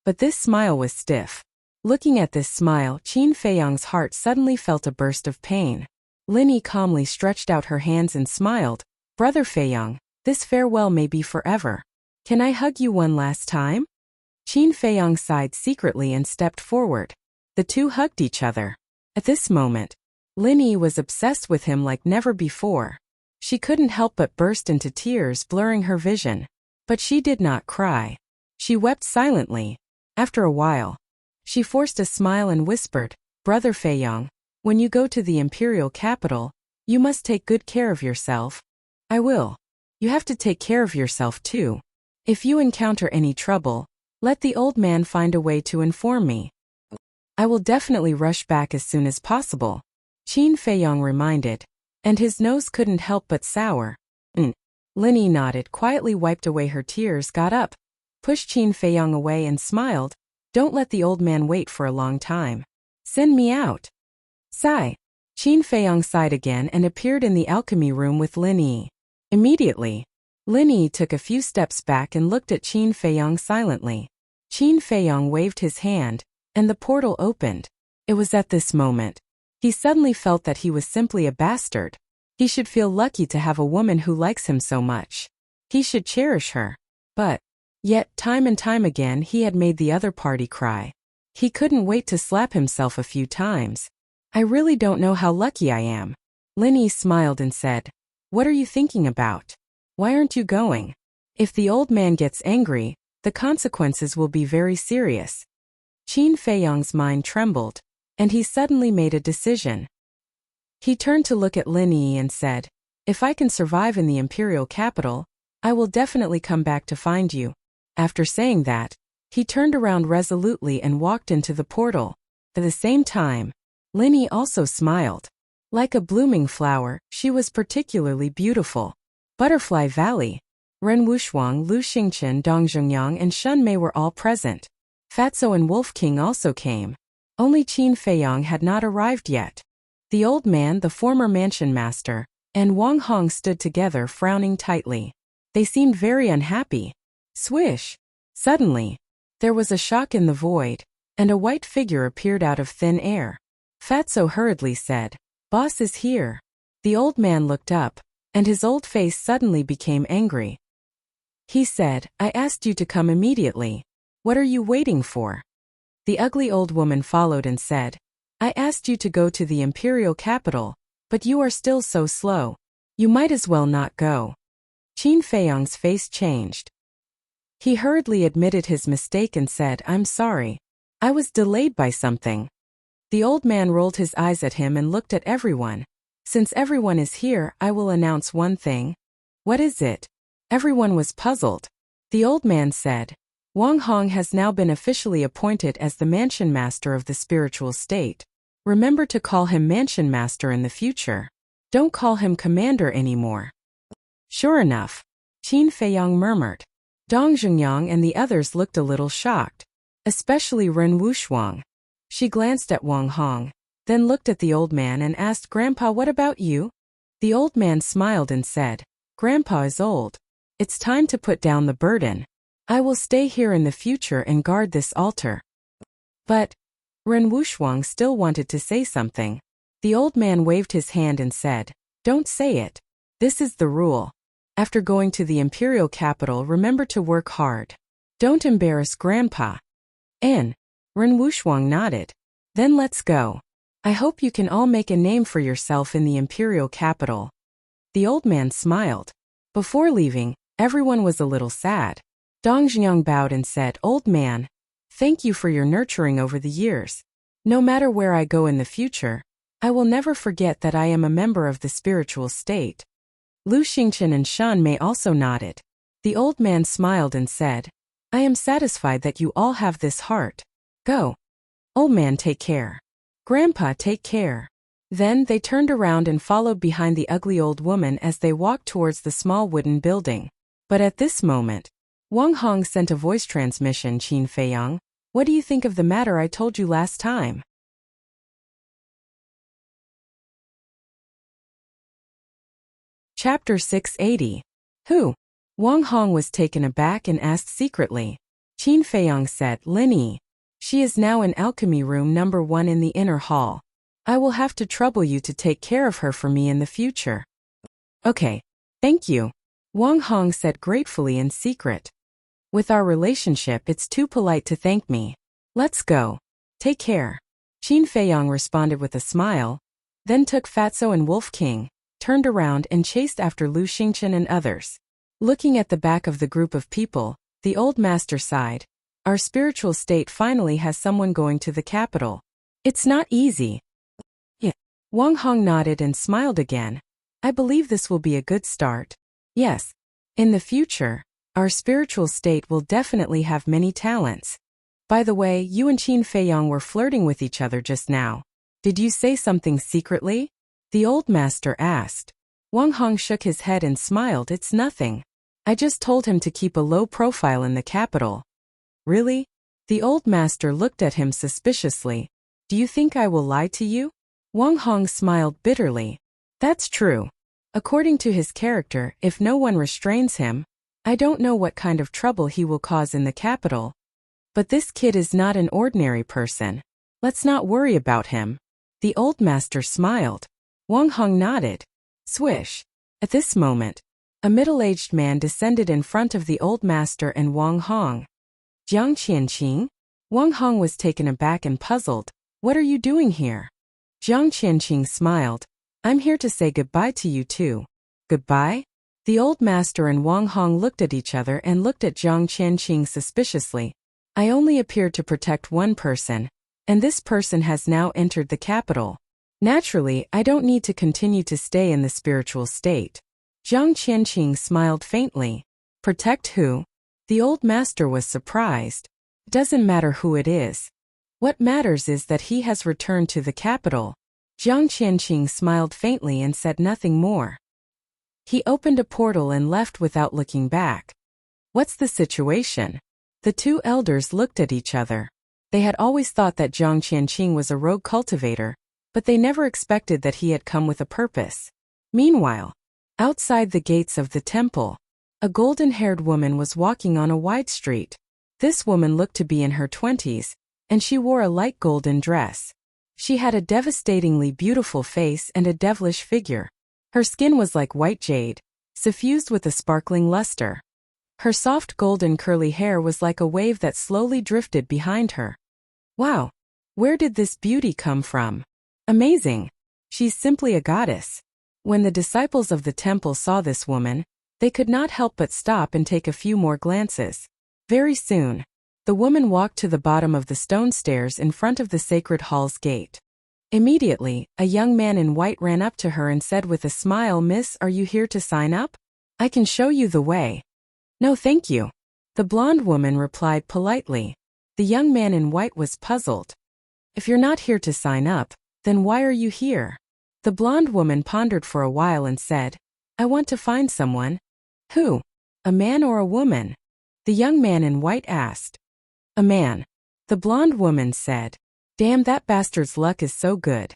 But this smile was stiff. Looking at this smile, Qin Feiyang's heart suddenly felt a burst of pain. Lin Yi calmly stretched out her hands and smiled. Brother Feiyang, this farewell may be forever. Can I hug you one last time? Qin Feiyang sighed secretly and stepped forward. The 2 hugged each other. At this moment, Lin Yi was obsessed with him like never before. She couldn't help but burst into tears, blurring her vision. But she did not cry. She wept silently. After a while, she forced a smile and whispered, Brother Feiyang, when you go to the imperial capital, you must take good care of yourself. I will. You have to take care of yourself too. If you encounter any trouble, let the old man find a way to inform me. I will definitely rush back as soon as possible, Qin Feiyang reminded, and his nose couldn't help but sour. Lin Yi nodded, quietly wiped away her tears, got up, pushed Qin Feiyang away and smiled. Don't let the old man wait for a long time. Send me out. Sigh. Qin Feiyang sighed again and appeared in the alchemy room with Lin Yi. Immediately, Lin Yi took a few steps back and looked at Qin Feiyang silently. Qin Feiyang waved his hand, and the portal opened. It was at this moment he suddenly felt that he was simply a bastard. He should feel lucky to have a woman who likes him so much. He should cherish her. But, yet, time and time again he had made the other party cry. He couldn't wait to slap himself a few times. I really don't know how lucky I am. Linny smiled and said, "What are you thinking about? Why aren't you going? If the old man gets angry, the consequences will be very serious." Qin Feiyang's mind trembled, and he suddenly made a decision. He turned to look at Lin Yi and said, "If I can survive in the imperial capital, I will definitely come back to find you." After saying that, he turned around resolutely and walked into the portal. At the same time, Lin Yi also smiled. Like a blooming flower, she was particularly beautiful. Butterfly Valley. Ren Wushuang, Lu Xingchen, Dong Zhengyang and Shun Mei were all present. Fatso and Wolf King also came. Only Qin Feiyang had not arrived yet. The old man, the former mansion master, and Wang Hong stood together frowning tightly. They seemed very unhappy. Swish! Suddenly, there was a shock in the void, and a white figure appeared out of thin air. Fatso hurriedly said, "Boss is here." The old man looked up, and his old face suddenly became angry. He said, "I asked you to come immediately. What are you waiting for?" The ugly old woman followed and said, "I asked you to go to the imperial capital, but you are still so slow. You might as well not go." Qin Feiyang's face changed. He hurriedly admitted his mistake and said, "I'm sorry. I was delayed by something." The old man rolled his eyes at him and looked at everyone. "Since everyone is here, I will announce one thing." "What is it?" Everyone was puzzled. The old man said, "Wang Hong has now been officially appointed as the mansion master of the spiritual state. Remember to call him mansion master in the future. Don't call him commander anymore." "Sure enough," Qin Feiyang murmured. Dong Zhengyang and the others looked a little shocked, especially Ren Wushuang. She glanced at Wang Hong, then looked at the old man and asked, "Grandpa, what about you?" The old man smiled and said, "Grandpa is old. It's time to put down the burden. I will stay here in the future and guard this altar." But Ren Wushuang still wanted to say something. The old man waved his hand and said, "Don't say it. This is the rule. After going to the imperial capital, remember to work hard. Don't embarrass Grandpa." Ren Wushuang nodded. "Then let's go. I hope you can all make a name for yourself in the imperial capital." The old man smiled. Before leaving, everyone was a little sad. Dong Zhengyang bowed and said, "Old man, thank you for your nurturing over the years. No matter where I go in the future, I will never forget that I am a member of the spiritual state." Lu Xingchen and Shun Mei also nodded. The old man smiled and said, "I am satisfied that you all have this heart. Go. Old man, take care. Grandpa, take care." Then they turned around and followed behind the ugly old woman as they walked towards the small wooden building. But at this moment, Wang Hong sent a voice transmission. "Qin Feiyang, what do you think of the matter I told you last time?" Chapter 680. Who? Wang Hong was taken aback and asked secretly. Qin Feiyang said, "Lin Yi. She is now in alchemy room number 1 in the inner hall. I will have to trouble you to take care of her for me in the future." "Okay. Thank you," Wang Hong said gratefully in secret. "With our relationship, it's too polite to thank me. Let's go. Take care." Qin Feiyang responded with a smile, then took Fatso and Wolf King, turned around and chased after Lu Xingchen and others. Looking at the back of the group of people, the old master sighed. Our spiritual state finally has someone going to the capital. It's not easy. Yeah. Wang Hong nodded and smiled again. I believe this will be a good start. Yes. In the future, our spiritual state will definitely have many talents. By the way, you and Qin Feiyang were flirting with each other just now. Did you say something secretly? The old master asked. Wang Hong shook his head and smiled. It's nothing. I just told him to keep a low profile in the capital. Really? The old master looked at him suspiciously. Do you think I will lie to you? Wang Hong smiled bitterly. That's true. According to his character, if no one restrains him, I don't know what kind of trouble he will cause in the capital. But this kid is not an ordinary person. Let's not worry about him. The old master smiled. Wang Hong nodded. Swish. At this moment, a middle-aged man descended in front of the old master and Wang Hong. Jiang Qianqing? Wang Hong was taken aback and puzzled. What are you doing here? Jiang Qianqing smiled. I'm here to say goodbye to you too. Goodbye? The old master and Wang Hong looked at each other and looked at Zhang Qianqing suspiciously. I only appeared to protect one person, and this person has now entered the capital. Naturally, I don't need to continue to stay in the spiritual state. Zhang Qianqing smiled faintly. Protect who? The old master was surprised. Doesn't matter who it is. What matters is that he has returned to the capital. Zhang Qianqing smiled faintly and said nothing more. He opened a portal and left without looking back. What's the situation? The two elders looked at each other. They had always thought that Zhang Qianqing was a rogue cultivator, but they never expected that he had come with a purpose. Meanwhile, outside the gates of the temple, a golden-haired woman was walking on a wide street. This woman looked to be in her 20s, and she wore a light golden dress. She had a devastatingly beautiful face and a devilish figure. Her skin was like white jade, suffused with a sparkling luster. Her soft golden curly hair was like a wave that slowly drifted behind her. Wow! Where did this beauty come from? Amazing! She's simply a goddess. When the disciples of the temple saw this woman, they could not help but stop and take a few more glances. Very soon, the woman walked to the bottom of the stone stairs in front of the sacred hall's gate. Immediately, a young man in white ran up to her and said with a smile, "Miss, are you here to sign up? I can show you the way." "No, thank you." The blonde woman replied politely. The young man in white was puzzled. "If you're not here to sign up, then why are you here?" The blonde woman pondered for a while and said, "I want to find someone." "Who? A man or a woman?" The young man in white asked. "A man." The blonde woman said, "Damn, that bastard's luck is so good.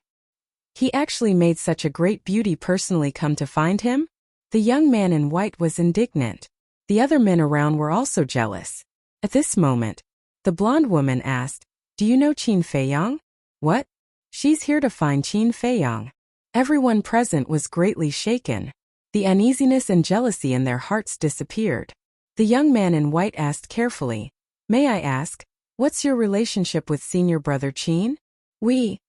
He actually made such a great beauty personally come to find him?" The young man in white was indignant. The other men around were also jealous. At this moment, the blonde woman asked, "Do you know Qin Feiyang?" "What? She's here to find Qin Feiyang." Everyone present was greatly shaken. The uneasiness and jealousy in their hearts disappeared. The young man in white asked carefully, "May I ask, what's your relationship with senior brother Qin?" "We."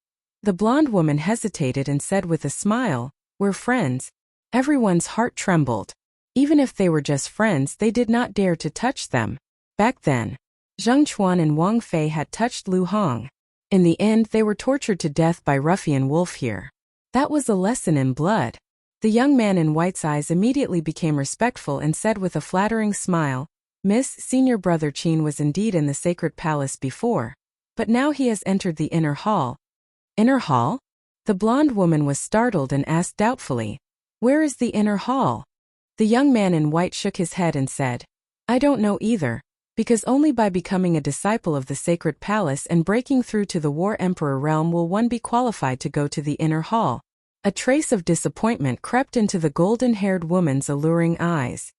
The blonde woman hesitated and said with a smile, "We're friends." Everyone's heart trembled. Even if they were just friends, they did not dare to touch them. Back then, Zheng Chuan and Wang Fei had touched Lu Hong. In the end, they were tortured to death by ruffian Wolf here. That was a lesson in blood. The young man in white's eyes immediately became respectful and said with a flattering smile, "Miss, senior brother Qin was indeed in the sacred palace before, but now he has entered the inner hall." "Inner hall?" The blonde woman was startled and asked doubtfully, "Where is the inner hall?" The young man in white shook his head and said, "I don't know either, because only by becoming a disciple of the sacred palace and breaking through to the War Emperor realm will one be qualified to go to the inner hall." A trace of disappointment crept into the golden-haired woman's alluring eyes.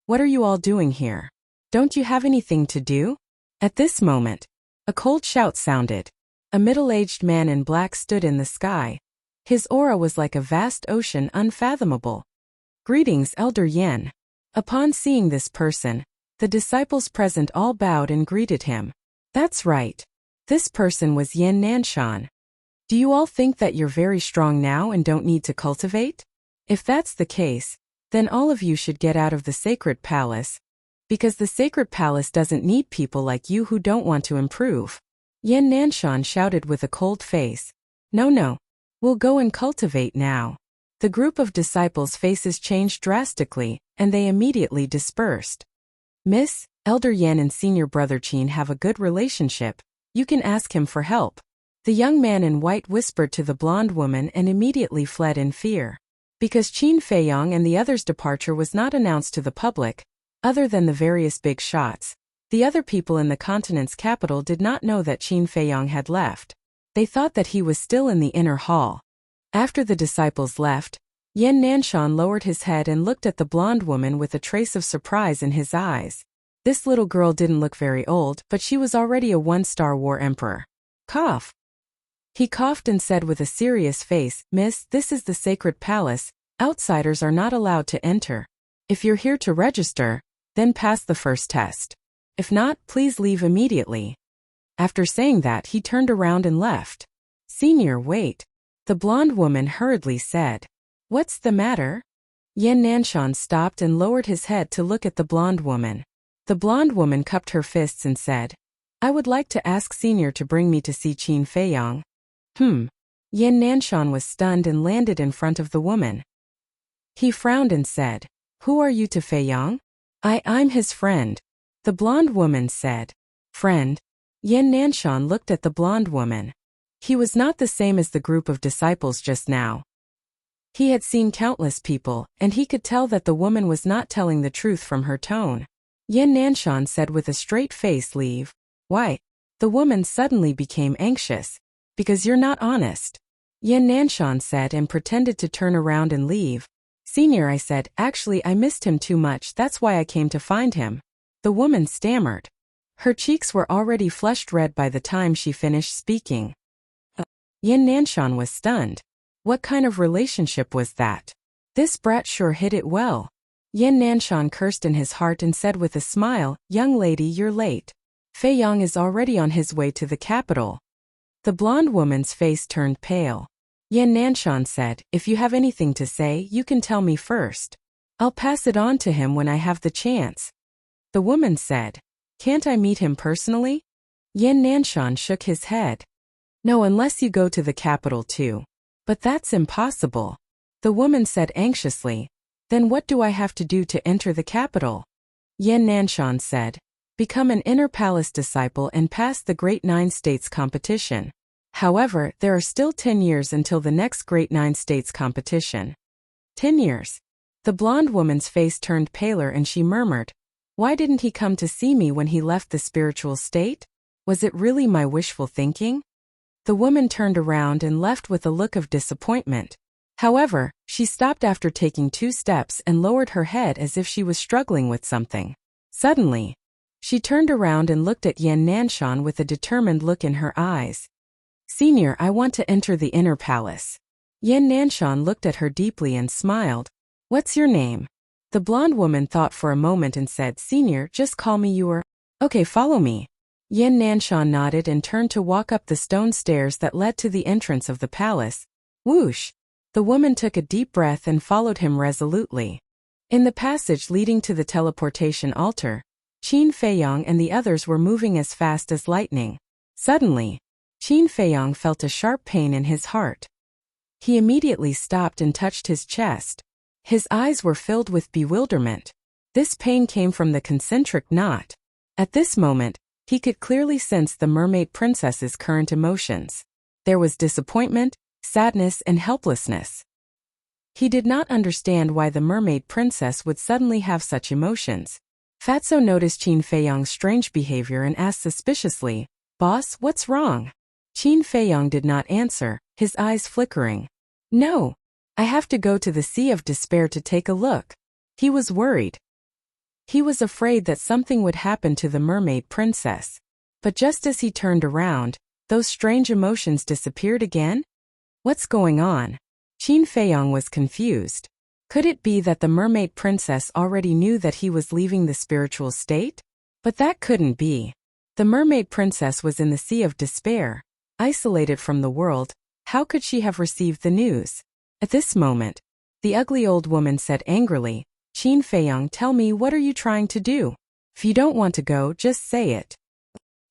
"What are you all doing here? Don't you have anything to do?" At this moment, a cold shout sounded. A middle-aged man in black stood in the sky. His aura was like a vast ocean unfathomable. "Greetings, Elder Yan." Upon seeing this person, the disciples present all bowed and greeted him. That's right. This person was Yan Nanshan. "Do you all think that you're very strong now and don't need to cultivate? If that's the case, then all of you should get out of the sacred palace, because the sacred palace doesn't need people like you who don't want to improve." Yan Nanshan shouted with a cold face. No, we'll go and cultivate now." The group of disciples' faces changed drastically, and they immediately dispersed. "Miss, Elder Yan and senior brother Qin have a good relationship. You can ask him for help." The young man in white whispered to the blonde woman and immediately fled in fear. Because Qin Feiyang and the others' departure was not announced to the public, other than the various big shots, the other people in the continent's capital did not know that Qin Feiyang had left. They thought that he was still in the inner hall. After the disciples left, Yan Nanshan lowered his head and looked at the blonde woman with a trace of surprise in his eyes. This little girl didn't look very old, but she was already a one-star war emperor. Cough. He coughed and said with a serious face, "Miss, this is the sacred palace. Outsiders are not allowed to enter. If you're here to register, then pass the first test. If not, please leave immediately." After saying that, he turned around and left. "Senior, wait." The blonde woman hurriedly said, "What's the matter?" Yan Nanshan stopped and lowered his head to look at the blonde woman. The blonde woman cupped her fists and said, "I would like to ask Senior to bring me to see Qin Feiyang." Yan Nanshan was stunned and landed in front of the woman. He frowned and said, "Who are you to Feiyang?" I'm his friend," the blonde woman said. "Friend?" Yan Nanshan looked at the blonde woman. He was not the same as the group of disciples just now. He had seen countless people, and he could tell that the woman was not telling the truth from her tone. Yan Nanshan said with a straight face, "Leave." "Why?" The woman suddenly became anxious. "Because you're not honest." Yan Nanshan said and pretended to turn around and leave. "Senior," I said, "actually I missed him too much, that's why I came to find him." The woman stammered. Her cheeks were already flushed red by the time she finished speaking. Yan Nanshan was stunned. What kind of relationship was that? This brat sure hid it well. Yan Nanshan cursed in his heart and said with a smile, "Young lady, you're late. Feiyang is already on his way to the capital." The blonde woman's face turned pale. Yan Nanshan said, "If you have anything to say, you can tell me first. I'll pass it on to him when I have the chance." The woman said, "Can't I meet him personally?" Yan Nanshan shook his head. "No, unless you go to the capital too." "But that's impossible." The woman said anxiously. "Then what do I have to do to enter the capital?" Yan Nanshan said, "Become an inner palace disciple and pass the Great Nine States competition. However, there are still 10 years until the next Great Nine States competition." 10 years. The blonde woman's face turned paler and she murmured, "Why didn't he come to see me when he left the spiritual state? Was it really my wishful thinking?" The woman turned around and left with a look of disappointment. However, she stopped after taking 2 steps and lowered her head as if she was struggling with something. Suddenly, she turned around and looked at Yan Nanshan with a determined look in her eyes. "Senior, I want to enter the inner palace." Yan Nanshan looked at her deeply and smiled. "What's your name?" The blonde woman thought for a moment and said, "Senior, just call me your." "Okay, follow me." Yan Nanshan nodded and turned to walk up the stone stairs that led to the entrance of the palace. Whoosh! The woman took a deep breath and followed him resolutely. In the passage leading to the teleportation altar, Qin Feiyang and the others were moving as fast as lightning. Suddenly, Qin Feiyang felt a sharp pain in his heart. He immediately stopped and touched his chest. His eyes were filled with bewilderment. This pain came from the concentric knot. At this moment, he could clearly sense the mermaid princess's current emotions. There was disappointment, sadness, and helplessness. He did not understand why the mermaid princess would suddenly have such emotions. Fatso noticed Qin Feiyang's strange behavior and asked suspiciously, "Boss, what's wrong?" Qin Feiyang did not answer, his eyes flickering. "No. I have to go to the Sea of Despair to take a look." He was worried. He was afraid that something would happen to the mermaid princess. But just as he turned around, those strange emotions disappeared again? What's going on? Qin Feiyang was confused. Could it be that the mermaid princess already knew that he was leaving the spiritual state? But that couldn't be. The mermaid princess was in the Sea of Despair, isolated from the world. How could she have received the news? At this moment, the ugly old woman said angrily, "Qin Feiyang, tell me, what are you trying to do? If you don't want to go, just say it."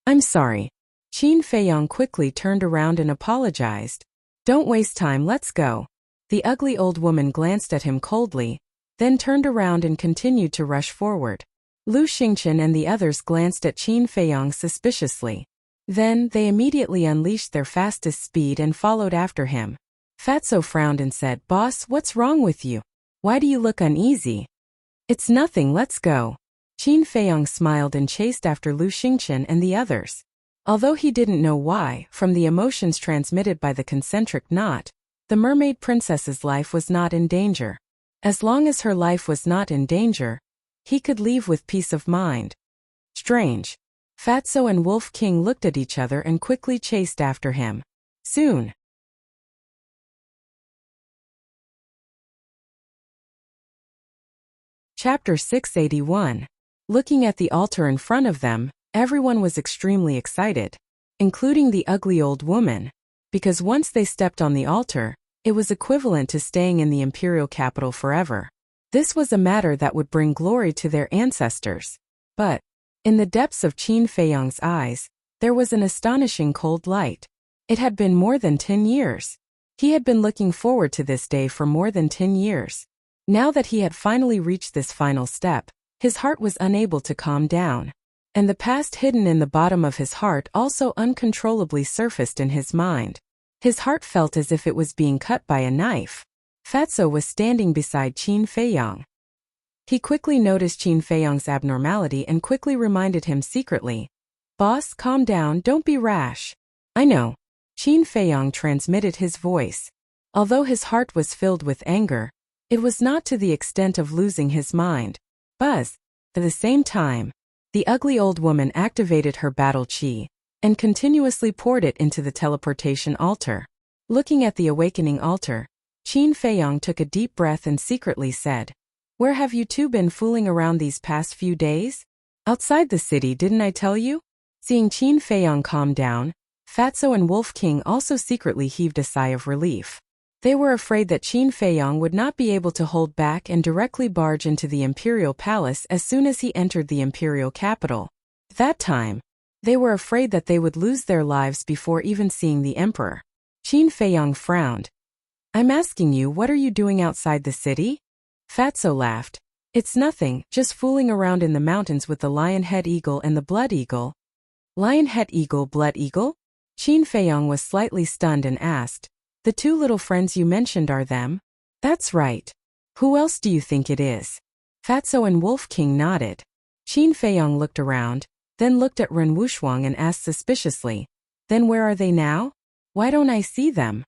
"I'm sorry." Qin Feiyang quickly turned around and apologized. "Don't waste time, let's go." The ugly old woman glanced at him coldly, then turned around and continued to rush forward. Lu Xingchen and the others glanced at Qin Feiyang suspiciously. Then, they immediately unleashed their fastest speed and followed after him. Fatso frowned and said, "Boss, what's wrong with you? Why do you look uneasy?" "It's nothing, let's go." Qin Feiyang smiled and chased after Lu Xingchen and the others. Although he didn't know why, from the emotions transmitted by the concentric knot, the mermaid princess's life was not in danger. As long as her life was not in danger, he could leave with peace of mind. Strange. Fatso and Wolf King looked at each other and quickly chased after him. Soon. Chapter 681. Looking at the altar in front of them, everyone was extremely excited, including the ugly old woman. because once they stepped on the altar, it was equivalent to staying in the imperial capital forever. This was a matter that would bring glory to their ancestors. But, in the depths of Qin Feiyang's eyes, there was an astonishing cold light. It had been more than 10 years. He had been looking forward to this day for more than 10 years. Now that he had finally reached this final step, his heart was unable to calm down. And the past hidden in the bottom of his heart also uncontrollably surfaced in his mind. His heart felt as if it was being cut by a knife. Fatso was standing beside Qin Feiyang. He quickly noticed Qin Feiyang's abnormality and quickly reminded him secretly, "Boss, calm down, don't be rash." "I know." Qin Feiyang transmitted his voice. Although his heart was filled with anger, it was not to the extent of losing his mind. Buzz. At the same time, the ugly old woman activated her battle chi and continuously poured it into the teleportation altar. Looking at the awakening altar, Qin Feiyang took a deep breath and secretly said, "Where have you two been fooling around these past few days?" "Outside the city, didn't I tell you?" Seeing Qin Feiyang calm down, Fatso and Wolf King also secretly heaved a sigh of relief. They were afraid that Qin Feiyang would not be able to hold back and directly barge into the imperial palace as soon as he entered the imperial capital. At that time, they were afraid that they would lose their lives before even seeing the emperor. Qin Feiyang frowned. "I'm asking you, what are you doing outside the city?" Fatso laughed. "It's nothing, just fooling around in the mountains with the lion-head eagle and the blood eagle." "Lion-head eagle, blood eagle?" Qin Feiyang was slightly stunned and asked, "The two little friends you mentioned are them?" "That's right. Who else do you think it is?" Fatso and Wolf King nodded. Qin Feiyang looked around, then looked at Ren Wushuang and asked suspiciously, "Then where are they now? Why don't I see them?"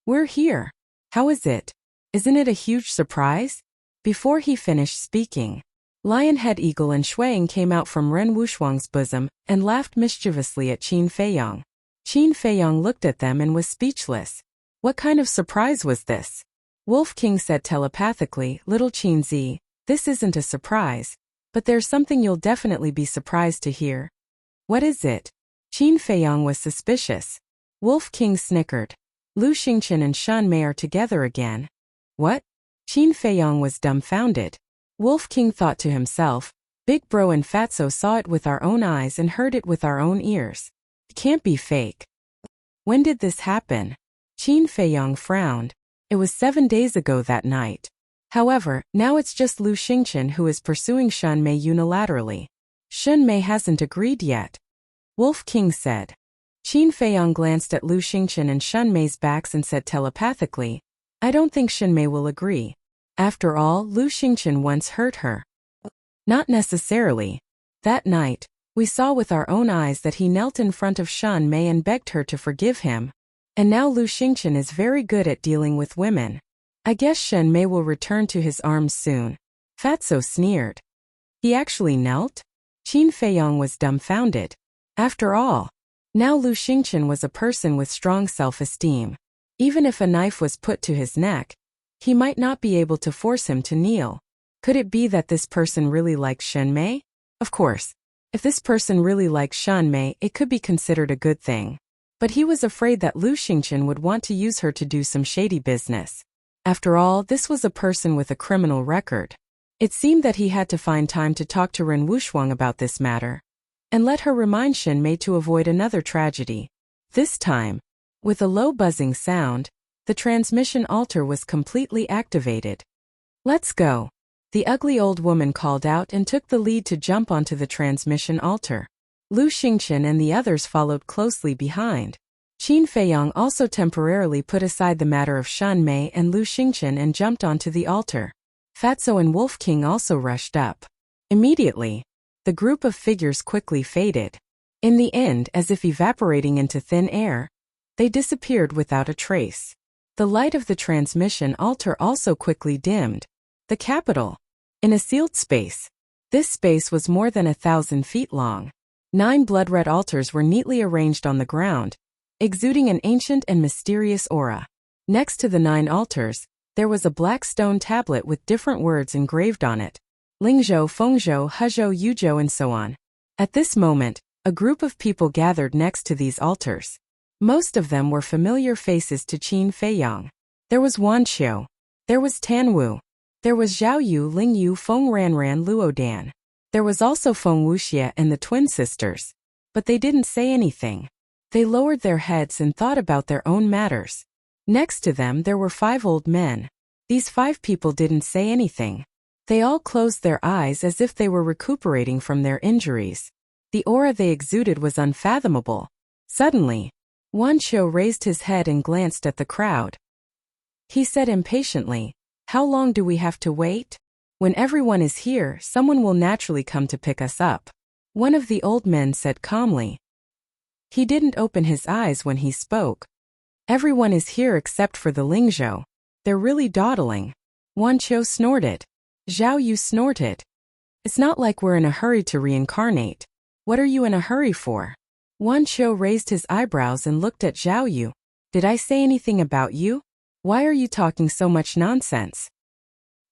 "We're here. How is it? Isn't it a huge surprise?" Before he finished speaking, Lionhead Eagle and Shuang came out from Ren Wushuang's bosom and laughed mischievously at Qin Feiyang. Qin Feiyang looked at them and was speechless. What kind of surprise was this? Wolf King said telepathically, "Little Qin Zi, this isn't a surprise, but there's something you'll definitely be surprised to hear." "What is it?" Qin Feiyang was suspicious. Wolf King snickered. "Lu Xingchen and Shan Mei are together again." "What?" Qin Feiyang was dumbfounded. Wolf King thought to himself, "Big Bro and Fatso saw it with our own eyes and heard it with our own ears. It can't be fake." "When did this happen?" Qin Feiyang frowned. "It was 7 days ago that night. However, now it's just Lu Xingchen who is pursuing Shan Mei unilaterally. Shan Mei hasn't agreed yet," Wolf King said. Qin Feiyang glanced at Lu Xingchen and Shan Mei's backs and said telepathically, "I don't think Shan Mei will agree. After all, Lu Xingchen once hurt her." "Not necessarily. That night, we saw with our own eyes that he knelt in front of Shan Mei and begged her to forgive him. And now Lu Xingchen is very good at dealing with women. I guess Shan Mei will return to his arms soon." Fatso sneered. "He actually knelt?" Qin Feiyang was dumbfounded. After all, now Lu Xingchen was a person with strong self-esteem. Even if a knife was put to his neck, he might not be able to force him to kneel. Could it be that this person really likes Shan Mei? Of course, if this person really likes Shan Mei, it could be considered a good thing. But he was afraid that Lu Xingchen would want to use her to do some shady business. After all, this was a person with a criminal record. It seemed that he had to find time to talk to Ren Wushuang about this matter, and let her remind Shan Mei to avoid another tragedy. This time, with a low buzzing sound, the transmission altar was completely activated. "Let's go," the ugly old woman called out and took the lead to jump onto the transmission altar. Lu Xingchen and the others followed closely behind. Qin Feiyang also temporarily put aside the matter of Shan Mei and Lu Xingchen and jumped onto the altar. Fatso and Wolf King also rushed up. Immediately, the group of figures quickly faded. In the end, as if evaporating into thin air, they disappeared without a trace. The light of the transmission altar also quickly dimmed. The capital. In a sealed space. This space was more than 1,000 feet long. 9 blood-red altars were neatly arranged on the ground, exuding an ancient and mysterious aura. Next to the 9 altars, there was a black stone tablet with different words engraved on it. Lingzhou, Fengzhou, Hezhou, Yuzhou, and so on. At this moment, a group of people gathered next to these altars. Most of them were familiar faces to Qin Feiyang. There was Wan Qiu. There was Tan Wu. There was Zhao Yu, Ling Yu, Feng Ranran, Luo Dan. There was also Feng Wuxia and the twin sisters. But they didn't say anything. They lowered their heads and thought about their own matters. Next to them there were 5 old men. These 5 people didn't say anything. They all closed their eyes as if they were recuperating from their injuries. The aura they exuded was unfathomable. Suddenly, Wan Qiu raised his head and glanced at the crowd. He said impatiently, "How long do we have to wait? When everyone is here, someone will naturally come to pick us up." One of the old men said calmly. He didn't open his eyes when he spoke. "Everyone is here except for the Lingzhou. They're really dawdling." Wan Qiu snorted. Zhao Yu snorted. "It's not like we're in a hurry to reincarnate. What are you in a hurry for?" Wan Qiu raised his eyebrows and looked at Zhao Yu. "Did I say anything about you? Why are you talking so much nonsense?"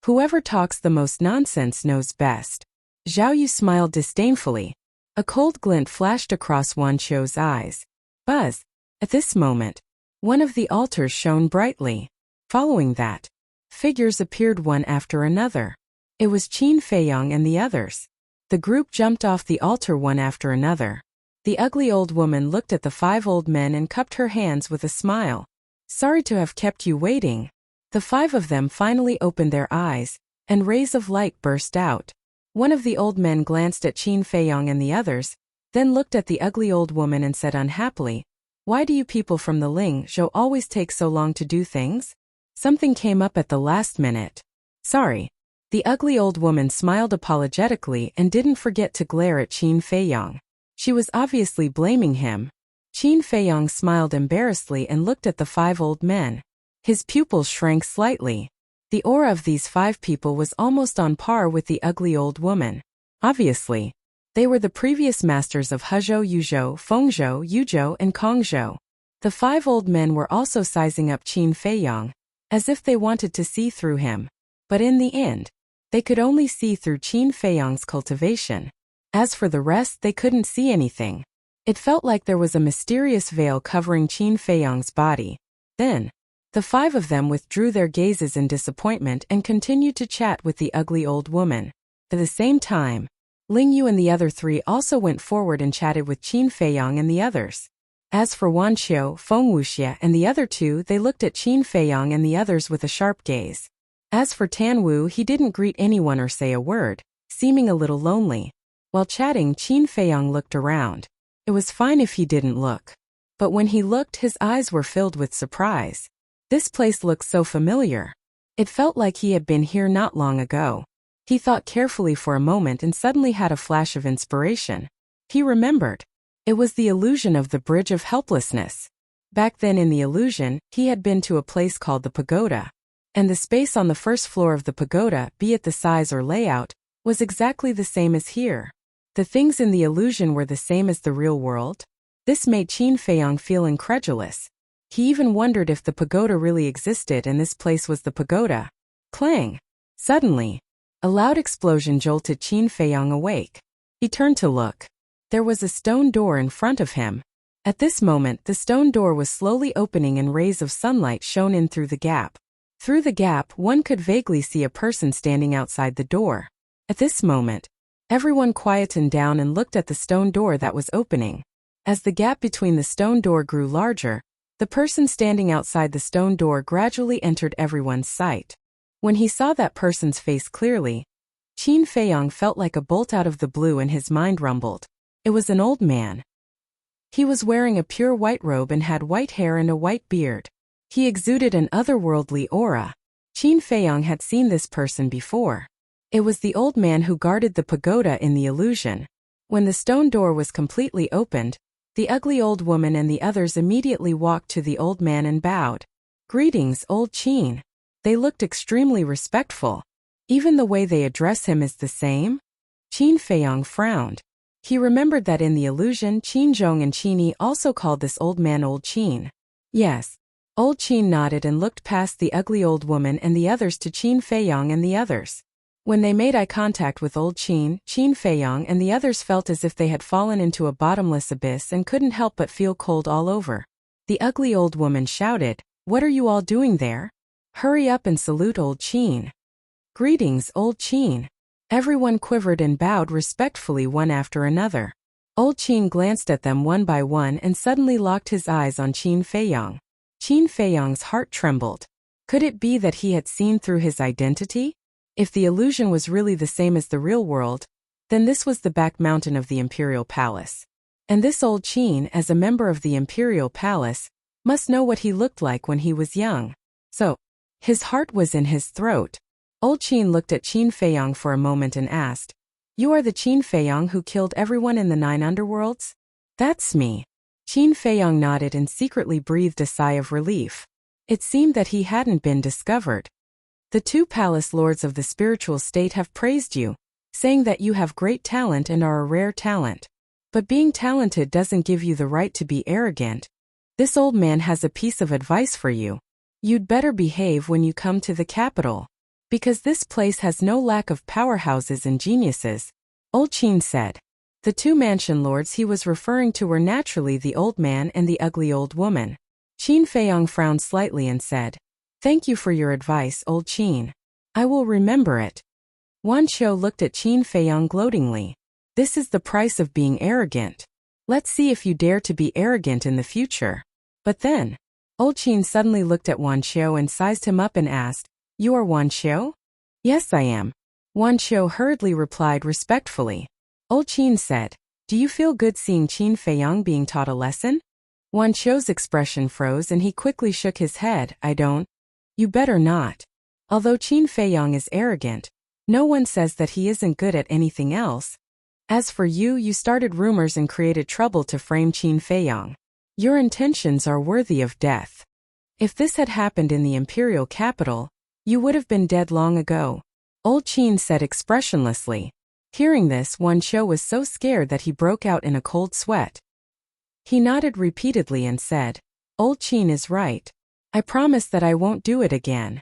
"Whoever talks the most nonsense knows best." Zhao Yu smiled disdainfully. A cold glint flashed across Wan Qiu's eyes. Buzz. At this moment, one of the altars shone brightly. Following that, figures appeared one after another. It was Qin Feiyang and the others. The group jumped off the altar one after another. The ugly old woman looked at the 5 old men and cupped her hands with a smile. "Sorry to have kept you waiting." The 5 of them finally opened their eyes, and rays of light burst out. One of the old men glanced at Qin Feiyang and the others, then looked at the ugly old woman and said unhappily, "Why do you people from the Lingzhou always take so long to do things? Something came up at the last minute." "Sorry." The ugly old woman smiled apologetically and didn't forget to glare at Qin Feiyang. She was obviously blaming him. Qin Feiyang smiled embarrassedly and looked at the 5 old men. His pupils shrank slightly. The aura of these 5 people was almost on par with the ugly old woman. Obviously, they were the previous masters of Hezhou, Yuzhou, Fengzhou, Yuzhou, and Kongzhou. The 5 old men were also sizing up Qin Feiyang, as if they wanted to see through him. But in the end, they could only see through Qin Feiyang's cultivation. As for the rest, they couldn't see anything. It felt like there was a mysterious veil covering Qin Feiyang's body. Then, the 5 of them withdrew their gazes in disappointment and continued to chat with the ugly old woman. At the same time, Ling Yu and the other 3 also went forward and chatted with Qin Feiyang and the others. As for Wan Qiu, Feng Wuxia, and the other 2, they looked at Qin Feiyang and the others with a sharp gaze. As for Tan Wu, he didn't greet anyone or say a word, seeming a little lonely. While chatting, Qin Feiyang looked around. It was fine if he didn't look. But when he looked, his eyes were filled with surprise. This place looked so familiar. It felt like he had been here not long ago. He thought carefully for a moment and suddenly had a flash of inspiration. He remembered. It was the illusion of the Bridge of Helplessness. Back then in the illusion, he had been to a place called the Pagoda. And the space on the first floor of the pagoda, be it the size or layout, was exactly the same as here. The things in the illusion were the same as the real world. This made Qin Feiyang feel incredulous. He even wondered if the pagoda really existed and this place was the pagoda. Clang! Suddenly, a loud explosion jolted Qin Feiyang awake. He turned to look. There was a stone door in front of him. At this moment, the stone door was slowly opening and rays of sunlight shone in through the gap. Through the gap, one could vaguely see a person standing outside the door. At this moment, everyone quietened down and looked at the stone door that was opening. As the gap between the stone door grew larger, the person standing outside the stone door gradually entered everyone's sight. When he saw that person's face clearly, Qin Feiyang felt like a bolt out of the blue and his mind rumbled. It was an old man. He was wearing a pure white robe and had white hair and a white beard. He exuded an otherworldly aura. Qin Feiyang had seen this person before. It was the old man who guarded the pagoda in the illusion. When the stone door was completely opened, the ugly old woman and the others immediately walked to the old man and bowed. "Greetings, old Qin." They looked extremely respectful. Even the way they address him is the same? Qin Feiyang frowned. He remembered that in the illusion, Qin Zhong and Qin Yi also called this old man Old Qin. Yes. Old Qin nodded and looked past the ugly old woman and the others to Qin Feiyang and the others. When they made eye contact with old Qin Feiyang and the others felt as if they had fallen into a bottomless abyss and couldn't help but feel cold all over. The ugly old woman shouted, "What are you all doing there? Hurry up and salute old Qin." "Greetings, old Qin." Everyone quivered and bowed respectfully one after another. Old Qin glanced at them one by one and suddenly locked his eyes on Qin Feiyang. Qin Feiyang's heart trembled. Could it be that he had seen through his identity? If the illusion was really the same as the real world, then this was the back mountain of the Imperial Palace. And this old Qin, as a member of the Imperial Palace, must know what he looked like when he was young. So, his heart was in his throat. Old Qin looked at Qin Feiyang for a moment and asked, "You are the Qin Feiyang who killed everyone in the 9 underworlds?" "That's me." Qin Feiyang nodded and secretly breathed a sigh of relief. It seemed that he hadn't been discovered. "The 2 palace lords of the spiritual state have praised you, saying that you have great talent and are a rare talent. But being talented doesn't give you the right to be arrogant. This old man has a piece of advice for you. You'd better behave when you come to the capital, because this place has no lack of powerhouses and geniuses," Old Qin said. The 2 mansion lords he was referring to were naturally the old man and the ugly old woman. Qin Feiyang frowned slightly and said, "Thank you for your advice, old Qin. I will remember it." Wan Qiu looked at Qin Feiyang gloatingly. "This is the price of being arrogant. Let's see if you dare to be arrogant in the future." But then, Old Qin suddenly looked at Wan Qiu and sized him up and asked, "You are Wan Qiu?" "Yes, I am." Wan Qiu hurriedly replied respectfully. Old Qin said, "Do you feel good seeing Qin Feiyang being taught a lesson?" Wan Qiu's expression froze and he quickly shook his head. "I don't." "You better not. Although Qin Feiyang is arrogant, no one says that he isn't good at anything else. As for you, you started rumors and created trouble to frame Qin Feiyang. Your intentions are worthy of death. If this had happened in the imperial capital, you would have been dead long ago," Old Qin said expressionlessly. Hearing this, Wan Qiu was so scared that he broke out in a cold sweat. He nodded repeatedly and said, "Old Qin is right. I promise that I won't do it again."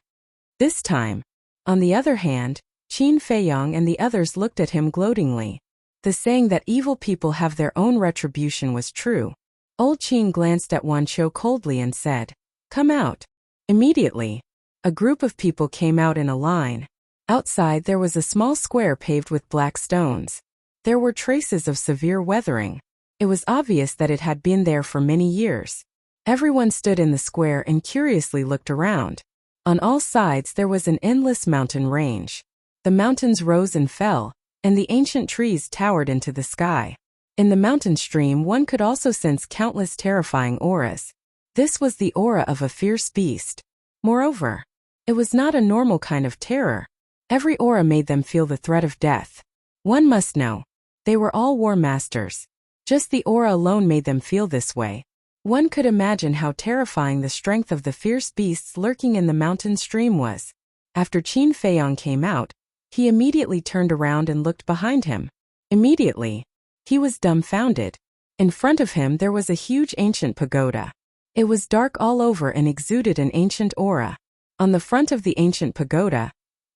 This time, on the other hand, Qin Feiyang and the others looked at him gloatingly. The saying that evil people have their own retribution was true. Old Qin glanced at Wan Qiu coldly and said, "Come out." Immediately, a group of people came out in a line. Outside there was a small square paved with black stones. There were traces of severe weathering. It was obvious that it had been there for many years. Everyone stood in the square and curiously looked around. On all sides there was an endless mountain range. The mountains rose and fell, and the ancient trees towered into the sky. In the mountain stream one could also sense countless terrifying auras. This was the aura of a fierce beast. Moreover, it was not a normal kind of terror. Every aura made them feel the threat of death. One must know, they were all war masters. Just the aura alone made them feel this way. One could imagine how terrifying the strength of the fierce beasts lurking in the mountain stream was. After Qin Feiyang came out, he immediately turned around and looked behind him. Immediately, he was dumbfounded. In front of him there was a huge ancient pagoda. It was dark all over and exuded an ancient aura. On the front of the ancient pagoda,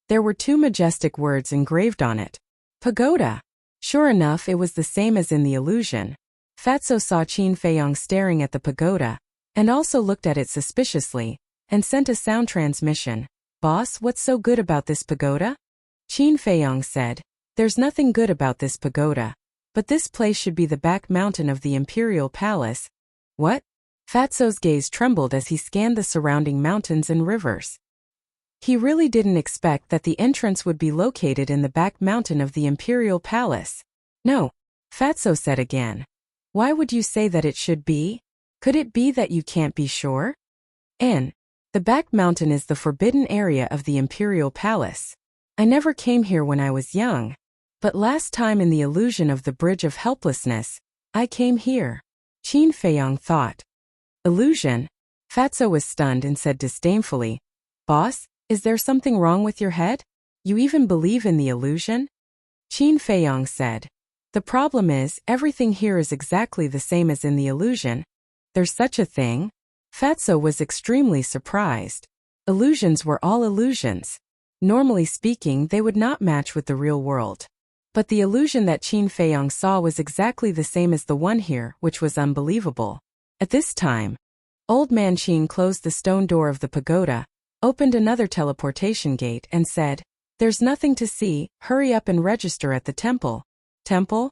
there were 2 majestic words engraved on it. Pagoda. Sure enough, it was the same as in the illusion. Fatso saw Qin Feiyang staring at the pagoda, and also looked at it suspiciously, and sent a sound transmission. "Boss, what's so good about this pagoda?" Qin Feiyang said, "There's nothing good about this pagoda. But this place should be the back mountain of the Imperial Palace." "What?" Fatso's gaze trembled as he scanned the surrounding mountains and rivers. He really didn't expect that the entrance would be located in the back mountain of the Imperial Palace. "No," Fatso said again. "Why would you say that it should be? Could it be that you can't be sure?" The back mountain is the forbidden area of the Imperial Palace. I never came here when I was young. But last time in the illusion of the Bridge of Helplessness, I came here. Qin Feiyang thought. "Illusion?" Fatso was stunned and said disdainfully, "Boss, is there something wrong with your head? You even believe in the illusion?" Qin Feiyang said, "The problem is, everything here is exactly the same as in the illusion." "There's such a thing?" Fatso was extremely surprised. Illusions were all illusions. Normally speaking, they would not match with the real world. But the illusion that Qin Feiyang saw was exactly the same as the one here, which was unbelievable. At this time, Old Man Qin closed the stone door of the pagoda, opened another teleportation gate and said, "There's nothing to see, hurry up and register at the temple." Temple?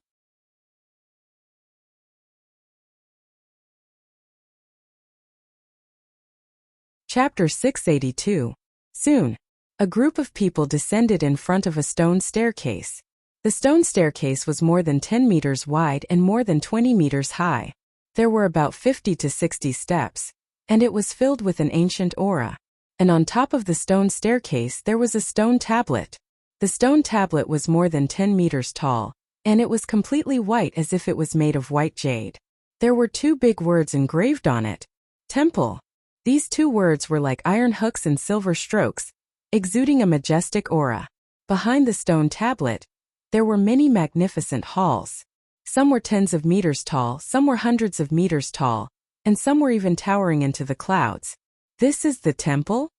Chapter 682. Soon, a group of people descended in front of a stone staircase. The stone staircase was more than 10 meters wide and more than 20 meters high. There were about 50 to 60 steps, and it was filled with an ancient aura. And on top of the stone staircase there was a stone tablet. The stone tablet was more than 10 meters tall, and it was completely white as if it was made of white jade. There were 2 big words engraved on it: Temple. These 2 words were like iron hooks and silver strokes, exuding a majestic aura. Behind the stone tablet, there were many magnificent halls. Some were tens of meters tall, some were hundreds of meters tall, and some were even towering into the clouds. This is the temple?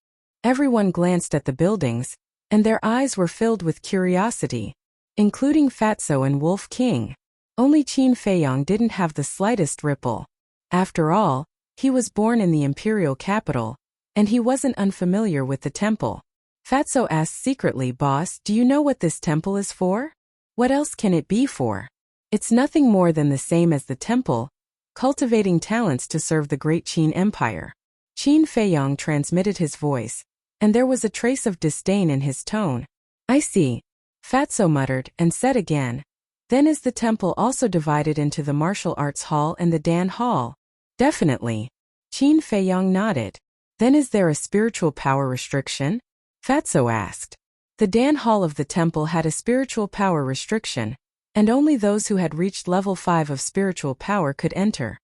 Everyone glanced at the buildings, and their eyes were filled with curiosity, including Fatso and Wolf King. Only Qin Feiyang didn't have the slightest ripple. After all, he was born in the imperial capital, and he wasn't unfamiliar with the temple. Fatso asked secretly, "Boss, do you know what this temple is for?" "What else can it be for? It's nothing more than the same as the temple, cultivating talents to serve the great Qin Empire." Qin Feiyang transmitted his voice, and there was a trace of disdain in his tone. "I see," Fatso muttered and said again, "Then is the temple also divided into the martial arts hall and the Dan hall?" "Definitely." Qin Feiyang nodded. "Then is there a spiritual power restriction?" Fatso asked. The Dan hall of the temple had a spiritual power restriction, and only those who had reached level 5 of spiritual power could enter.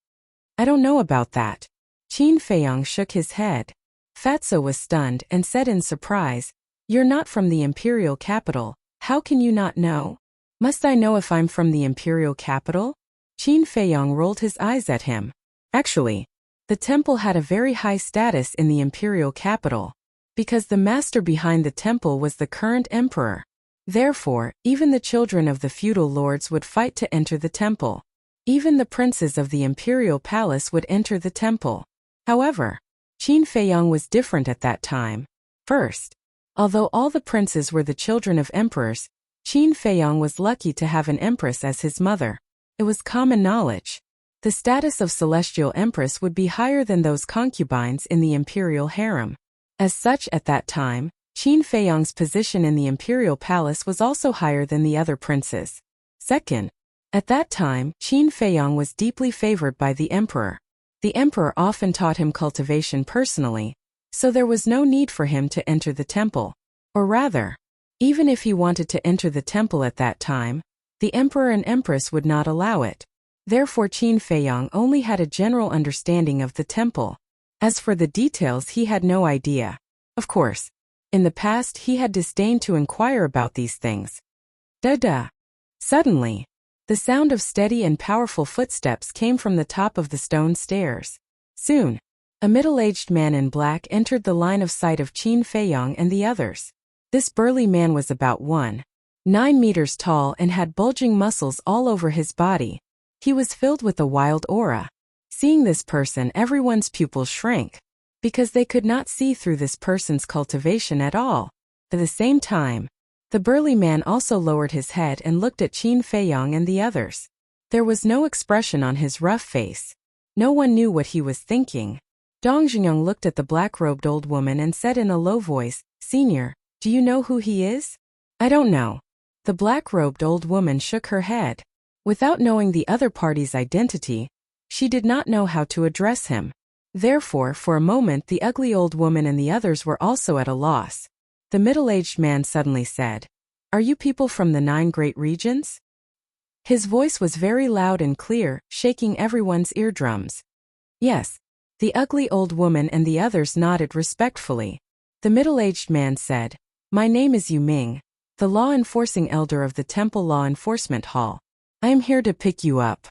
"I don't know about that." Qin Feiyang shook his head. Fatso was stunned and said in surprise, "You're not from the imperial capital, how can you not know?" "Must I know if I'm from the imperial capital?" Qin Feiyang rolled his eyes at him. Actually, the temple had a very high status in the imperial capital, because the master behind the temple was the current emperor. Therefore, even the children of the feudal lords would fight to enter the temple. Even the princes of the imperial palace would enter the temple. However, Qin Feiyang was different at that time. First, although all the princes were the children of emperors, Qin Feiyang was lucky to have an empress as his mother. It was common knowledge. The status of celestial empress would be higher than those concubines in the imperial harem. As such, at that time, Qin Feiyang's position in the imperial palace was also higher than the other princes. Second, at that time, Qin Feiyang was deeply favored by the emperor. The emperor often taught him cultivation personally, so there was no need for him to enter the temple. Or rather, even if he wanted to enter the temple at that time, the emperor and empress would not allow it. Therefore Qin Feiyang only had a general understanding of the temple. As for the details, he had no idea. Of course, in the past he had disdained to inquire about these things. Da-da. Suddenly, the sound of steady and powerful footsteps came from the top of the stone stairs. Soon, a middle-aged man in black entered the line of sight of Qin Feiyang and the others. This burly man was about 1.9 meters tall and had bulging muscles all over his body. He was filled with a wild aura. Seeing this person, everyone's pupils shrank, because they could not see through this person's cultivation at all. At the same time, the burly man also lowered his head and looked at Qin Feiyang and the others. There was no expression on his rough face. No one knew what he was thinking. Dong Zhenyang looked at the black-robed old woman and said in a low voice, "Senior, do you know who he is?" "I don't know." The black-robed old woman shook her head. Without knowing the other party's identity, she did not know how to address him. Therefore, for a moment the ugly old woman and the others were also at a loss. The middle-aged man suddenly said, "Are you people from the 9 great regions?" His voice was very loud and clear, shaking everyone's eardrums. Yes. The ugly old woman and the others nodded respectfully. The middle-aged man said, "My name is Yu Ming, the law-enforcing elder of the Temple Law Enforcement Hall. I am here to pick you up."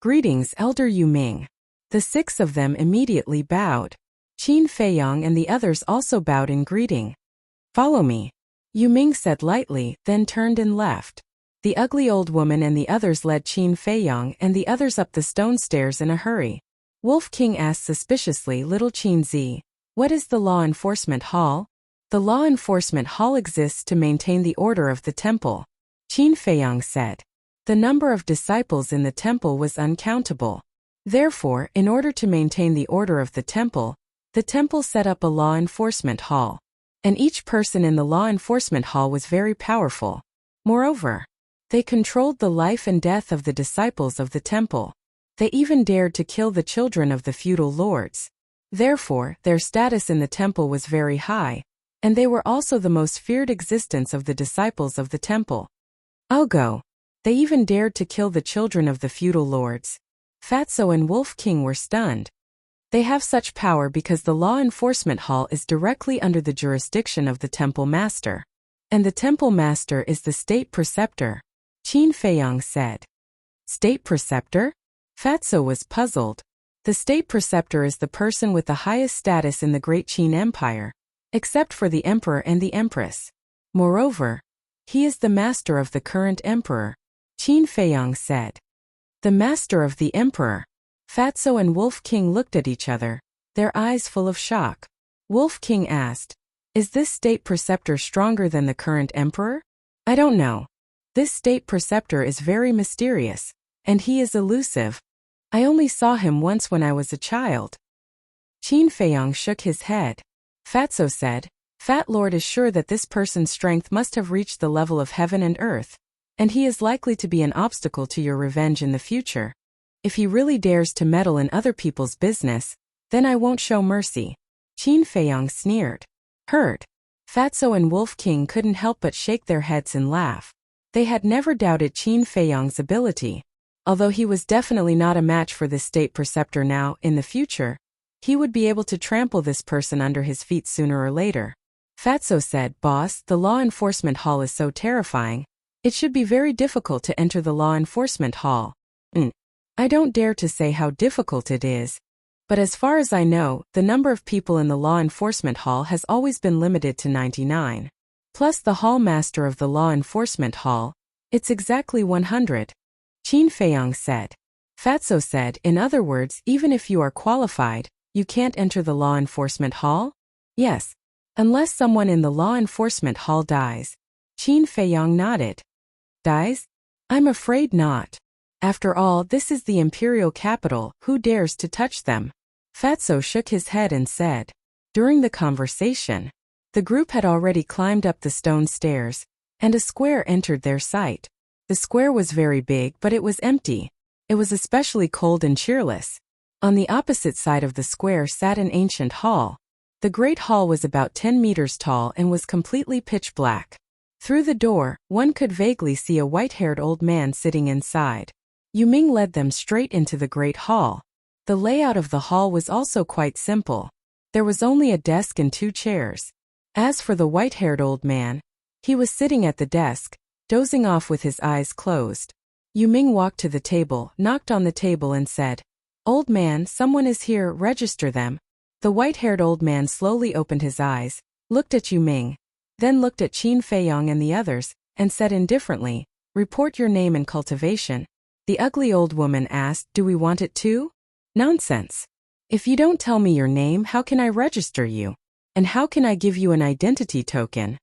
"Greetings, Elder Yu Ming." The 6 of them immediately bowed. Qin Feiyang and the others also bowed in greeting. "Follow me," Yu Ming said lightly, then turned and left. The ugly old woman and the others led Qin Feiyang and the others up the stone stairs in a hurry. Wolf King asked suspiciously. Little Qin Zi, what is the Law Enforcement Hall? The Law Enforcement Hall exists to maintain the order of the temple. Qin Feiyang said. The number of disciples in the temple was uncountable. Therefore, in order to maintain the order of the temple set up a law enforcement hall. And each person in the law enforcement hall was very powerful. Moreover, they controlled the life and death of the disciples of the temple. They even dared to kill the children of the feudal lords. Therefore, their status in the temple was very high, and they were also the most feared existence of the disciples of the temple. Algo. They even dared to kill the children of the feudal lords. Fatso and Wolf King were stunned. They have such power because the law enforcement hall is directly under the jurisdiction of the temple master. And the temple master is the state preceptor. Qin Feiyang said. State preceptor? Fatso was puzzled. The state preceptor is the person with the highest status in the Great Qin Empire, except for the emperor and the empress. Moreover, he is the master of the current emperor. Qin Feiyang said. The master of the emperor. Fatso and Wolf King looked at each other, their eyes full of shock. Wolf King asked, is this state preceptor stronger than the current emperor? I don't know. This state preceptor is very mysterious, and he is elusive. I only saw him once when I was a child. Qin Feiyang shook his head. Fatso said, Fat Lord is sure that this person's strength must have reached the level of heaven and earth, and he is likely to be an obstacle to your revenge in the future. If he really dares to meddle in other people's business, then I won't show mercy. Qin Feiyang sneered. Heard. Fatso and Wolf King couldn't help but shake their heads and laugh. They had never doubted Qin Feiyang's ability. Although he was definitely not a match for this state preceptor now, in the future, he would be able to trample this person under his feet sooner or later. Fatso said, Boss, the law enforcement hall is so terrifying. It should be very difficult to enter the law enforcement hall. I don't dare to say how difficult it is. But as far as I know, the number of people in the law enforcement hall has always been limited to 99. Plus the hall master of the law enforcement hall, it's exactly 100. Qin Feiyang said. Fatso said, in other words, even if you are qualified, you can't enter the law enforcement hall? Yes. Unless someone in the law enforcement hall dies. Qin Feiyang nodded. Dies? I'm afraid not. After all, this is the imperial capital, who dares to touch them? Fatso shook his head and said. During the conversation, the group had already climbed up the stone stairs, and a square entered their sight. The square was very big, but it was empty. It was especially cold and cheerless. On the opposite side of the square sat an ancient hall. The great hall was about 10 meters tall and was completely pitch black. Through the door, one could vaguely see a white-haired old man sitting inside. Yuming led them straight into the great hall. The layout of the hall was also quite simple. There was only a desk and 2 chairs. As for the white-haired old man, he was sitting at the desk, dozing off with his eyes closed. Yuming walked to the table, knocked on the table and said, Old man, someone is here, register them. The white-haired old man slowly opened his eyes, looked at Yuming, then looked at Qin Feiyang and the others, and said indifferently, Report your name and cultivation. The ugly old woman asked, Do we want it too? Nonsense. If you don't tell me your name, how can I register you? And how can I give you an identity token?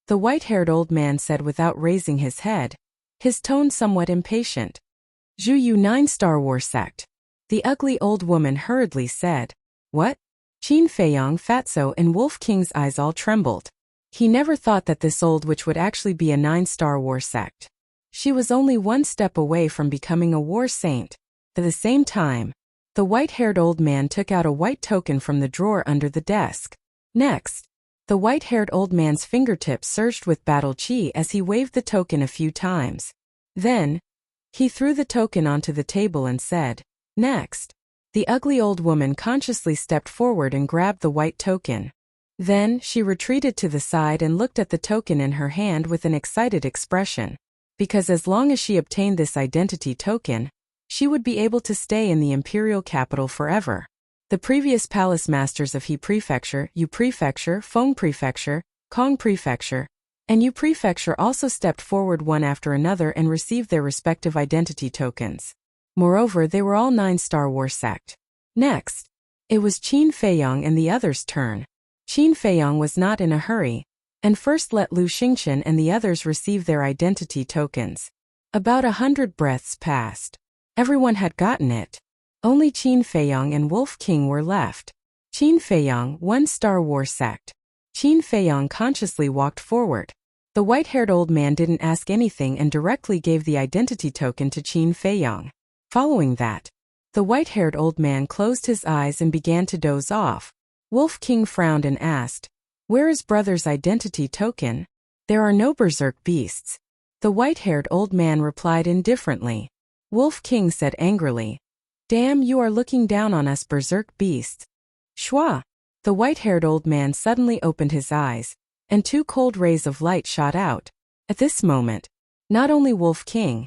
The white-haired old man said without raising his head, his tone somewhat impatient. Zhu Yu 9-star war sect. The ugly old woman hurriedly said. What? Qin Feiyang, Fatso and Wolf King's eyes all trembled. He never thought that this old witch would actually be a 9-star war sect. She was only 1 step away from becoming a war saint. At the same time, the white-haired old man took out a white token from the drawer under the desk. Next, the white-haired old man's fingertips surged with battle chi as he waved the token a few times. Then, he threw the token onto the table and said, Next. The ugly old woman consciously stepped forward and grabbed the white token. Then, she retreated to the side and looked at the token in her hand with an excited expression. Because as long as she obtained this identity token, she would be able to stay in the imperial capital forever. The previous palace masters of He Prefecture, Yu Prefecture, Feng Prefecture, Kong Prefecture, and Yu Prefecture also stepped forward one after another and received their respective identity tokens. Moreover, they were all 9-star war sect. Next, it was Qin Feiyong and the others' turn. Qin Feiyong was not in a hurry, and first let Lu Xingchen and the others receive their identity tokens. About 100 breaths passed. Everyone had gotten it. Only Qin Feiyong and Wolf King were left. Qin Feiyong, one Star War sect. Qin Feiyong consciously walked forward. The white-haired old man didn't ask anything and directly gave the identity token to Qin Feiyong. Following that, the white-haired old man closed his eyes and began to doze off. Wolf King frowned and asked, "Where is brother's identity token? There are no berserk beasts." The white-haired old man replied indifferently. Wolf King said angrily, "Damn, you are looking down on us berserk beasts." Shwa! The white-haired old man suddenly opened his eyes, and 2 cold rays of light shot out. At this moment, not only Wolf King,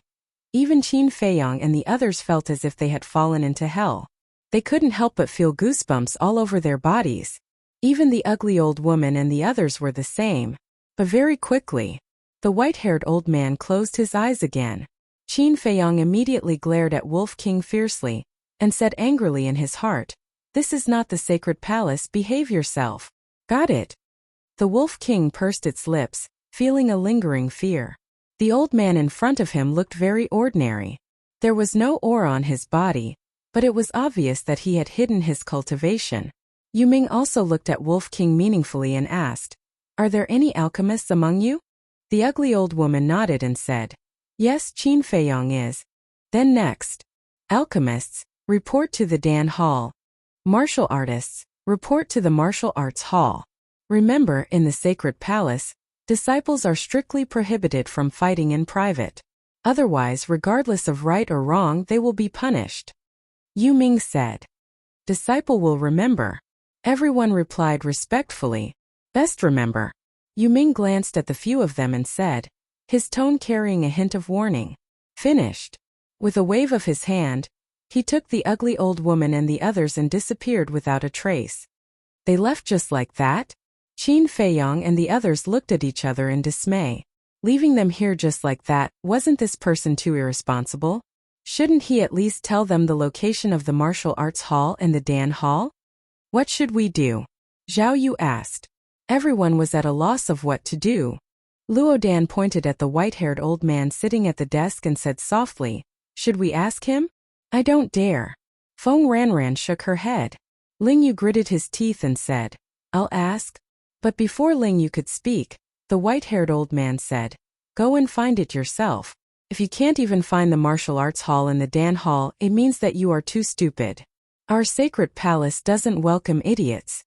even Qin Feiyong and the others felt as if they had fallen into hell. They couldn't help but feel goosebumps all over their bodies. Even the ugly old woman and the others were the same. But very quickly, the white-haired old man closed his eyes again. Qin Feiyong immediately glared at Wolf King fiercely, and said angrily in his heart, "This is not the sacred palace, behave yourself." Got it? The Wolf King pursed its lips, feeling a lingering fear. The old man in front of him looked very ordinary. There was no aura on his body, but it was obvious that he had hidden his cultivation. Yuming also looked at Wolf King meaningfully and asked, "Are there any alchemists among you?" The ugly old woman nodded and said, "Yes, Qin Feiyong is." Then next, "Alchemists, report to the Dan Hall. Martial artists, report to the Martial Arts Hall. Remember, in the Sacred Palace, disciples are strictly prohibited from fighting in private. Otherwise, regardless of right or wrong, they will be punished." Yu Ming said, "Disciple will remember." Everyone replied respectfully, "Best remember." Yu Ming glanced at the few of them and said, his tone carrying a hint of warning, "Finished." With a wave of his hand, he took the ugly old woman and the others and disappeared without a trace. They left just like that? Qin Feiyong and the others looked at each other in dismay. Leaving them here just like that, wasn't this person too irresponsible? Shouldn't he at least tell them the location of the Martial Arts Hall and the Dan Hall? "What should we do?" Zhao Yu asked. Everyone was at a loss of what to do. Luo Dan pointed at the white-haired old man sitting at the desk and said softly, "Should we ask him?" "I don't dare." Feng Ranran shook her head. Ling Yu gritted his teeth and said, "I'll ask." But before Ling Yu could speak, the white-haired old man said, "Go and find it yourself. If you can't even find the Martial Arts Hall and the Dan Hall, it means that you are too stupid. Our sacred palace doesn't welcome idiots."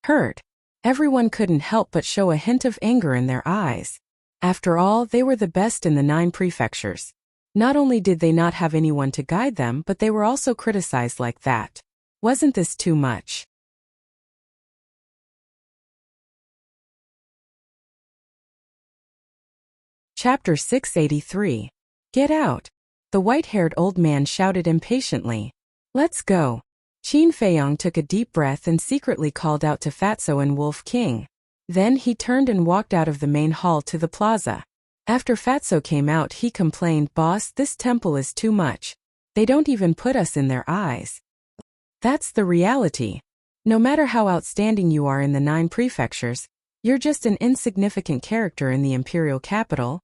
Heard. Everyone couldn't help but show a hint of anger in their eyes. After all, they were the best in the 9 prefectures. Not only did they not have anyone to guide them, but they were also criticized like that. Wasn't this too much? Chapter 683. Get out! The white-haired old man shouted impatiently. "Let's go." Qin Feiyong took a deep breath and secretly called out to Fatso and Wolf King. Then he turned and walked out of the main hall to the plaza. After Fatso came out, he complained, "Boss, this temple is too much. They don't even put us in their eyes." That's the reality. No matter how outstanding you are in the 9 prefectures, you're just an insignificant character in the imperial capital.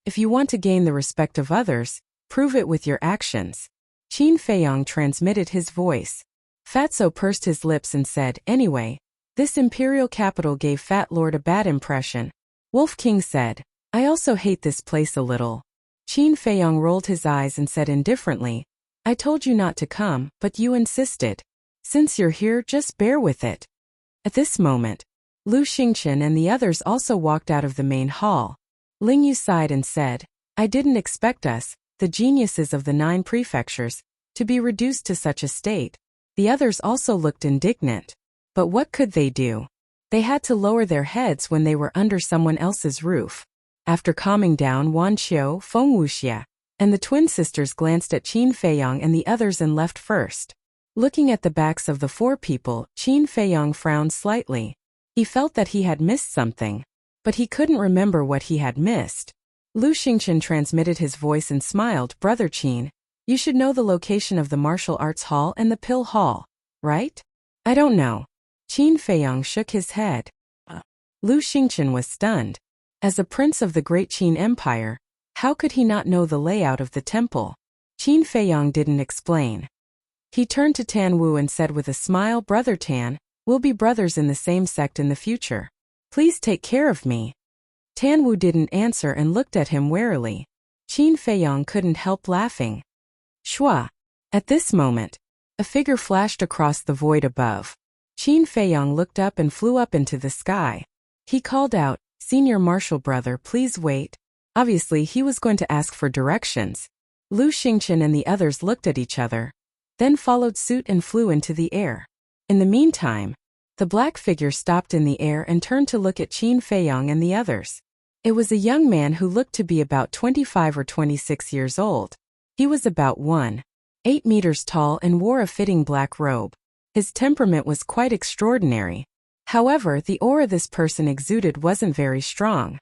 If you want to gain the respect of others, prove it with your actions. Qin Feiyong transmitted his voice. Fatso pursed his lips and said, "Anyway, this imperial capital gave Fat Lord a bad impression." Wolf King said, "I also hate this place a little." Qin Feiyong rolled his eyes and said indifferently, "I told you not to come, but you insisted. Since you're here, just bear with it." At this moment, Lu Xingchen and the others also walked out of the main hall. Ling Yu sighed and said, "I didn't expect us, the geniuses of the 9 prefectures, to be reduced to such a state." The others also looked indignant. But what could they do? They had to lower their heads when they were under someone else's roof. After calming down, Wan Qiu, Feng Wuxia, and the twin sisters glanced at Qin Feiyong and the others and left first. Looking at the backs of the 4 people, Qin Feiyong frowned slightly. He felt that he had missed something, but he couldn't remember what he had missed. Lu Xingchen transmitted his voice and smiled, "Brother Qin, you should know the location of the Martial Arts Hall and the Pill Hall. right? I don't know. Qin Feiyang shook his head. Lu Xingchen was stunned. As a prince of the Great Qin Empire, how could he not know the layout of the temple? Qin Feiyang didn't explain. He turned to Tan Wu and said with a smile, Brother Tan, we'll be brothers in the same sect in the future. Please take care of me. Tan Wu didn't answer and looked at him warily. Qin Feiyang couldn't help laughing. Shua. At this moment, a figure flashed across the void above. Qin Feiyang looked up and flew up into the sky. He called out, Senior Marshal Brother, please wait. Obviously he was going to ask for directions. Lu Xingchen and the others looked at each other, then followed suit and flew into the air. In the meantime, the black figure stopped in the air and turned to look at Qin Feiyang and the others. It was a young man who looked to be about 25 or 26 years old. He was about 1.8 meters tall and wore a fitting black robe. His temperament was quite extraordinary. However, the aura this person exuded wasn't very strong.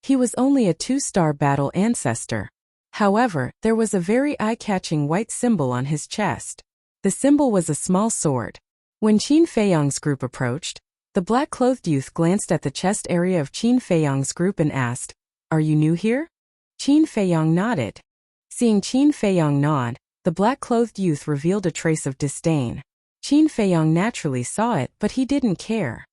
He was only a 2-star battle ancestor. However, there was a very eye-catching white symbol on his chest. The symbol was a small sword. When Qin Feiyang's group approached, the black-clothed youth glanced at the chest area of Qin Feiyang's group and asked, Are you new here? Qin Feiyang nodded. Seeing Qin Feiyang nod, the black-clothed youth revealed a trace of disdain. Qin Feiyang naturally saw it, but he didn't care.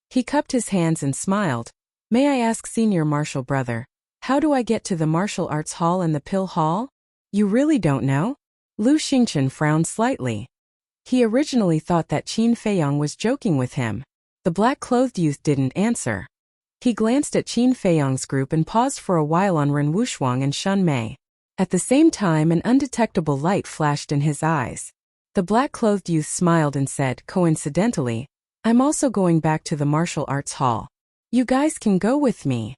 He cupped his hands and smiled. May I ask, Senior Marshal Brother, how do I get to the Martial Arts Hall and the Pill Hall? You really don't know? Lu Xingchen frowned slightly. He originally thought that Qin Feiyang was joking with him. The black-clothed youth didn't answer. He glanced at Qin Feiyang's group and paused for a while on Ren Wushuang and Shun Mei. At the same time, an undetectable light flashed in his eyes. The black-clothed youth smiled and said, Coincidentally, I'm also going back to the Martial Arts Hall. You guys can go with me.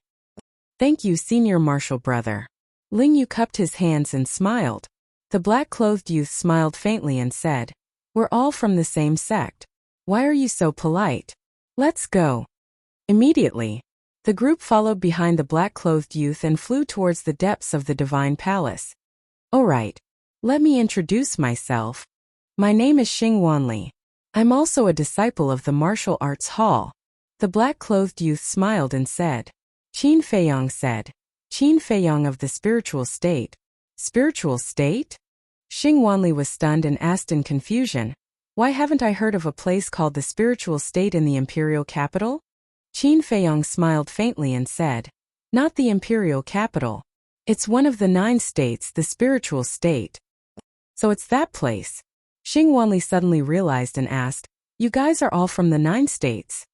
Thank you, Senior Marshal Brother. Ling Yu cupped his hands and smiled. The black-clothed youth smiled faintly and said, We're all from the same sect. Why are you so polite? Let's go. Immediately, the group followed behind the black-clothed youth and flew towards the depths of the Divine Palace. Alright, let me introduce myself. My name is Xing Wanli. I'm also a disciple of the Martial Arts Hall. The black-clothed youth smiled and said. Qin Feiyang said. Qin Feiyang of the spiritual state. Spiritual state? Xing Wanli was stunned and asked in confusion, Why haven't I heard of a place called the spiritual state in the imperial capital? Qin Feiyang smiled faintly and said, Not the imperial capital. It's one of the 9 states, the spiritual state. So it's that place. Xing Wanli suddenly realized and asked, You guys are all from the 9 states?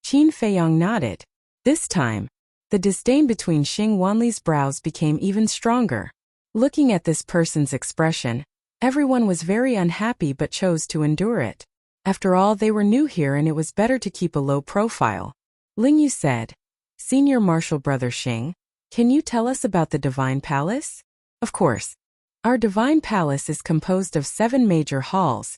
Qin Feiyang nodded. This time, the disdain between Xing Wanli's brows became even stronger. Looking at this person's expression, everyone was very unhappy but chose to endure it. After all, they were new here and it was better to keep a low profile. Ling Yu said, Senior Marshal Brother Xing, can you tell us about the Divine Palace? Of course. Our Divine Palace is composed of 7 major halls.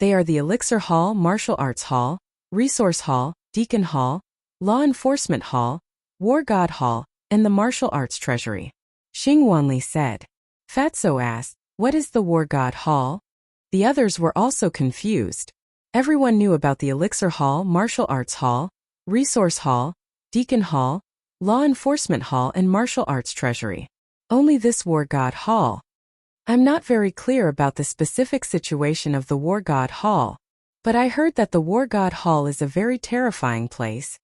They are the Elixir Hall, Martial Arts Hall, Resource Hall, Deacon Hall, Law Enforcement Hall, War God Hall, and the Martial Arts Treasury. Xing Wanli said. Fatso asked, What is the War God Hall? The others were also confused. Everyone knew about the Elixir Hall, Martial Arts Hall, Resource Hall, Deacon Hall, Law Enforcement Hall, and Martial Arts Treasury. Only this War God Hall. I'm not very clear about the specific situation of the War God Hall, but I heard that the War God Hall is a very terrifying place.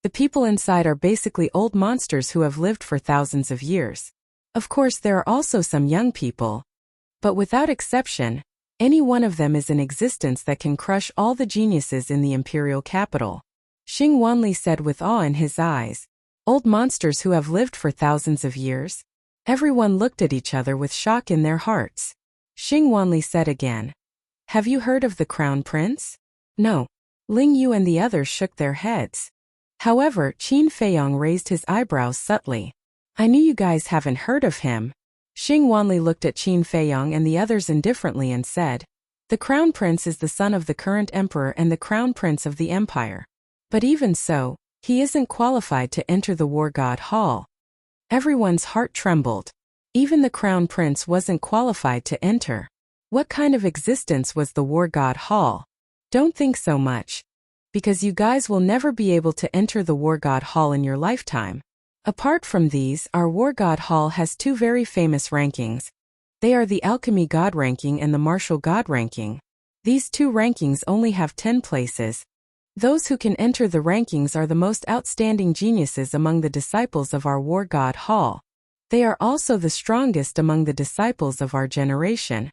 The people inside are basically old monsters who have lived for thousands of years. Of course, there are also some young people, but without exception, any one of them is in existence that can crush all the geniuses in the imperial capital. Xing Wanli said with awe in his eyes, Old monsters who have lived for thousands of years? Everyone looked at each other with shock in their hearts. Xing Wanli said again, Have you heard of the Crown Prince? No. Ling Yu and the others shook their heads. However, Qin Feiyang raised his eyebrows subtly. I knew you guys haven't heard of him. Xing Wanli looked at Qin Feiyang and the others indifferently and said, The Crown Prince is the son of the current emperor and the Crown Prince of the Empire. But even so, he isn't qualified to enter the War God Hall. Everyone's heart trembled. Even the Crown Prince wasn't qualified to enter. What kind of existence was the War God Hall? Don't think so much. Because you guys will never be able to enter the War God Hall in your lifetime. Apart from these, our War God Hall has two very famous rankings. They are the Alchemy God ranking and the Martial God ranking. These two rankings only have 10 places. Those who can enter the rankings are the most outstanding geniuses among the disciples of our War God Hall. They are also the strongest among the disciples of our generation.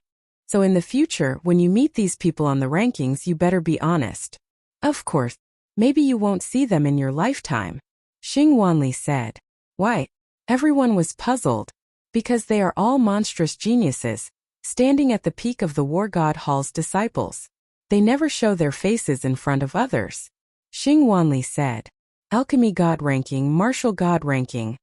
So in the future, when you meet these people on the rankings, you better be honest. Of course, maybe you won't see them in your lifetime. Xing Wanli said. Why? Everyone was puzzled. Because they are all monstrous geniuses, standing at the peak of the War God Hall's disciples. They never show their faces in front of others. Xing Wanli said. Alchemy God ranking, Martial God ranking.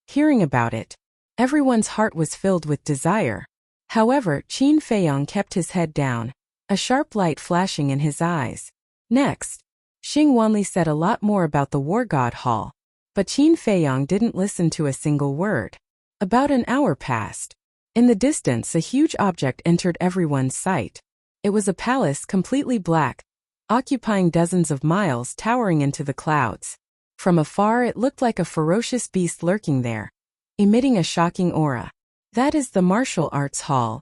Hearing about it, everyone's heart was filled with desire. However, Qin Feiyang kept his head down, a sharp light flashing in his eyes. Next, Xing Wanli said a lot more about the War God Hall, but Qin Feiyang didn't listen to a single word. About an hour passed. In the distance, a huge object entered everyone's sight. It was a palace completely black, occupying dozens of miles, towering into the clouds. From afar, it looked like a ferocious beast lurking there, emitting a shocking aura. That is the Martial Arts Hall.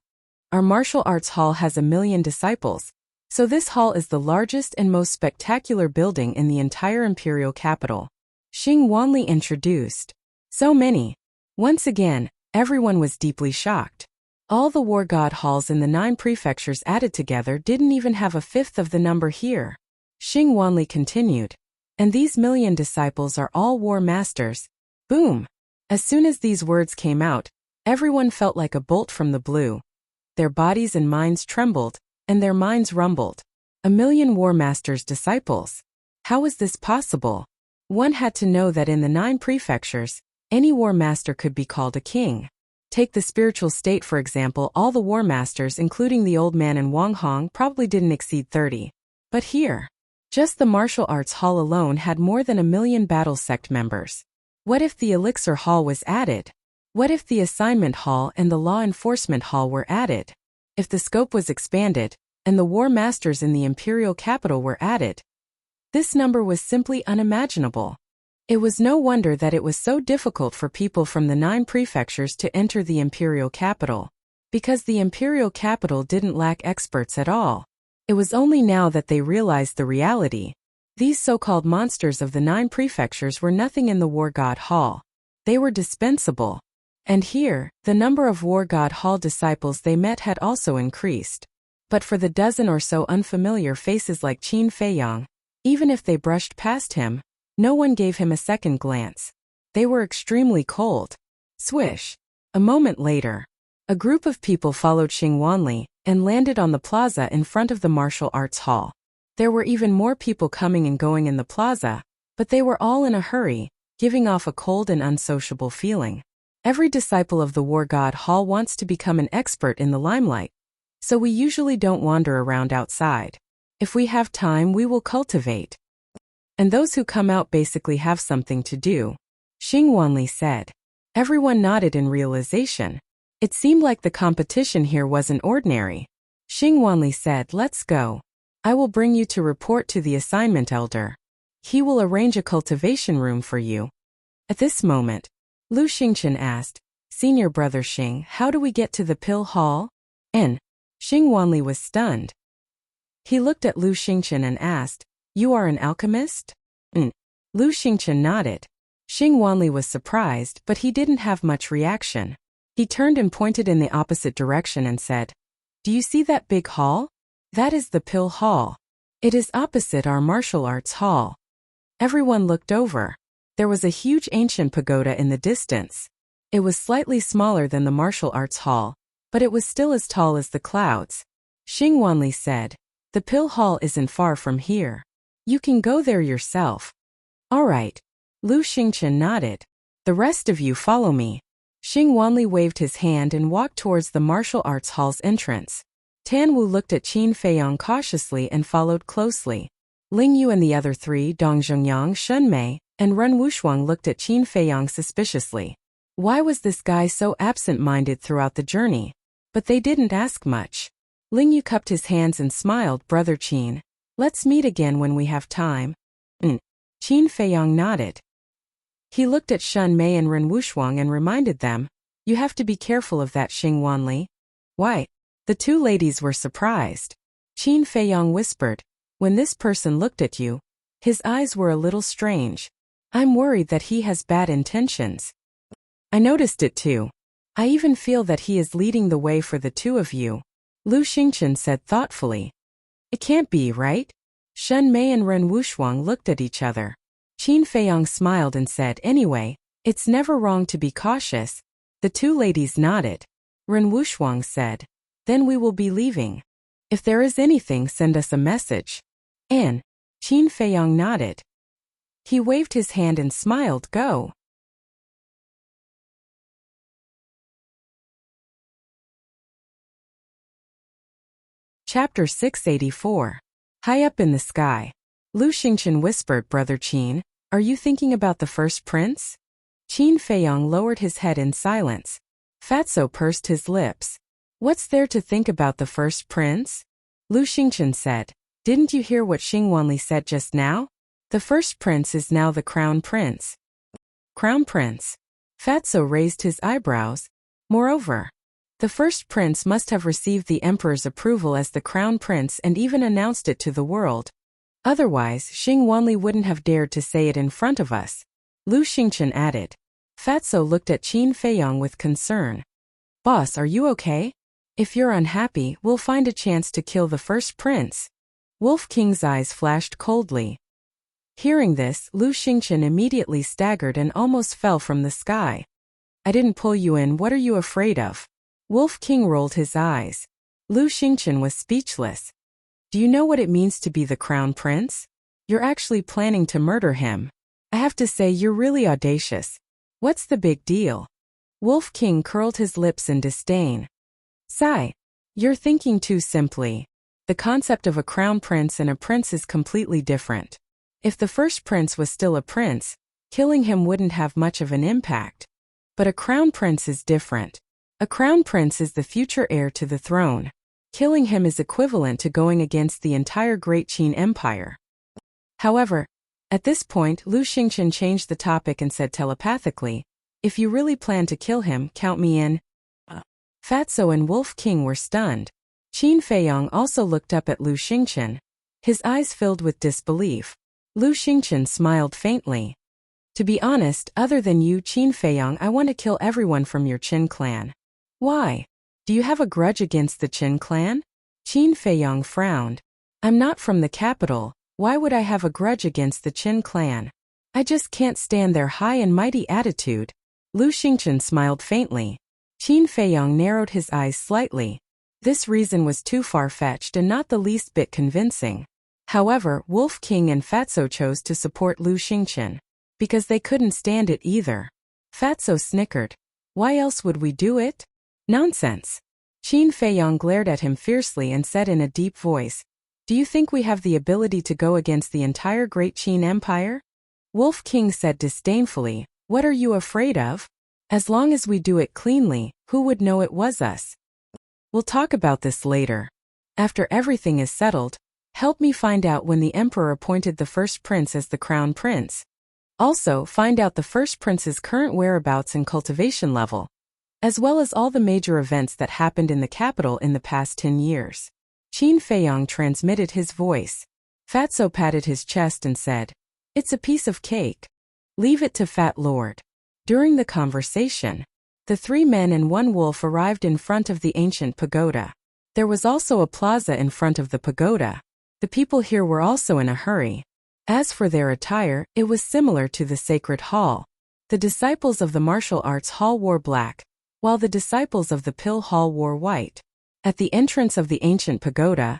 Our Martial Arts Hall has 1 million disciples, so this hall is the largest and most spectacular building in the entire imperial capital. Xing Wanli introduced. So many. Once again, everyone was deeply shocked. All the War God Halls in the 9 prefectures added together didn't even have a fifth of the number here. Xing Wanli continued. And these 1 million disciples are all war masters. Boom! As soon as these words came out, everyone felt like a bolt from the blue. Their bodies and minds trembled, and their minds rumbled. 1 million War Masters' disciples. How was this possible? One had to know that in the 9 prefectures, any War Master could be called a king. Take the spiritual state for example, all the War Masters including the Old Man and Wang Hong probably didn't exceed 30. But here, just the Martial Arts Hall alone had more than 1 million battle sect members. What if the Elixir Hall was added? What if the Assignment Hall and the Law Enforcement Hall were added? If the scope was expanded, and the War Masters in the Imperial Capital were added? This number was simply unimaginable. It was no wonder that it was so difficult for people from the 9 prefectures to enter the Imperial Capital. Because the Imperial Capital didn't lack experts at all. It was only now that they realized the reality. These so-called monsters of the 9 prefectures were nothing in the War God Hall. They were dispensable. And here, the number of War God Hall disciples they met had also increased. But for the dozen or so unfamiliar faces like Qin Feiyang, even if they brushed past him, no one gave him a second glance. They were extremely cold. Swish. A moment later, a group of people followed Xing Wanli and landed on the plaza in front of the Martial Arts Hall. There were even more people coming and going in the plaza, but they were all in a hurry, giving off a cold and unsociable feeling. Every disciple of the War God Hall wants to become an expert in the limelight, so we usually don't wander around outside. If we have time, we will cultivate. And those who come out basically have something to do. Xing Wanli said. Everyone nodded in realization. It seemed like the competition here wasn't ordinary. Xing Wanli said, let's go. I will bring you to report to the assignment elder. He will arrange a cultivation room for you. At this moment, Lu Xingchen asked, Senior Brother Xing, how do we get to the Pill Hall? Xing Wanli was stunned. He looked at Lu Xingchen and asked, You are an alchemist? Lu Xingchen nodded. Xing Wanli was surprised, but he didn't have much reaction. He turned and pointed in the opposite direction and said, Do you see that big hall? That is the Pill Hall. It is opposite our Martial Arts Hall. Everyone looked over. There was a huge ancient pagoda in the distance. It was slightly smaller than the Martial Arts Hall, but it was still as tall as the clouds. Xing Wanli said, The Pill Hall isn't far from here. You can go there yourself. All right. Lu Xingchen nodded. The rest of you follow me. Xing Wanli waved his hand and walked towards the Martial Arts Hall's entrance. Tan Wu looked at Qin Feiyang cautiously and followed closely. Ling Yu and the other 3, Dong Zhongyang, Shun Mei, and Ren Wushuang looked at Qin Feiyang suspiciously. Why was this guy so absent-minded throughout the journey? But they didn't ask much. Ling Yu cupped his hands and smiled. Brother Qin, let's meet again when we have time. Qin Feiyong nodded. He looked at Shun Mei and Ren Wushuang and reminded them, you have to be careful of that Xing Wanli. Why? The two ladies were surprised. Qin Feiyong whispered, when this person looked at you, his eyes were a little strange. I'm worried that he has bad intentions. I noticed it too. I even feel that he is leading the way for the two of you. Lu Xingchen said thoughtfully. It can't be, right? Shun Mei and Ren Wushuang looked at each other. Qin Feiyong smiled and said, anyway, it's never wrong to be cautious. The two ladies nodded. Ren Wushuang said, then we will be leaving. If there is anything, send us a message. And Qin Feiyong nodded. He waved his hand and smiled. Go. Chapter 684. High up in the sky. Lu Xingchen whispered, Brother Qin, are you thinking about the first prince? Qin Feiyong lowered his head in silence. Fatso pursed his lips. What's there to think about the first prince? Lu Xingchen said, didn't you hear what Xing Wanli said just now? The first prince is now the crown prince. Crown prince. Fatso raised his eyebrows. Moreover, the first prince must have received the emperor's approval as the crown prince and even announced it to the world. Otherwise, Xing Wanli wouldn't have dared to say it in front of us. Lu Xingchen added. Fatso looked at Qin Feiyong with concern. Boss, are you okay? If you're unhappy, we'll find a chance to kill the first prince. Wolf King's eyes flashed coldly. Hearing this, Lu Xingchen immediately staggered and almost fell from the sky. I didn't pull you in, what are you afraid of? Wolf King rolled his eyes. Lu Xingchen was speechless. Do you know what it means to be the crown prince? You're actually planning to murder him. I have to say you're really audacious. What's the big deal? Wolf King curled his lips in disdain. Sigh. You're thinking too simply. The concept of a crown prince and a prince is completely different. If the first prince was still a prince, killing him wouldn't have much of an impact. But a crown prince is different. A crown prince is the future heir to the throne. Killing him is equivalent to going against the entire Great Qin Empire. However, at this point, Lu Xingchen changed the topic and said telepathically, if you really plan to kill him, count me in. Fatso and Wolf King were stunned. Qin Feiyong also looked up at Lu Xingchen. His eyes filled with disbelief. Lu Xingchen smiled faintly. To be honest, other than you, Qin Feiyong, I want to kill everyone from your Qin clan. Why? Do you have a grudge against the Qin clan? Qin Feiyong frowned. I'm not from the capital, why would I have a grudge against the Qin clan? I just can't stand their high and mighty attitude. Lu Xingchen smiled faintly. Qin Feiyong narrowed his eyes slightly. This reason was too far-fetched and not the least bit convincing. However, Wolf King and Fatso chose to support Lu Xingchen. Because they couldn't stand it either. Fatso snickered. Why else would we do it? Nonsense. Qin Feiyong glared at him fiercely and said in a deep voice, do you think we have the ability to go against the entire Great Qin Empire? Wolf King said disdainfully, what are you afraid of? As long as we do it cleanly, who would know it was us? We'll talk about this later. After everything is settled, help me find out when the emperor appointed the first prince as the crown prince. Also, find out the first prince's current whereabouts and cultivation level, as well as all the major events that happened in the capital in the past 10 years. Qin Feiyong transmitted his voice. Fatso patted his chest and said, it's a piece of cake. Leave it to Fat Lord. During the conversation, the 3 men and 1 wolf arrived in front of the ancient pagoda. There was also a plaza in front of the pagoda. The people here were also in a hurry. As for their attire, it was similar to the sacred hall. The disciples of the martial arts hall wore black, while the disciples of the pill hall wore white. At the entrance of the ancient pagoda,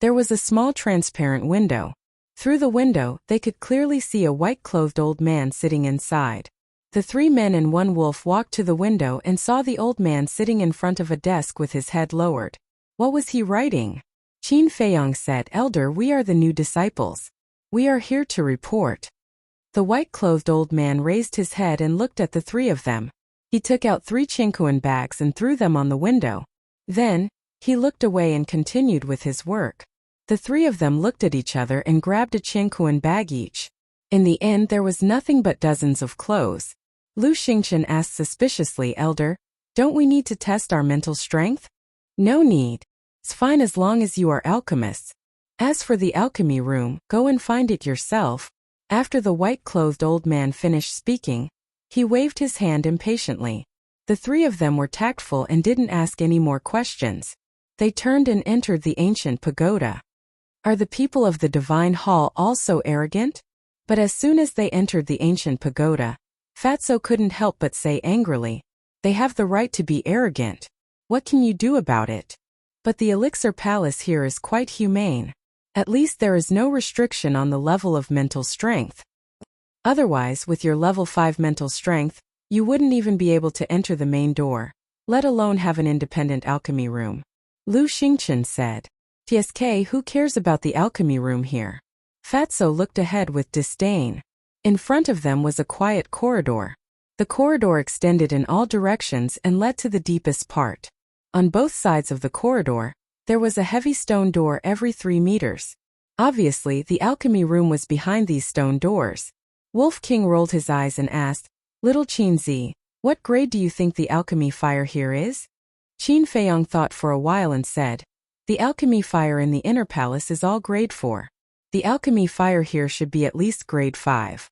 there was a small transparent window. Through the window, they could clearly see a white-clothed old man sitting inside. The 3 men and 1 wolf walked to the window and saw the old man sitting in front of a desk with his head lowered. What was he writing? Qin Feiyong said, Elder, we are the new disciples. We are here to report. The white-clothed old man raised his head and looked at the 3 of them. He took out 3 chinkoan bags and threw them on the window. Then, He looked away and continued with his work. The three of them looked at each other and grabbed a Qingquan bag each. In the end there was nothing but dozens of clothes. Lu Xingchen asked suspiciously, Elder, don't we need to test our mental strength? No need. It's fine as long as you are alchemists. As for the alchemy room, go and find it yourself. After the white-clothed old man finished speaking, he waved his hand impatiently. The three of them were tactful and didn't ask any more questions. They turned and entered the ancient pagoda. Are the people of the Divine Hall all so arrogant? But as soon as they entered the ancient pagoda, Fatso couldn't help but say angrily, they have the right to be arrogant. What can you do about it? But the elixir palace here is quite humane. At least there is no restriction on the level of mental strength. Otherwise, with your level 5 mental strength, you wouldn't even be able to enter the main door, let alone have an independent alchemy room. Lu Xingchen said. TSK, who cares about the alchemy room here? Fatso looked ahead with disdain. In front of them was a quiet corridor. The corridor extended in all directions and led to the deepest part. On both sides of the corridor, there was a heavy stone door every 3 meters. Obviously, the alchemy room was behind these stone doors. Wolf King rolled his eyes and asked, Little Qin Zi, what grade do you think the alchemy fire here is? Qin Feiyong thought for a while and said, the alchemy fire in the inner palace is all grade 4. The alchemy fire here should be at least grade 5.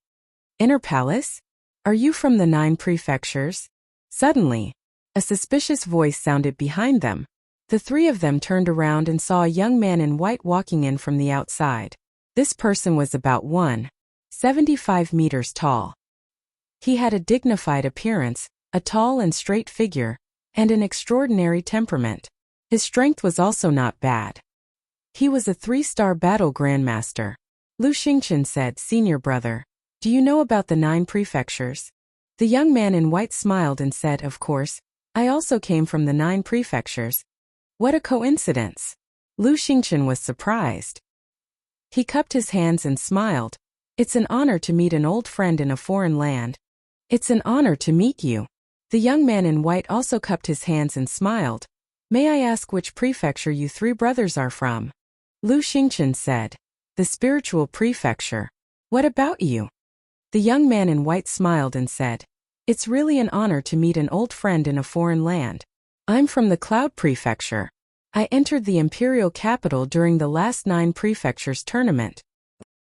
Inner palace? Are you from the 9 prefectures? Suddenly, a suspicious voice sounded behind them. The three of them turned around and saw a young man in white walking in from the outside. This person was about 1.75 meters tall. He had a dignified appearance, a tall and straight figure, and an extraordinary temperament. His strength was also not bad. He was a 3-star battle grandmaster. Lu Xingchen said, Senior brother, do you know about the 9 prefectures? The young man in white smiled and said, Of course, I also came from the 9 prefectures. What a coincidence! Lu Xingchen was surprised. He cupped his hands and smiled. It's an honor to meet an old friend in a foreign land. It's an honor to meet you. The young man in white also cupped his hands and smiled. May I ask which prefecture you 3 brothers are from? Lu Xingchen said. The spiritual prefecture. What about you? The young man in white smiled and said, It's really an honor to meet an old friend in a foreign land. I'm from the Cloud Prefecture. I entered the imperial capital during the last 9 prefectures tournament.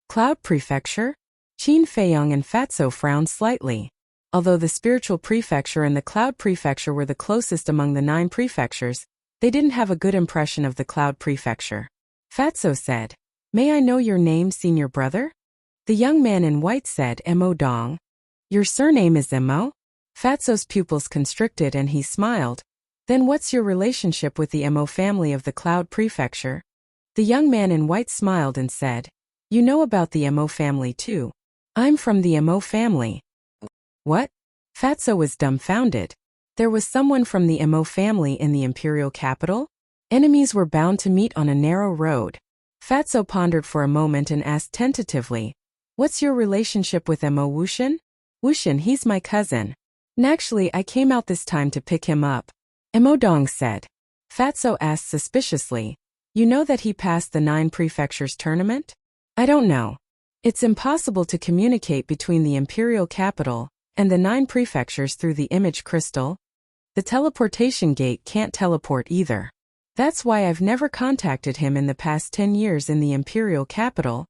Cloud Prefecture? Qin Feiyong and Fatso frowned slightly. Although the spiritual prefecture and the Cloud Prefecture were the closest among the 9 prefectures, they didn't have a good impression of the Cloud Prefecture. Fatso said, May I know your name, senior brother? The young man in white said, Mo Dong. Your surname is Mo? Fatso's pupils constricted and he smiled. Then what's your relationship with the Mo family of the Cloud Prefecture? The young man in white smiled and said, You know about the Mo family too. I'm from the Mo family. What? Fatso was dumbfounded. There was someone from the Mo family in the imperial capital? Enemies were bound to meet on a narrow road. Fatso pondered for a moment and asked tentatively, What's your relationship with Mo Wuxian? Wuxian, he's my cousin. Naturally, I came out this time to pick him up. Mo Dong said. Fatso asked suspiciously, You know that he passed the 9 prefectures tournament? I don't know. It's impossible to communicate between the imperial capital and the 9 prefectures through the image crystal. The teleportation gate can't teleport either. That's why I've never contacted him in the past 10 years in the imperial capital.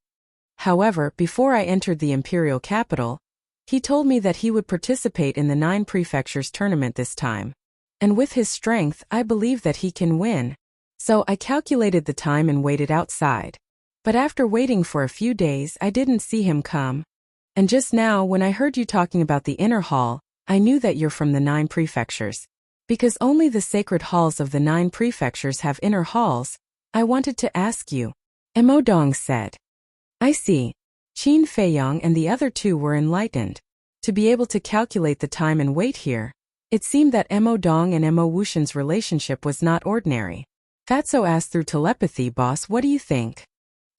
However, before I entered the imperial capital, he told me that he would participate in the 9 prefectures tournament this time. And with his strength, I believe that he can win. So I calculated the time and waited outside. But after waiting for a few days, I didn't see him come. And just now, when I heard you talking about the inner hall, I knew that you're from the 9 prefectures. Because only the sacred halls of the 9 prefectures have inner halls, I wanted to ask you. Mo Dong said. I see. Qin Feiyong and the other 2 were enlightened. To be able to calculate the time and wait here, it seemed that Mo Dong and Mo Wuxian's relationship was not ordinary. Fatso asked through telepathy, Boss, what do you think?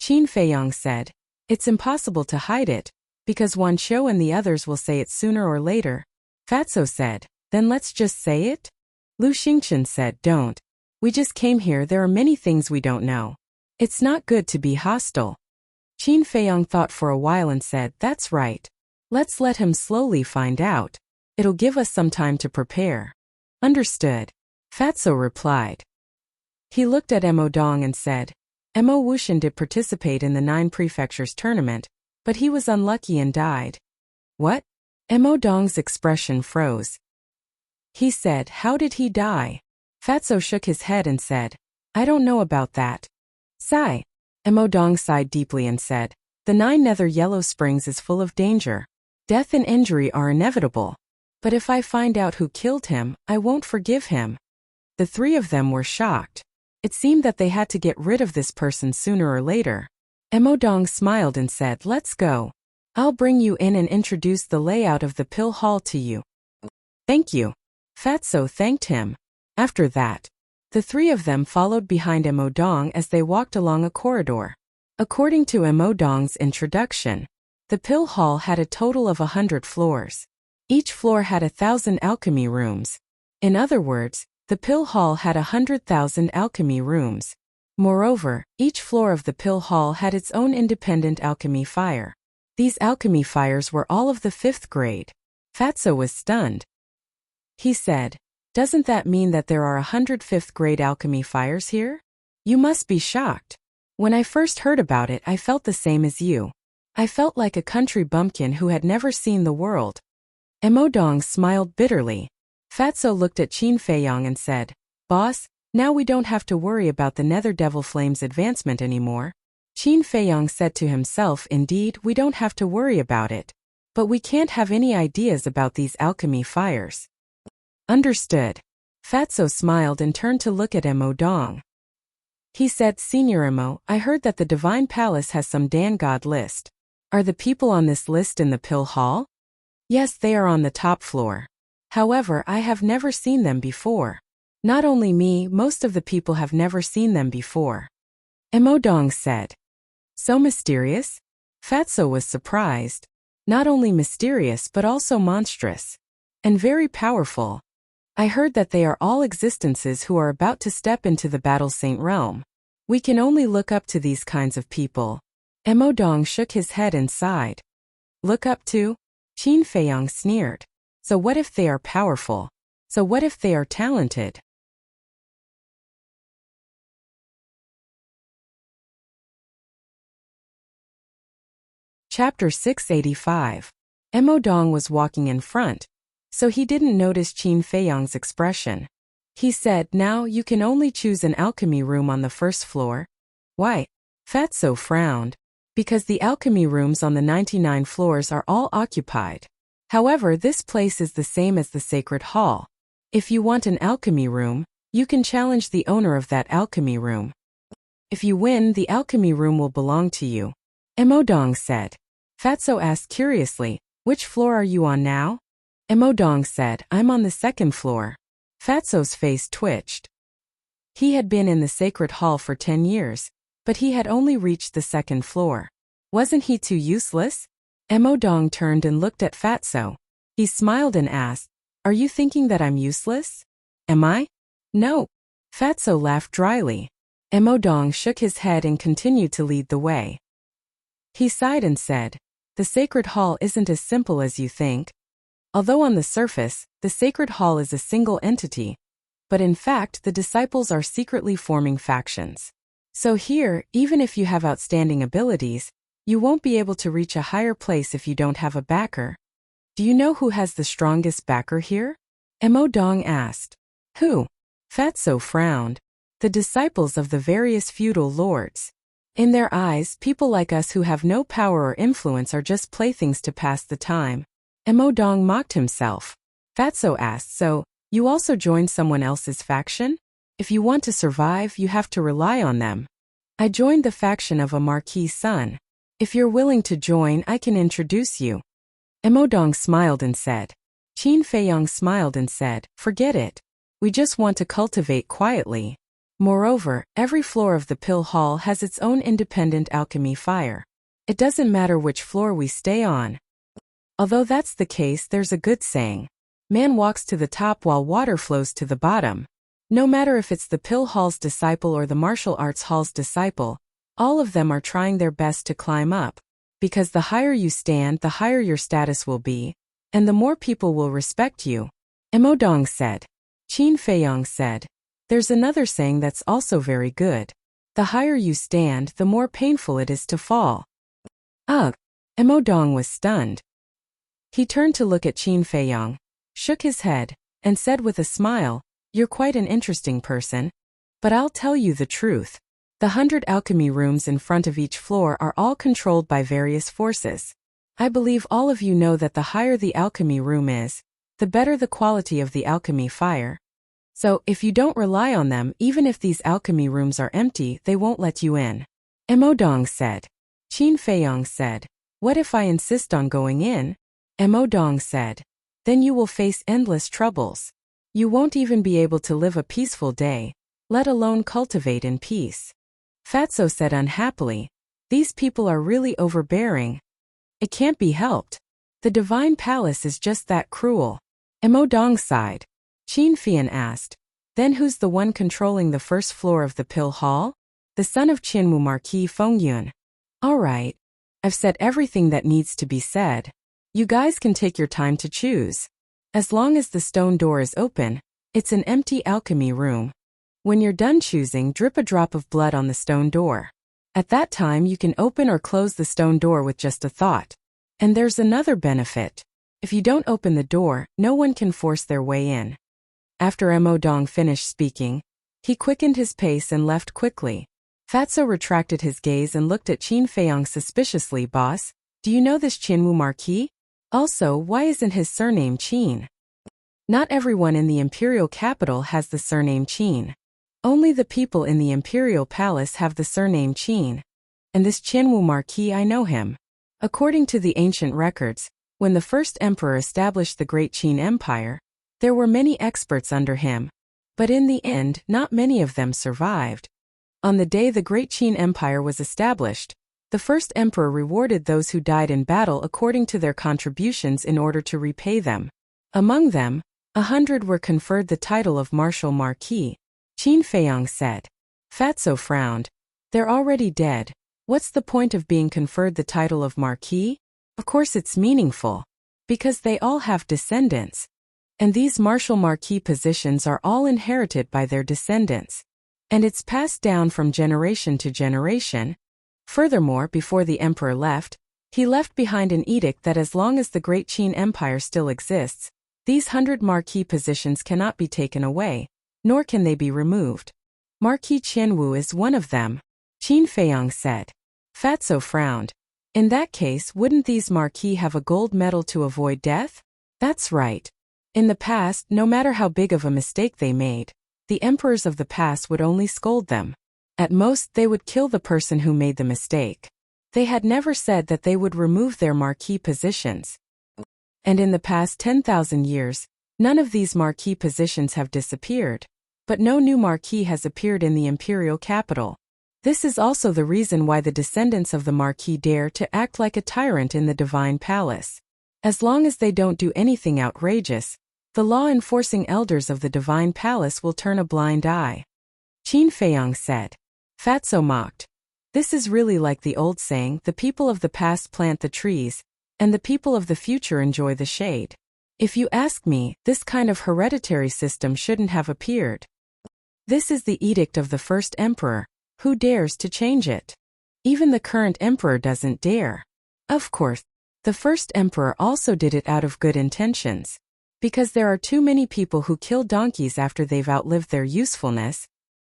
Qin Feiyong said, It's impossible to hide it, because Wan Qiu and the others will say it sooner or later. Fatso said, Then let's just say it? Lu Xingchen said, Don't. We just came here, there are many things we don't know. It's not good to be hostile. Qin Feiyong thought for a while and said, that's right. Let's let him slowly find out. It'll give us some time to prepare. Understood. Fatso replied. He looked at Mo Dong and said, Mo Wuxian did participate in the 9 prefectures tournament, but he was unlucky and died. What? Mo Dong's expression froze. He said, how did he die? Fatso shook his head and said, I don't know about that. Sigh. Mo Dong sighed deeply and said, the 9 Nether Yellow Springs is full of danger. Death and injury are inevitable. But if I find out who killed him, I won't forgive him. The 3 of them were shocked. It seemed that they had to get rid of this person sooner or later. Mo Dong smiled and said, let's go. I'll bring you in and introduce the layout of the pill hall to you. Thank you. Fatso thanked him. After that, the 3 of them followed behind Mo Dong as they walked along a corridor. According to Mo Dong's introduction, the pill hall had a total of 100 floors. Each floor had 1,000 alchemy rooms. In other words, the pill hall had 100,000 alchemy rooms. Moreover, each floor of the pill hall had its own independent alchemy fire. These alchemy fires were all of the 5th grade. Fatso was stunned. He said, doesn't that mean that there are 100 5th grade alchemy fires here? You must be shocked. When I first heard about it, I felt the same as you. I felt like a country bumpkin who had never seen the world. Mo Dong smiled bitterly. Fatso looked at Qin Feiyong and said, Boss, now we don't have to worry about the Nether Devil Flame's advancement anymore. Qin Feiyong said to himself, indeed, we don't have to worry about it. But we can't have any ideas about these alchemy fires. Understood. Fatso smiled and turned to look at Mo Dong. He said, Senior Mo, I heard that the Divine Palace has some Dan God list. Are the people on this list in the pill hall? Yes, they are on the top floor. However, I have never seen them before. Not only me, most of the people have never seen them before. Mo Dong said. So mysterious? Fatso was surprised. Not only mysterious but also monstrous. And very powerful. I heard that they are all existences who are about to step into the Battle Saint realm. We can only look up to these kinds of people. Mo Dong shook his head and sighed. Look up to? Qin Feiyong sneered. So what if they are powerful? So what if they are talented? Chapter 685. Mo Dong was walking in front, so he didn't notice Qin Feiyong's expression. He said, now you can only choose an alchemy room on the 1st floor. Why? Fatso frowned. Because the alchemy rooms on the 99 floors are all occupied. However, this place is the same as the Sacred Hall. If you want an alchemy room, you can challenge the owner of that alchemy room. If you win, the alchemy room will belong to you. Mo Dong said. Fatso asked curiously, which floor are you on now? Mo Dong said, I'm on the 2nd floor. Fatso's face twitched. He had been in the Sacred Hall for 10 years, but he had only reached the 2nd floor. Wasn't he too useless? Mo Dong turned and looked at Fatso. He smiled and asked, are you thinking that I'm useless? Am I? No. Fatso laughed dryly. Mo Dong shook his head and continued to lead the way. He sighed and said, the Sacred Hall isn't as simple as you think. Although on the surface, the Sacred Hall is a single entity, but in fact the disciples are secretly forming factions. So here, even if you have outstanding abilities, you won't be able to reach a higher place if you don't have a backer. Do you know who has the strongest backer here? Mo Dong asked. Who? Fatso frowned. The disciples of the various feudal lords. In their eyes, people like us who have no power or influence are just playthings to pass the time. Mo Dong mocked himself. Fatso asked, so, you also joined someone else's faction? If you want to survive, you have to rely on them. I joined the faction of a marquis' son. If you're willing to join, I can introduce you. Mo Dong smiled and said. Qin Feiyong smiled and said, forget it. We just want to cultivate quietly. Moreover, every floor of the pill hall has its own independent alchemy fire. It doesn't matter which floor we stay on. Although that's the case, there's a good saying. Man walks to the top while water flows to the bottom. No matter if it's the pill hall's disciple or the martial arts hall's disciple, all of them are trying their best to climb up. Because the higher you stand, the higher your status will be, and the more people will respect you. Emodong said. Qin Feiyong said. There's another saying that's also very good. The higher you stand, the more painful it is to fall. Ugh! Emodong was stunned. He turned to look at Qin Feiyong, shook his head, and said with a smile, "You're quite an interesting person. But I'll tell you the truth. The 100 alchemy rooms in front of each floor are all controlled by various forces. I believe all of you know that the higher the alchemy room is, the better the quality of the alchemy fire. So, if you don't rely on them, even if these alchemy rooms are empty, they won't let you in." Emodong said. Qin Feiyong said, "What if I insist on going in?" Emodong said. "Then you will face endless troubles. You won't even be able to live a peaceful day, let alone cultivate in peace." Fatso said unhappily, "These people are really overbearing. It can't be helped. The divine palace is just that cruel." Emodong sighed. Qin Fian asked, "Then who's the one controlling the first floor of the pill hall?" "The son of Qinwu Marquis Fengyun." "All right. I've said everything that needs to be said. You guys can take your time to choose. As long as the stone door is open, it's an empty alchemy room. When you're done choosing, drip a drop of blood on the stone door. At that time you can open or close the stone door with just a thought. And there's another benefit. If you don't open the door, no one can force their way in." After Emodong finished speaking, he quickened his pace and left quickly. Fatso retracted his gaze and looked at Qin Feiyong suspiciously. "Boss, do you know this Qinwu Marquis? Also, why isn't his surname Qin?" Not everyone in the imperial capital has the surname Qin. Only the people in the imperial palace have the surname Qin. And this Qinwu Marquis, I know him. According to the ancient records, when the first emperor established the Great Qin Empire, there were many experts under him. But in the end, not many of them survived. On the day the Great Qin Empire was established, the first emperor rewarded those who died in battle according to their contributions in order to repay them. Among them, 100 were conferred the title of Martial Marquis. Qin Feiyong said. Fatso frowned. "They're already dead. What's the point of being conferred the title of Marquis? Of course it's meaningful. Because they all have descendants. And these Martial Marquis positions are all inherited by their descendants. And it's passed down from generation to generation. Furthermore, before the emperor left, he left behind an edict that as long as the Great Qin Empire still exists, these 100 Marquis positions cannot be taken away, nor can they be removed. Marquis Qianwu is one of them." Qin Feiyong said. Fatso frowned. "In that case, wouldn't these Marquis have a gold medal to avoid death?" "That's right. In the past, no matter how big of a mistake they made, the emperors of the past would only scold them. At most, they would kill the person who made the mistake. They had never said that they would remove their Marquis positions. And in the past 10,000 years, none of these Marquis positions have disappeared. But no new Marquis has appeared in the imperial capital. This is also the reason why the descendants of the Marquis dare to act like a tyrant in the divine palace. As long as they don't do anything outrageous, the law-enforcing elders of the divine palace will turn a blind eye." Qin Feiyong said. Fatso mocked. "This is really like the old saying, the people of the past plant the trees, and the people of the future enjoy the shade. If you ask me, this kind of hereditary system shouldn't have appeared. This is the edict of the first emperor. Who dares to change it? Even the current emperor doesn't dare. Of course, the first emperor also did it out of good intentions. Because there are too many people who kill donkeys after they've outlived their usefulness.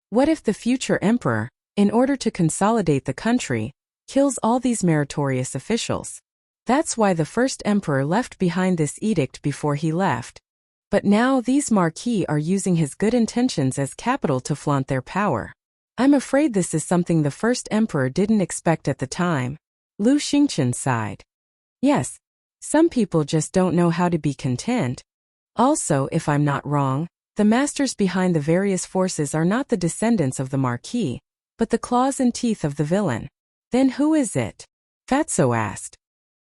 What if the future emperor, in order to consolidate the country, kills all these meritorious officials? That's why the first emperor left behind this edict before he left. But now these Marquis are using his good intentions as capital to flaunt their power. I'm afraid this is something the first emperor didn't expect at the time." Lu Xingchen sighed. "Yes, some people just don't know how to be content. Also, if I'm not wrong, the masters behind the various forces are not the descendants of the Marquis, but the claws and teeth of the villain. Then who is it?" Fatso asked.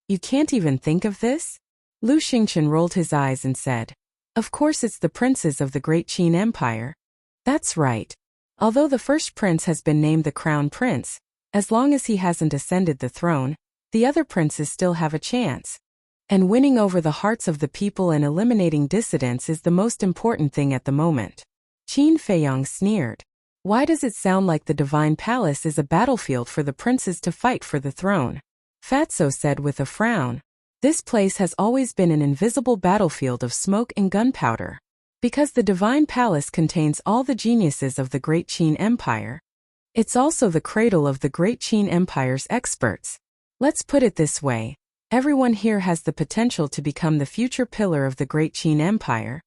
"You can't even think of this?" Lu Xingchen rolled his eyes and said. "Of course it's the princes of the Great Qin Empire. That's right. Although the first prince has been named the crown prince, as long as he hasn't ascended the throne, the other princes still have a chance. And winning over the hearts of the people and eliminating dissidents is the most important thing at the moment. Qin Feiyang sneered. Why does it sound like the divine palace is a battlefield for the princes to fight for the throne? Fatso said with a frown. This place has always been an invisible battlefield of smoke and gunpowder. Because the divine palace contains all the geniuses of the Great Qin Empire. It's also the cradle of the Great Qin Empire's experts. Let's put it this way. Everyone here has the potential to become the future pillar of the Great Qin Empire.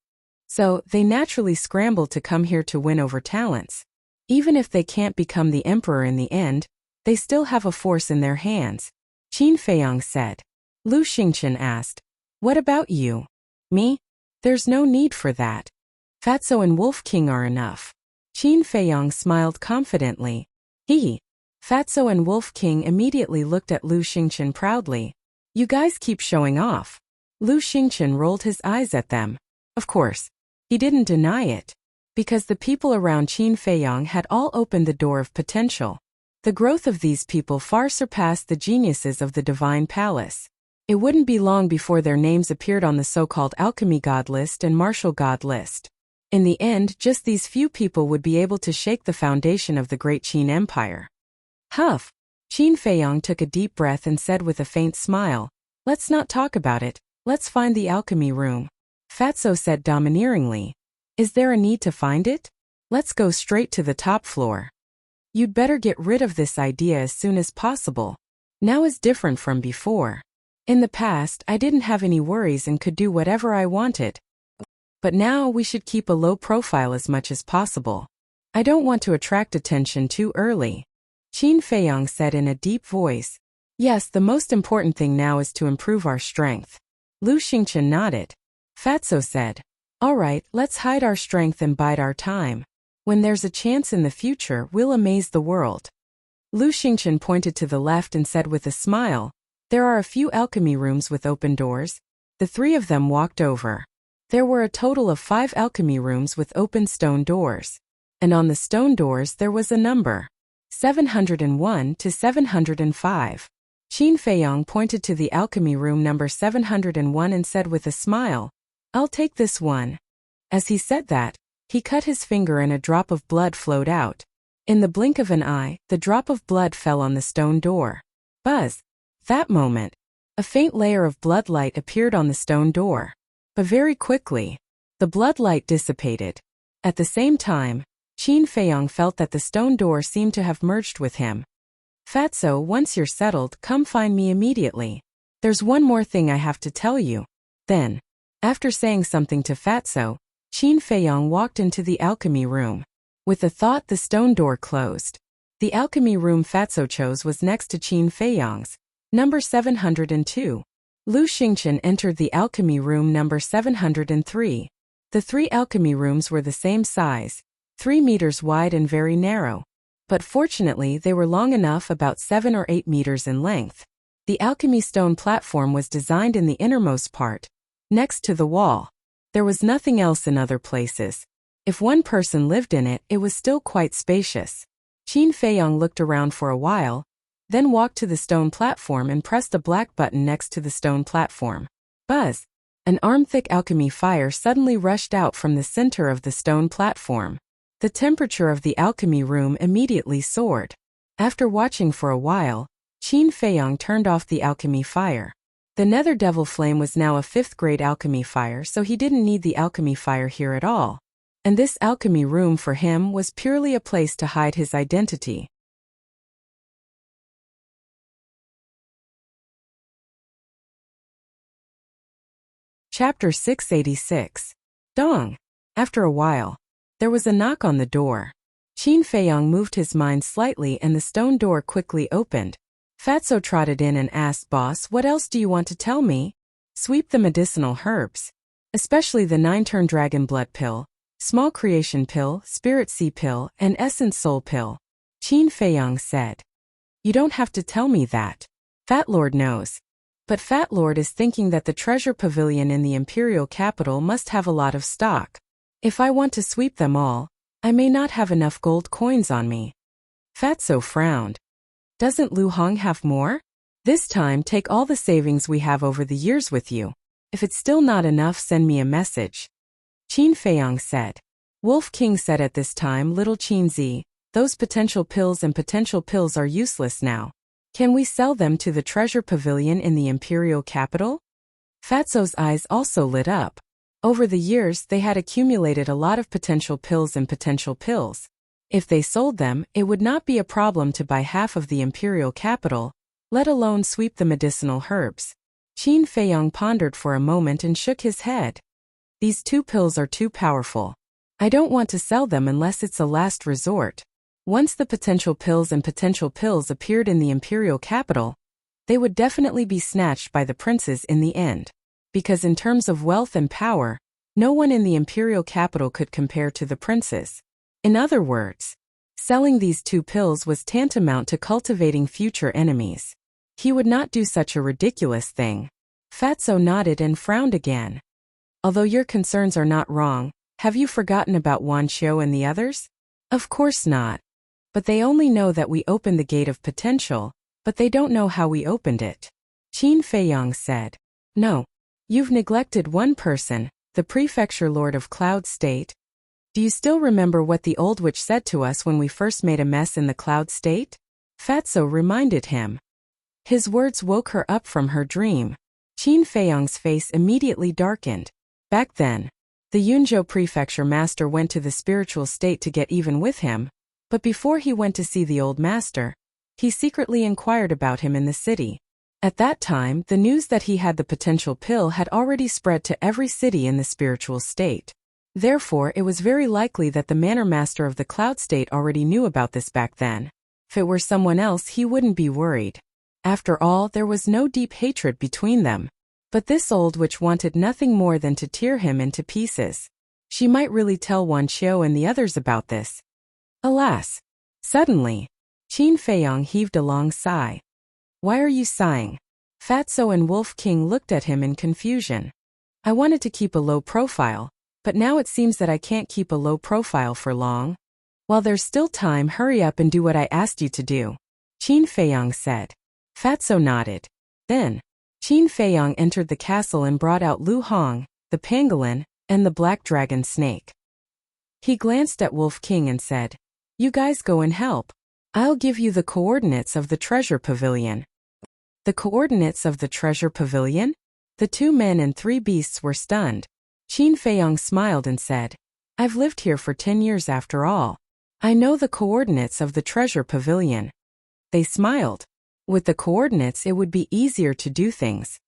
So, they naturally scramble to come here to win over talents. Even if they can't become the emperor in the end, they still have a force in their hands. Qin Feiyang said. Lu Xingchen asked, what about you? Me? There's no need for that. Fatso and Wolf King are enough. Qin Feiyang smiled confidently. Fatso and Wolf King immediately looked at Lu Xingchen proudly. You guys keep showing off. Lu Xingchen rolled his eyes at them. Of course, he didn't deny it. Because the people around Qin Feiyang had all opened the door of potential. The growth of these people far surpassed the geniuses of the divine palace. It wouldn't be long before their names appeared on the so-called alchemy god list and martial god list. In the end, just these few people would be able to shake the foundation of the Great Qin Empire. Huff! Qin Feiyang took a deep breath and said with a faint smile, let's not talk about it, let's find the alchemy room. Fatso said domineeringly, is there a need to find it? Let's go straight to the top floor. You'd better get rid of this idea as soon as possible. Now is different from before. In the past, I didn't have any worries and could do whatever I wanted. But now we should keep a low profile as much as possible. I don't want to attract attention too early. Qin Feiyang said in a deep voice. Yes, the most important thing now is to improve our strength. Lu Xingchen nodded. Fatso said. All right, let's hide our strength and bide our time. When there's a chance in the future, we'll amaze the world. Lu Xingchen pointed to the left and said with a smile, there are a few alchemy rooms with open doors. The three of them walked over. There were a total of 5 alchemy rooms with open stone doors. And on the stone doors there was a number. 701 to 705. Qin Feiyang pointed to the alchemy room number 701 and said with a smile, I'll take this one. As he said that, he cut his finger and a drop of blood flowed out. In the blink of an eye, the drop of blood fell on the stone door. Buzz! That moment, a faint layer of blood light appeared on the stone door. But very quickly, the blood light dissipated. At the same time, Qin Feiyang felt that the stone door seemed to have merged with him. Fatso, once you're settled, come find me immediately. There's one more thing I have to tell you. Then, after saying something to Fatso, Qin Feiyang walked into the alchemy room. With a thought, the stone door closed. The alchemy room Fatso chose was next to Qin Feiyang's, number 702. Lu Xingchen entered the alchemy room number 703. The 3 alchemy rooms were the same size, 3 meters wide and very narrow. But fortunately they were long enough, about 7 or 8 meters in length. The alchemy stone platform was designed in the innermost part, next to the wall. There was nothing else in other places. If one person lived in it, it was still quite spacious. Qin Feiyang looked around for a while, then walked to the stone platform and pressed a black button next to the stone platform. Buzz! An arm-thick alchemy fire suddenly rushed out from the center of the stone platform. The temperature of the alchemy room immediately soared. After watching for a while, Qin Feiyang turned off the alchemy fire. The nether devil flame was now a 5th-grade alchemy fire, so he didn't need the alchemy fire here at all. And this alchemy room for him was purely a place to hide his identity. Chapter 686. Dong! After a while, there was a knock on the door. Qin Feiyang moved his mind slightly and the stone door quickly opened. Fatso trotted in and asked, Boss, what else do you want to tell me? Sweep the medicinal herbs. Especially the 9-turn dragon blood pill, small creation pill, spirit sea pill, and essence soul pill. Qin Feiyang said. You don't have to tell me that. Fat Lord knows. But Fat Lord is thinking that the treasure pavilion in the imperial capital must have a lot of stock. If I want to sweep them all, I may not have enough gold coins on me. Fatso frowned. Doesn't Lu Hong have more? This time take all the savings we have over the years with you. If it's still not enough, send me a message. Qin Feiyang said. Wolf King said at this time, little Qin Zi, those potential pills are useless now. Can we sell them to the treasure pavilion in the imperial capital? Fatso's eyes also lit up. Over the years, they had accumulated a lot of potential pills. If they sold them, it would not be a problem to buy half of the imperial capital, let alone sweep the medicinal herbs. Qin Feiyang pondered for a moment and shook his head. These 2 pills are too powerful. I don't want to sell them unless it's a last resort. Once the potential pills appeared in the imperial capital, they would definitely be snatched by the princes in the end. Because in terms of wealth and power, no one in the imperial capital could compare to the princes. In other words, selling these 2 pills was tantamount to cultivating future enemies. He would not do such a ridiculous thing. Fatso nodded and frowned again. Although your concerns are not wrong, have you forgotten about Wan Xiu and the others? Of course not. But they only know that we opened the gate of potential, but they don't know how we opened it. Qin Feiyang said. No. You've neglected one person, the prefecture lord of Cloud State. Do you still remember what the old witch said to us when we first made a mess in the Cloud State? Fatso reminded him. His words woke her up from her dream. Qin Feiyang's face immediately darkened. Back then, the Yunzhou prefecture master went to the spiritual state to get even with him, but before he went to see the old master, he secretly inquired about him in the city. At that time, the news that he had the potential pill had already spread to every city in the spiritual state. Therefore, it was very likely that the manor master of the Cloud State already knew about this back then. If it were someone else, he wouldn't be worried. After all, there was no deep hatred between them. But this old witch wanted nothing more than to tear him into pieces. She might really tell Wan Xiu and the others about this. Alas! Suddenly, Qin Feiyang heaved a long sigh. Why are you sighing? Fatso and Wolf King looked at him in confusion. I wanted to keep a low profile, but now it seems that I can't keep a low profile for long. While there's still time, hurry up and do what I asked you to do. Qin Feiyang said. Fatso nodded. Then, Qin Feiyang entered the castle and brought out Lu Hong, the pangolin, and the black dragon snake. He glanced at Wolf King and said, You guys go and help. I'll give you the coordinates of the treasure pavilion. The coordinates of the treasure pavilion? The 2 men and 3 beasts were stunned. Qin Feiyang smiled and said, I've lived here for 10 years after all. I know the coordinates of the treasure pavilion. They smiled. With the coordinates it would be easier to do things.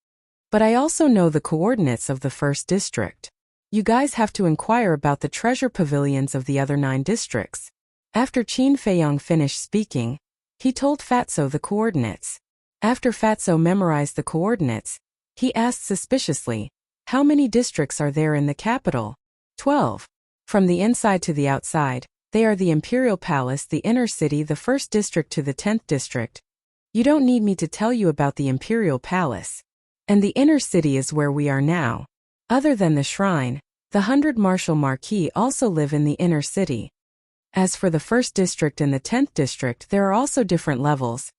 But I also know the coordinates of the 1st district. You guys have to inquire about the treasure pavilions of the other 9 districts. After Qin Feiyang finished speaking, he told Fatso the coordinates. After Fatso memorized the coordinates, he asked suspiciously, How many districts are there in the capital? 12. From the inside to the outside, they are the Imperial Palace, the inner city, the 1st district to the 10th district. You don't need me to tell you about the Imperial Palace. And the inner city is where we are now. Other than the shrine, the 100 Martial Marquis also live in the inner city. As for the 1st district and the 10th district, there are also different levels.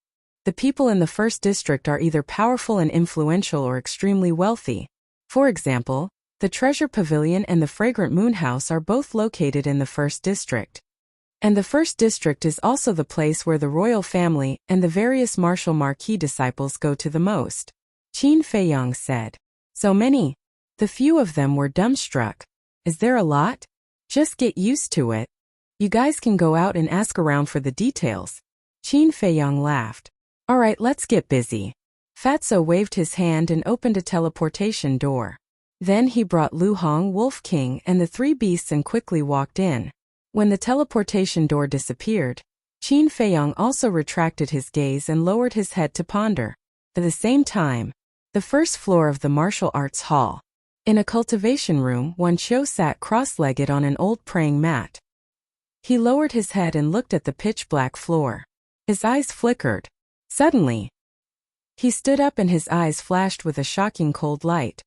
The people in the 1st district are either powerful and influential or extremely wealthy. For example, the Treasure Pavilion and the Fragrant Moon House are both located in the 1st district. And the 1st district is also the place where the royal family and the various Martial Marquis disciples go to the most. Qin Feiyang said. So many. The few of them were dumbstruck. Is there a lot? Just get used to it. You guys can go out and ask around for the details. Qin Feiyang laughed. All right, let's get busy. Fatso waved his hand and opened a teleportation door. Then he brought Lu Hong, Wolf King, and the 3 beasts and quickly walked in. When the teleportation door disappeared, Qin Feiyang also retracted his gaze and lowered his head to ponder. At the same time, the 1st floor of the martial arts hall. In a cultivation room, Wan Qiu sat cross-legged on an old praying mat. He lowered his head and looked at the pitch-black floor. His eyes flickered. Suddenly, he stood up and his eyes flashed with a shocking cold light.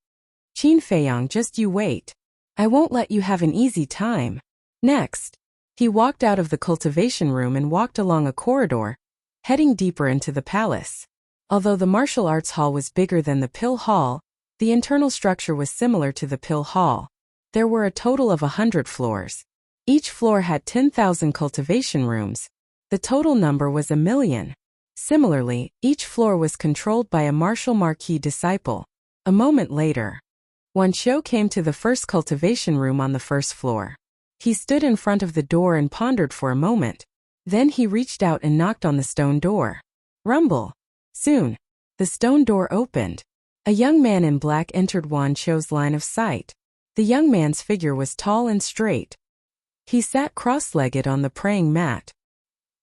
Qin Feiyang, just you wait. I won't let you have an easy time. Next, He walked out of the cultivation room and walked along a corridor, heading deeper into the palace. Although the martial arts hall was bigger than the pill hall, the internal structure was similar to the pill hall. There were a total of 100 floors. Each floor had 10,000 cultivation rooms. The total number was 1,000,000. Similarly, each floor was controlled by a martial marquis disciple. A moment later, Wan Xiu came to the first cultivation room on the first floor. He stood in front of the door and pondered for a moment. Then he reached out and knocked on the stone door. Rumble. Soon, the stone door opened. A young man in black entered Wan Xiu's line of sight. The young man's figure was tall and straight. He sat cross-legged on the praying mat.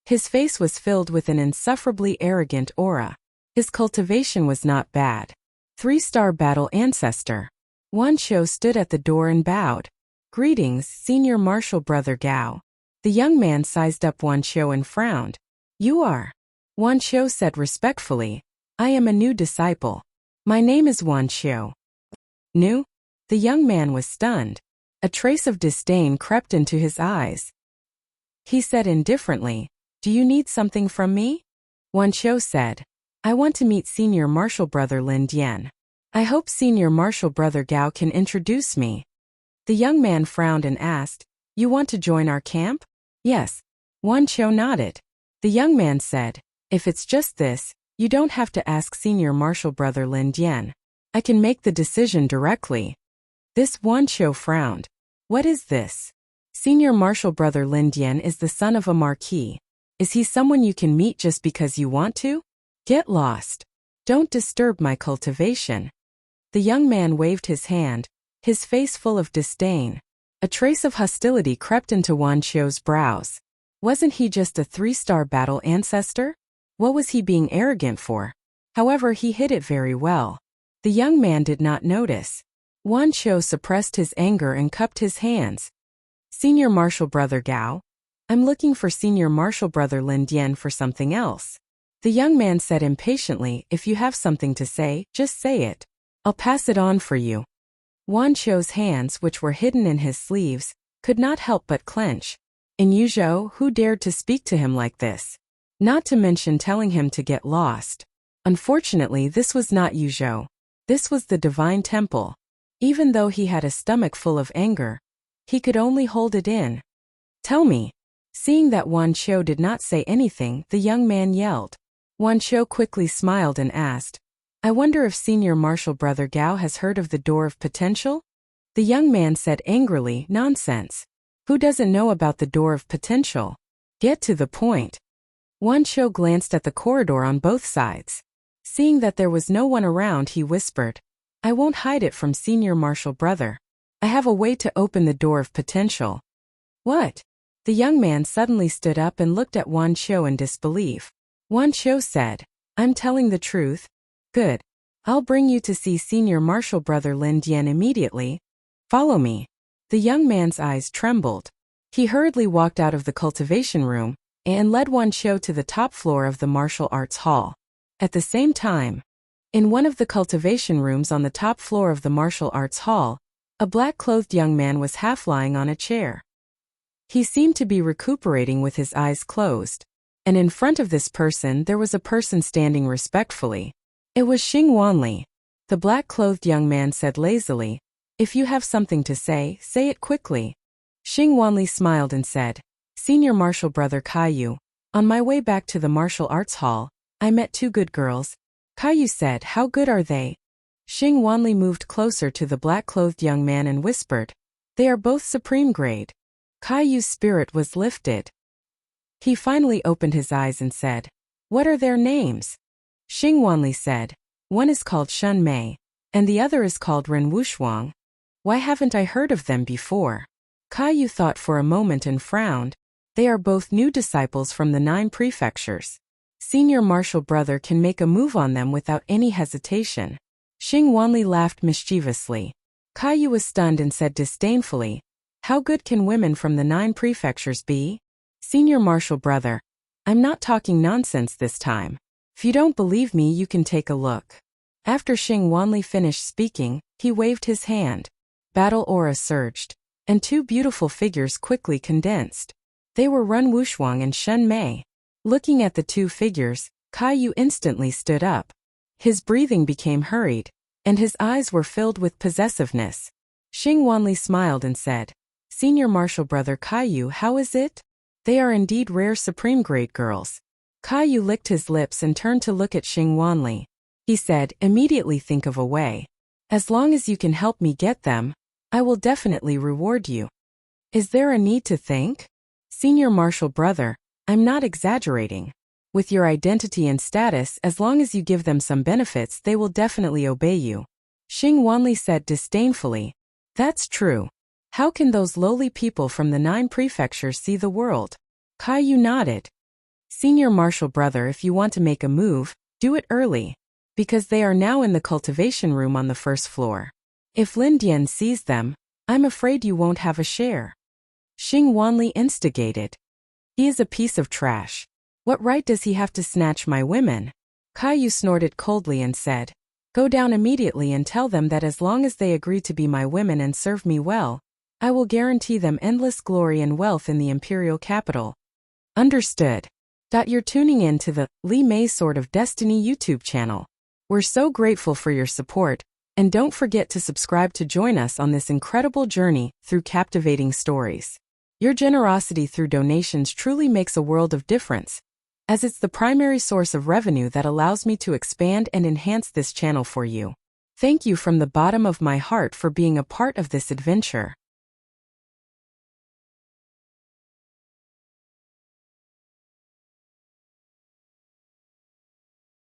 His face was filled with an insufferably arrogant aura. His cultivation was not bad. 3-star battle ancestor. Wan Xiu stood at the door and bowed. Greetings, Senior Martial Brother Gao. The young man sized up Wan Xiu and frowned. You are? Wan Xiu said respectfully. I am a new disciple. My name is Wan Xiu. New? The young man was stunned. A trace of disdain crept into his eyes. He said indifferently, Do you need something from me? Wan Xiu said, I want to meet Senior Martial Brother Lin Dian. I hope Senior Martial Brother Gao can introduce me. The young man frowned and asked, You want to join our camp? Yes. Wan Xiu nodded. The young man said, If it's just this, you don't have to ask Senior Martial Brother Lin Dian. I can make the decision directly. This Wan Xiu frowned. What is this? Senior Martial Brother Lin Dian is the son of a marquis. Is he someone you can meet just because you want to? Get lost. Don't disturb my cultivation. The young man waved his hand, his face full of disdain. A trace of hostility crept into Wan Xiu's brows. Wasn't he just a 3-star battle ancestor? What was he being arrogant for? However, he hid it very well. The young man did not notice. Wan Xiu suppressed his anger and cupped his hands. Senior Martial Brother Gao? I'm looking for Senior Martial Brother Lin Dian for something else. The young man said impatiently, If you have something to say, just say it. I'll pass it on for you. Wan Xiu's hands, which were hidden in his sleeves, could not help but clench. And Yu Zhou, who dared to speak to him like this? Not to mention telling him to get lost. Unfortunately, this was not Yu Zhou. This was the Divine Temple. Even though he had a stomach full of anger, he could only hold it in. Tell me. Seeing that Wan Xiu did not say anything, the young man yelled. Wan Xiu quickly smiled and asked, I wonder if Senior Martial Brother Gao has heard of the Door of Potential? The young man said angrily, Nonsense. Who doesn't know about the Door of Potential? Get to the point. Wan Xiu glanced at the corridor on both sides. Seeing that there was no one around, he whispered, I won't hide it from Senior Martial Brother. I have a way to open the Door of Potential. What? The young man suddenly stood up and looked at Wan Xiu in disbelief. Wan Xiu said, I'm telling the truth. Good. I'll bring you to see Senior Martial Brother Lin Dian immediately. Follow me. The young man's eyes trembled. He hurriedly walked out of the cultivation room and led Wan Xiu to the top floor of the martial arts hall. At the same time, in one of the cultivation rooms on the top floor of the martial arts hall, a black-clothed young man was half lying on a chair. He seemed to be recuperating with his eyes closed, and in front of this person there was a person standing respectfully. It was Xing Wanli. The black-clothed young man said lazily, If you have something to say it quickly. Xing Wanli smiled and said, Senior Martial Brother Caillou, on my way back to the martial arts hall, I met 2 good girls. Caillou said, How good are they? Xing Wanli moved closer to the black-clothed young man and whispered, They are both supreme grade. Caillou's spirit was lifted. He finally opened his eyes and said, What are their names? Xing Wanli said, One is called Shun Mei, and the other is called Ren Wushuang. Why haven't I heard of them before? Caillou thought for a moment and frowned. They are both new disciples from the 9 prefectures. Senior Martial Brother can make a move on them without any hesitation. Xing Wanli laughed mischievously. Caillou was stunned and said disdainfully, How good can women from the 9 prefectures be? Senior Martial Brother, I'm not talking nonsense this time. If you don't believe me, you can take a look. After Xing Wanli finished speaking, he waved his hand. Battle aura surged, and 2 beautiful figures quickly condensed. They were Run Wushuang and Shen Mei. Looking at the two figures, Caillou instantly stood up. His breathing became hurried, and his eyes were filled with possessiveness. Xing Wanli smiled and said, "Senior Marshal Brother Caillou, how is it? They are indeed rare supreme grade girls." Caillou licked his lips and turned to look at Xing Wanli. He said, "Immediately think of a way. As long as you can help me get them, I will definitely reward you." "Is there a need to think? Senior Marshal Brother, I'm not exaggerating. With your identity and status, as long as you give them some benefits, they will definitely obey you." Xing Wanli said disdainfully, "That's true. How can those lowly people from the 9 prefectures see the world?" Caillou nodded. "Senior Marshal Brother, if you want to make a move, do it early, because they are now in the cultivation room on the first floor. If Lin Dian sees them, I'm afraid you won't have a share." Xing Wanli instigated. "He is a piece of trash. What right does he have to snatch my women?" Caillou snorted coldly and said, "Go down immediately and tell them that as long as they agree to be my women and serve me well, I will guarantee them endless glory and wealth in the imperial capital." "Understood." You're tuning in to the Li Mei Sword of Destiny YouTube channel. We're so grateful for your support, and don't forget to subscribe to join us on this incredible journey through captivating stories. Your generosity through donations truly makes a world of difference, as it's the primary source of revenue that allows me to expand and enhance this channel for you. Thank you from the bottom of my heart for being a part of this adventure.